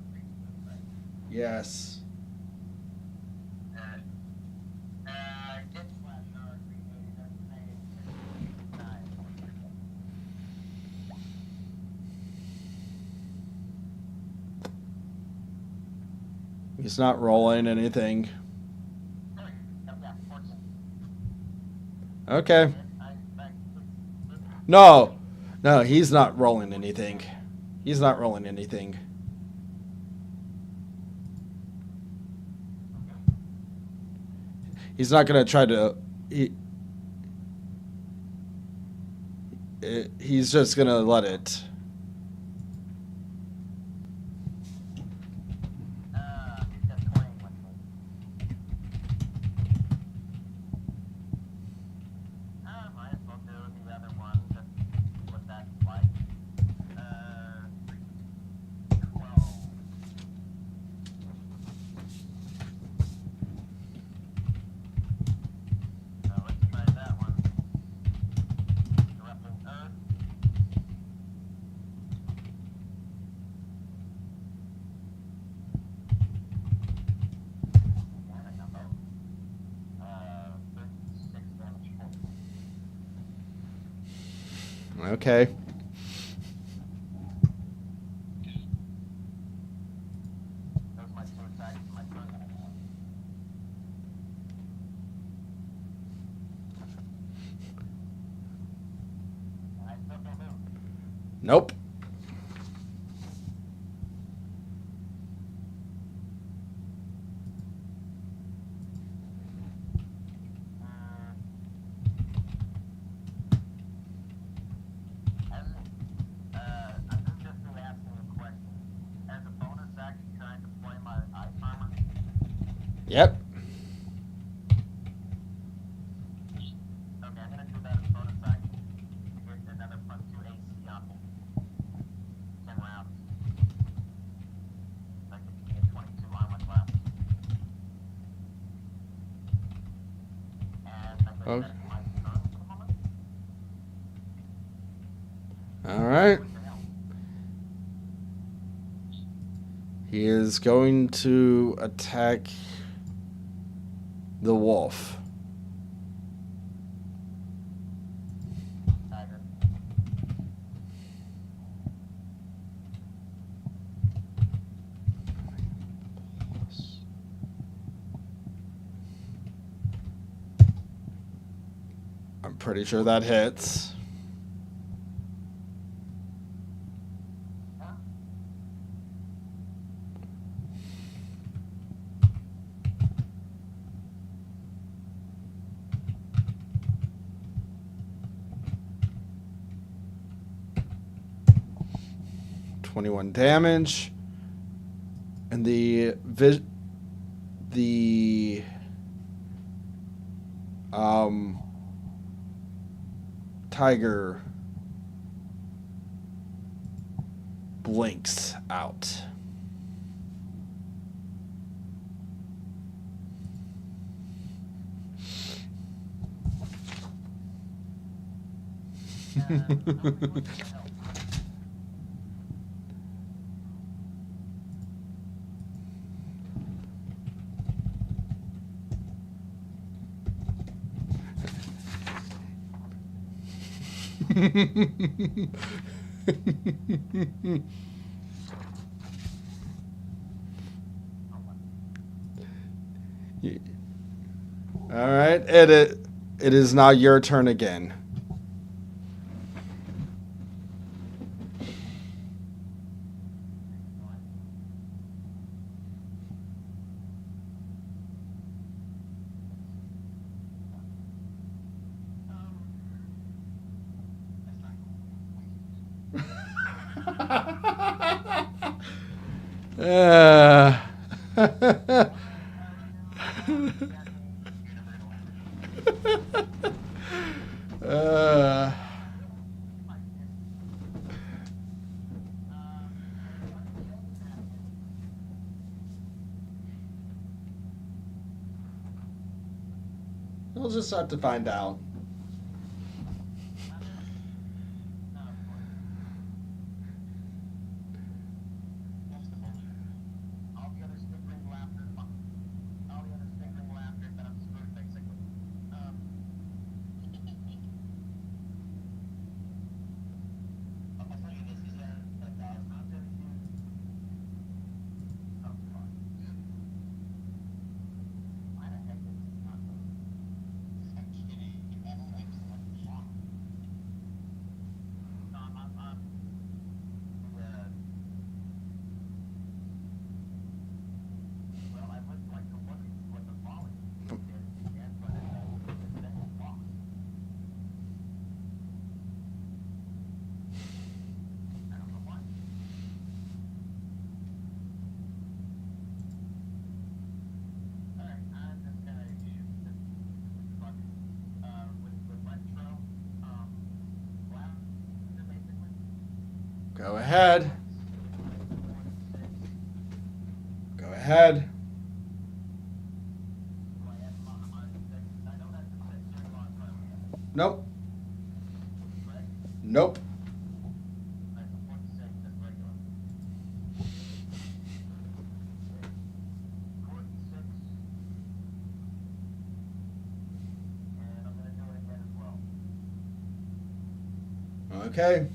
right? Yes. He's not rolling anything. There we go. Yeah, 14. Okay. I No. No, he's not rolling anything. He's not rolling anything. He's not going to try to... He's just going to let it. He's got 20 with me. Might as well do the other one, just see what that's like. 12. So let's try that one. Corrupting Earth. And I got both. 36 damage. Okay. Those are my two attacks for my turn. I still don't move. Nope. I'm just going to ask you a question. As a bonus action, can I deploy my ice armor? Yep. Okay, I'm going to do that as a bonus action to get another +2 AC on me. 10 rounds. That gives me a 22 armor class. And I'm going to set my turn for the moment. All right. What the hell? He is going to attack the wolf. Tiger. I'm pretty sure that hits. Huh? 21 damage. And the tiger blinks out. What the hell? All right, it is now your turn again. Uh, uh, we'll just have to find out. All the other snickering laughter, that I'm screwed, basically. I'll tell you this, is that a dog's not gonna use? Oh, fuck. Go ahead. Go ahead. Nope. Nope. Okay.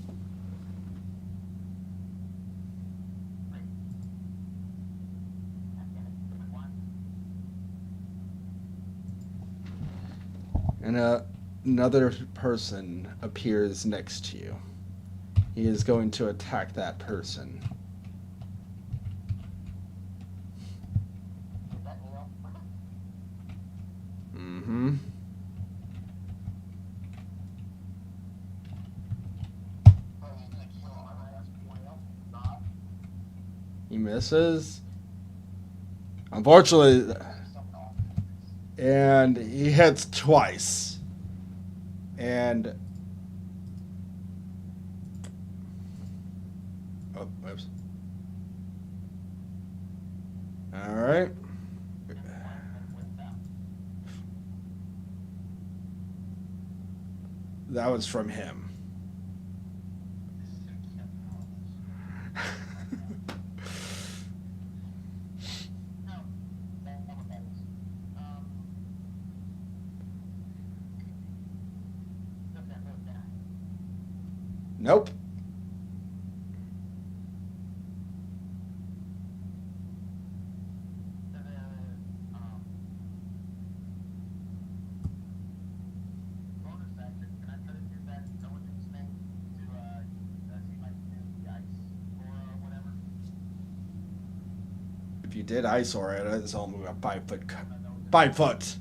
And another person appears next to you. He is going to attack that person. Mm-hmm. He misses. Unfortunately, and he hits twice. And oh, whoops. All right. That was from him. Nope. If you did ice aura, it's only a 5 foot. 5 foot.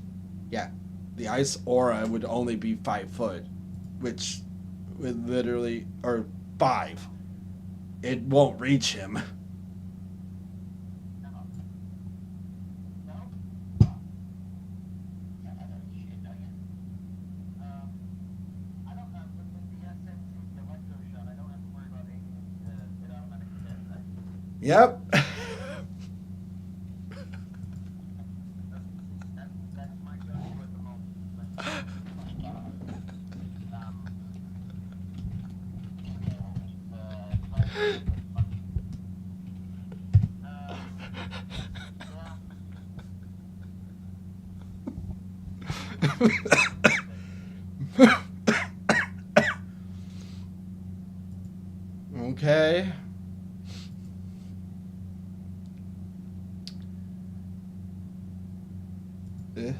Yeah, the ice aura would only be 5 foot, which would literally, or 5. It won't reach him. Yep. Okay. Eh.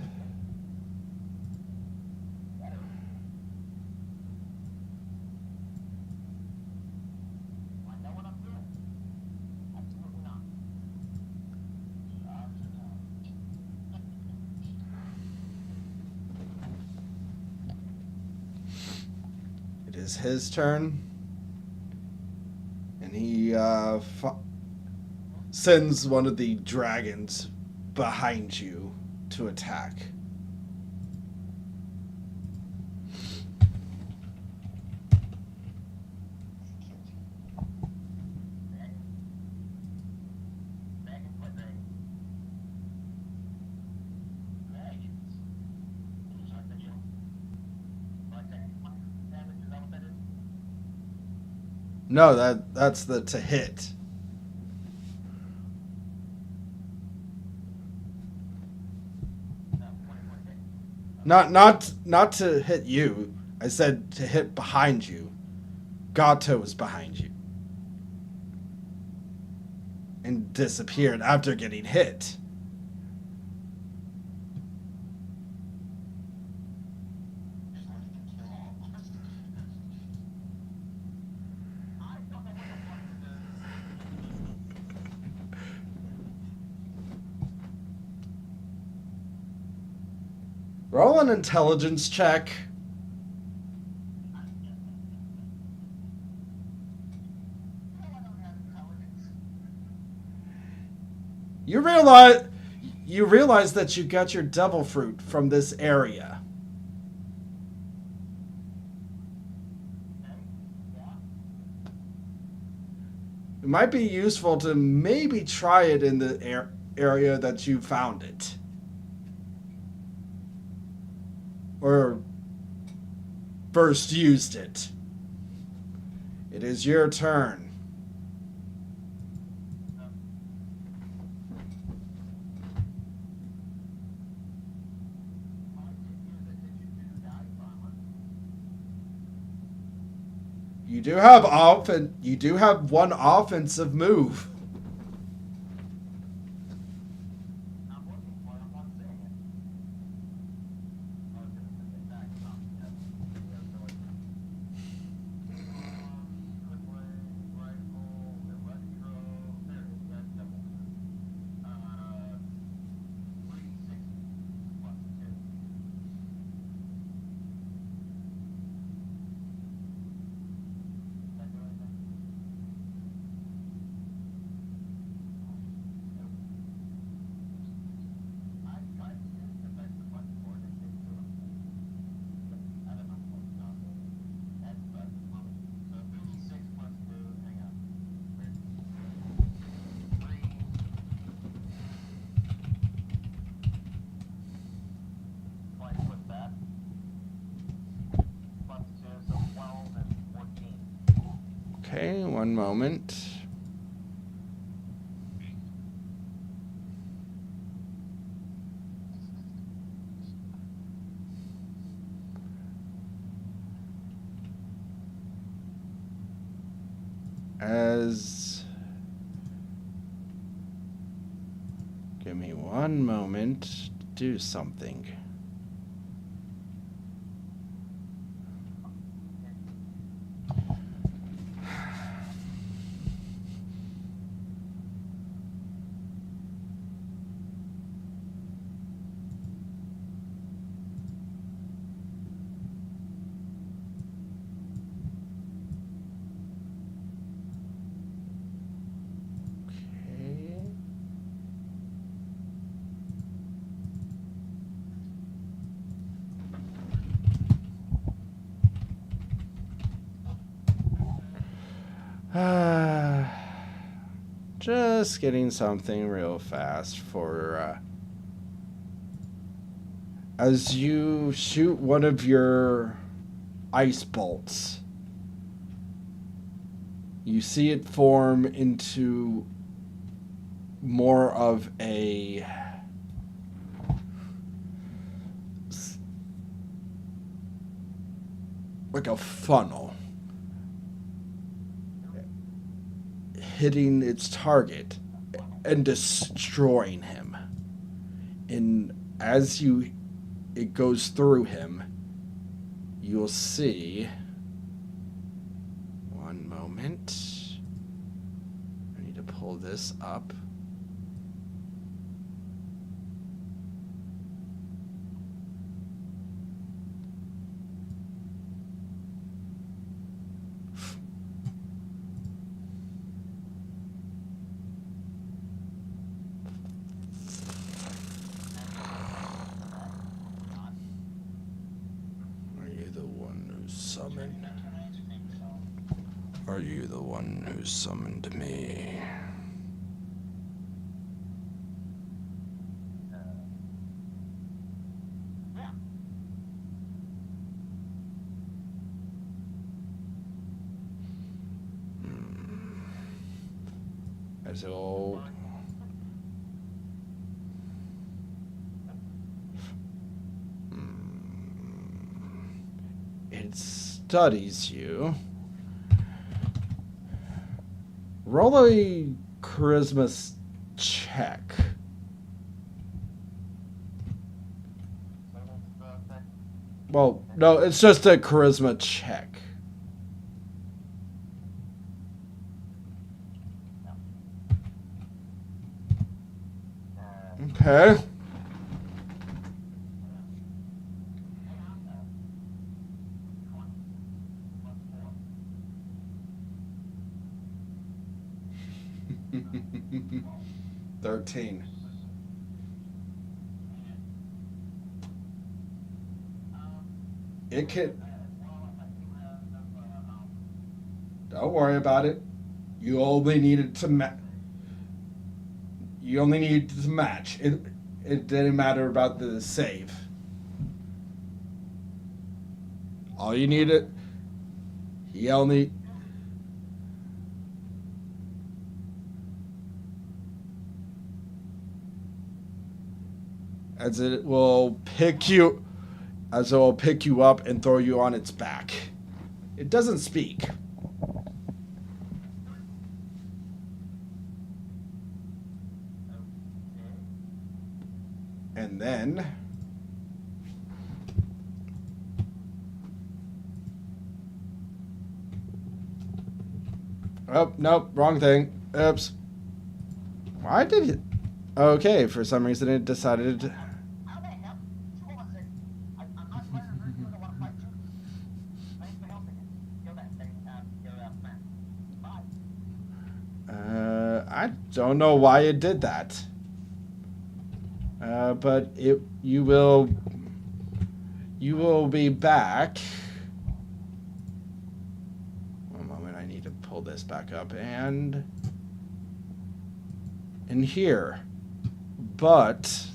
It is his turn. And he sends one of the dragons behind you to attack. No, that's the to hit. Not to hit you. I said to hit behind you. Gato was behind you. And disappeared after getting hit. Roll an intelligence check. You realize that you got your devil fruit from this area. It might be useful to maybe try it in the area that you found it. Or first used it. It is your turn. You do have one offensive move. I'm looking for it. I'm not seeing it. Oh, it's in the back. Oh, yes. Yeah, so it's, quick range, rifle, electro. There it is. That's double. 360 plus 2. That do anything? Nope. I used to press the button for it and didn't do it. I don't know what's not there. That's but so 56 plus 2. Hang on. 3. Twice with that. Plus 2, so 12 and 14. Okay, one moment. Give me one moment to do something. Okay. Just getting something real fast for as you shoot one of your ice bolts. You see it form into more of a like a funnel hitting its target and destroying him. And as it goes through him, you'll see. One moment. I need to pull this up. Are you the one who summoned me? Yeah. As all. It studies you. Roll a charisma check. Well, no, it's just a charisma check. Okay. $13. It can. Don't worry about it. You only needed to You only needed to match. It didn't matter about the save. All you needed. He only. As it will pick you. As it will pick you up and throw you on its back. It doesn't speak. And then. Oh, nope, wrong thing. Oops. Why did it? Okay, for some reason it decided. How the hell? Hold on a second. I'm not quite sure I want to fight you. Thanks for helping us. Kill that thing. Kill that man. Bye. I don't know why it did that. But you will be back. One moment, I need to pull this back up and here. But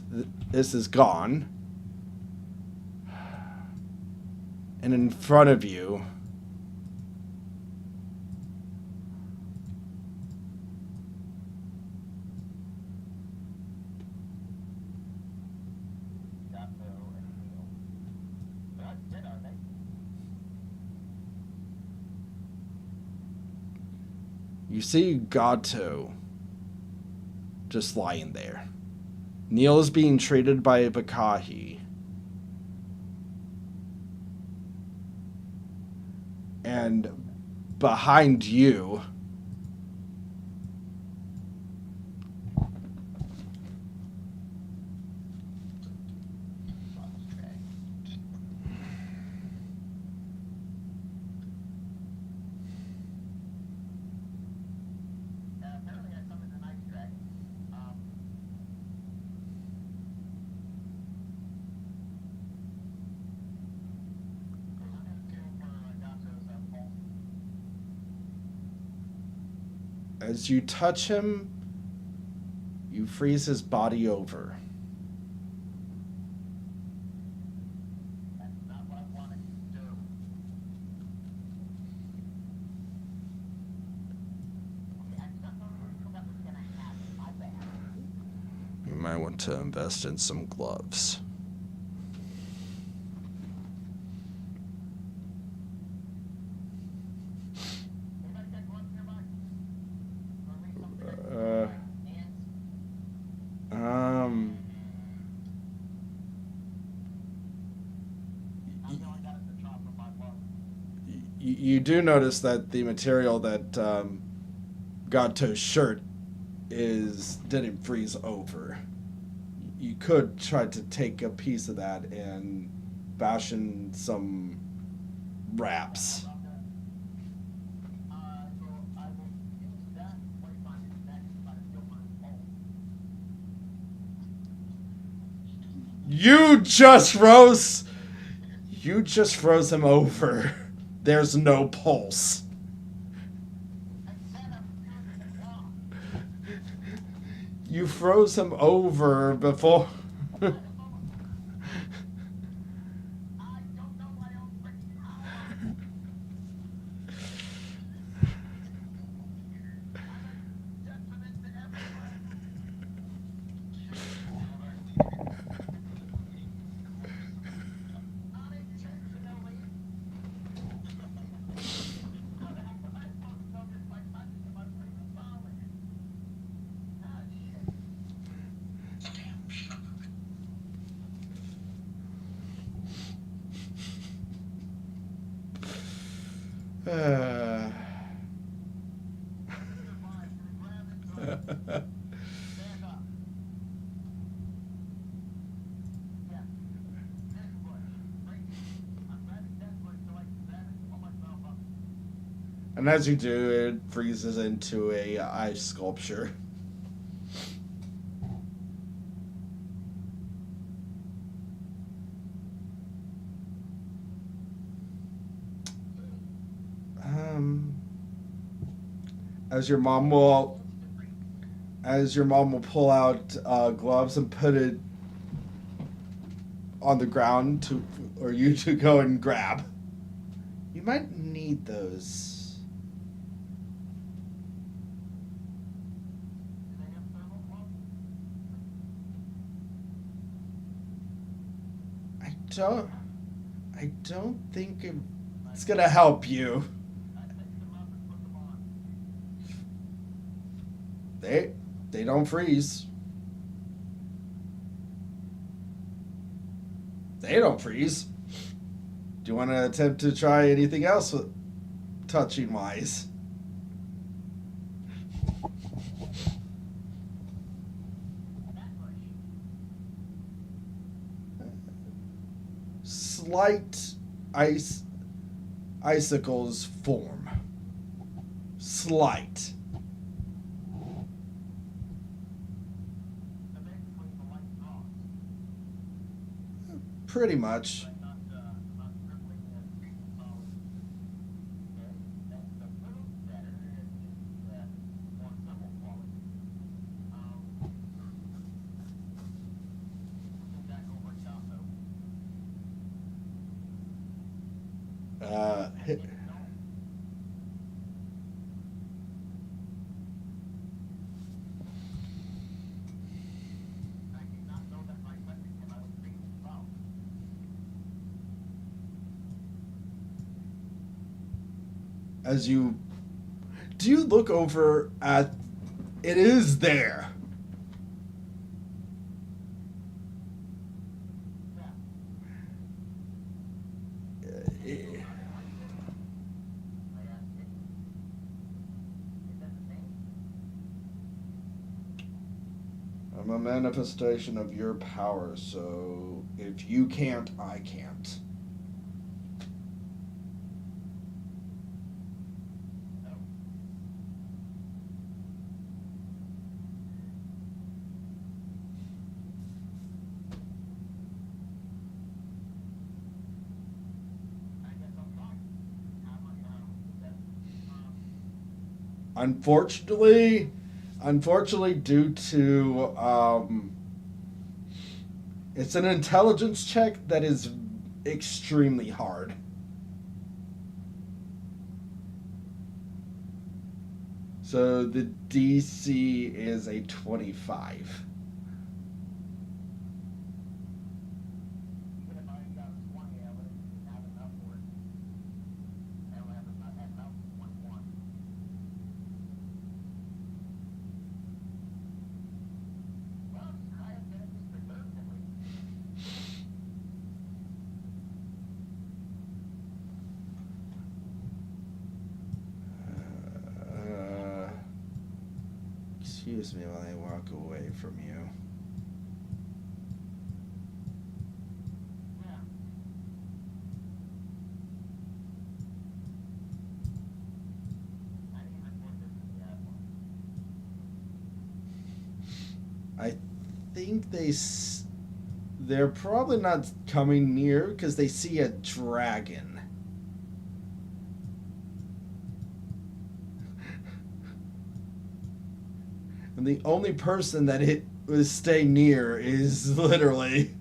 this is gone. And in front of you, Gato and Neil. They're not dead, are they? you see Gato just lying there. Neil is being treated by Bakahi. And behind you, Apparently I summoned an ice dragon. I'm gonna go for Gato's pulse. as you touch him, you freeze his body over. That's not what I wanted to do. Okay, I did not know that was gonna happen. My bad. You might want to invest in some gloves. Anybody got gloves nearby? Or at least something that can Uh, hands? Um, I'm the only guy that's been shot from my glove. you do notice that the material that Gato's shirt didn't freeze over. You could try to take a piece of that and fashion some wraps. So I will use that place on his neck to try to feel my pulse. You just froze him over. There's no pulse. I said I'm using the glove. You froze him over before. I don't know my own freaking power. Detriment to everyone. Unintentionally. How the heck am I supposed to know this by touching him? I'm freaking solid. Ah, shit. Uh, You're fine. You're grabbing good. Stand up. Yeah. This bush. Right here. I'm grabbing that bush so I can grab it and pull myself up. and as you do, it freezes into a ice sculpture. as your mom will pull out gloves and put it on the ground to or you to go and grab. You might need those. Do they have thermal gloves? I don't think it's gonna help you. I picked them up and put them on. They don't freeze. They don't freeze. Do you want to attempt to try anything else with touching wise? That much. Slight icicles form. Slight. So basically, the light draws. Pretty much. But not crippling the treatment solid. Okay, that's a little better. It's more thermal quality. Looking back over at Dato. Hit, I did not know that my weapon came out of treatment solid. as you do you look over at it is there. Yeah. Eh, I asked it. Is that the same? I'm a manifestation of your power, so if you can't, I can't. No. I guess I'm fine. How am I that? Unfortunately, due to it's an intelligence check that is extremely hard. So the DC is a 25. Even if I got 20, I wouldn't have enough for it. I don't have enough, had enough for 21. Well, I have been just preserved at least. Excuse me while I walk away from you. Yeah. I didn't report this to the admiral. I think they're probably not coming near because they see a dragon. And the only person that it was staying near is literally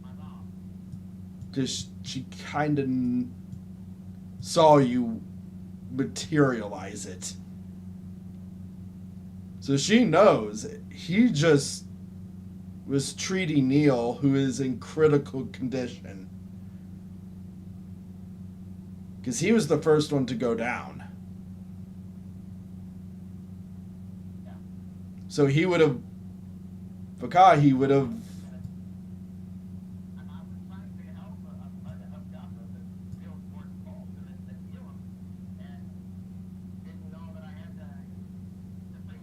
My mom. just she kind of saw you materialize it. So she knows he just was treating Neil, who is in critical condition. Because he was the first one to go down. Yeah. So he would have, Fakahi would have, And I was trying to help Dato to feel towards Paul to heal him. And didn't know that I had the face.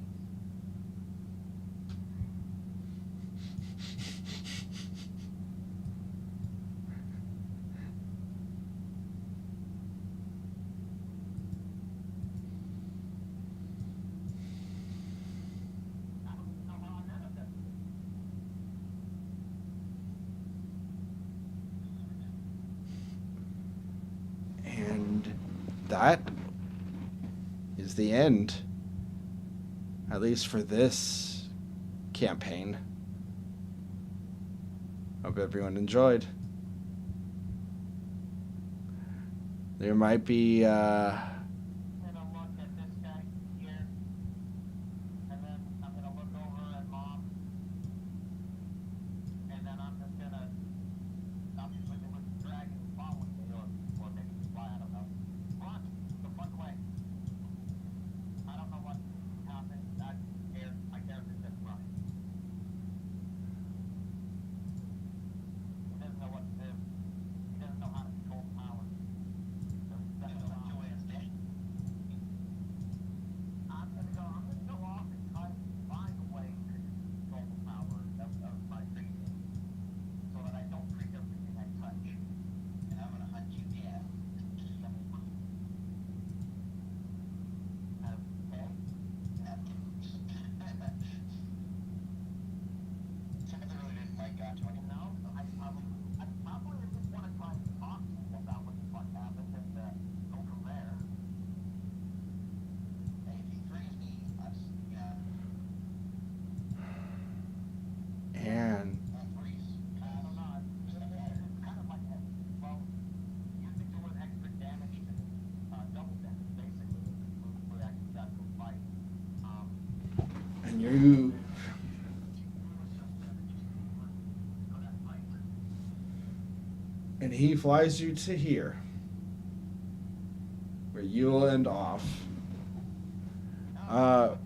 I don't know how I manifested it. that is the end, at least for this campaign. Hope everyone enjoyed. There might be I'm gonna look at this guy here, and then I'm gonna look over at Mom, and then I'm just gonna obviously there was dragon following me, or maybe fly, I don't know. Run the fuck away. I don't know what happened. My character just run. He doesn't know what to do. He doesn't know how to control power. So he's gonna go out. I'm gonna go off and try to find a way to control the power of my breathing so that I don't treat everything I touch. And I'm gonna hunt you down. Okay? Something really didn't like got to You know, I probably just want to try and talk to him about what the fuck happened and go from there. Hey, if he frees me, and not freeze. I don't know. It's kind of like, well, using doing extra damage to double damage, basically, we actually got to a fight. and you and he flies you to here, where you'll end off. Well,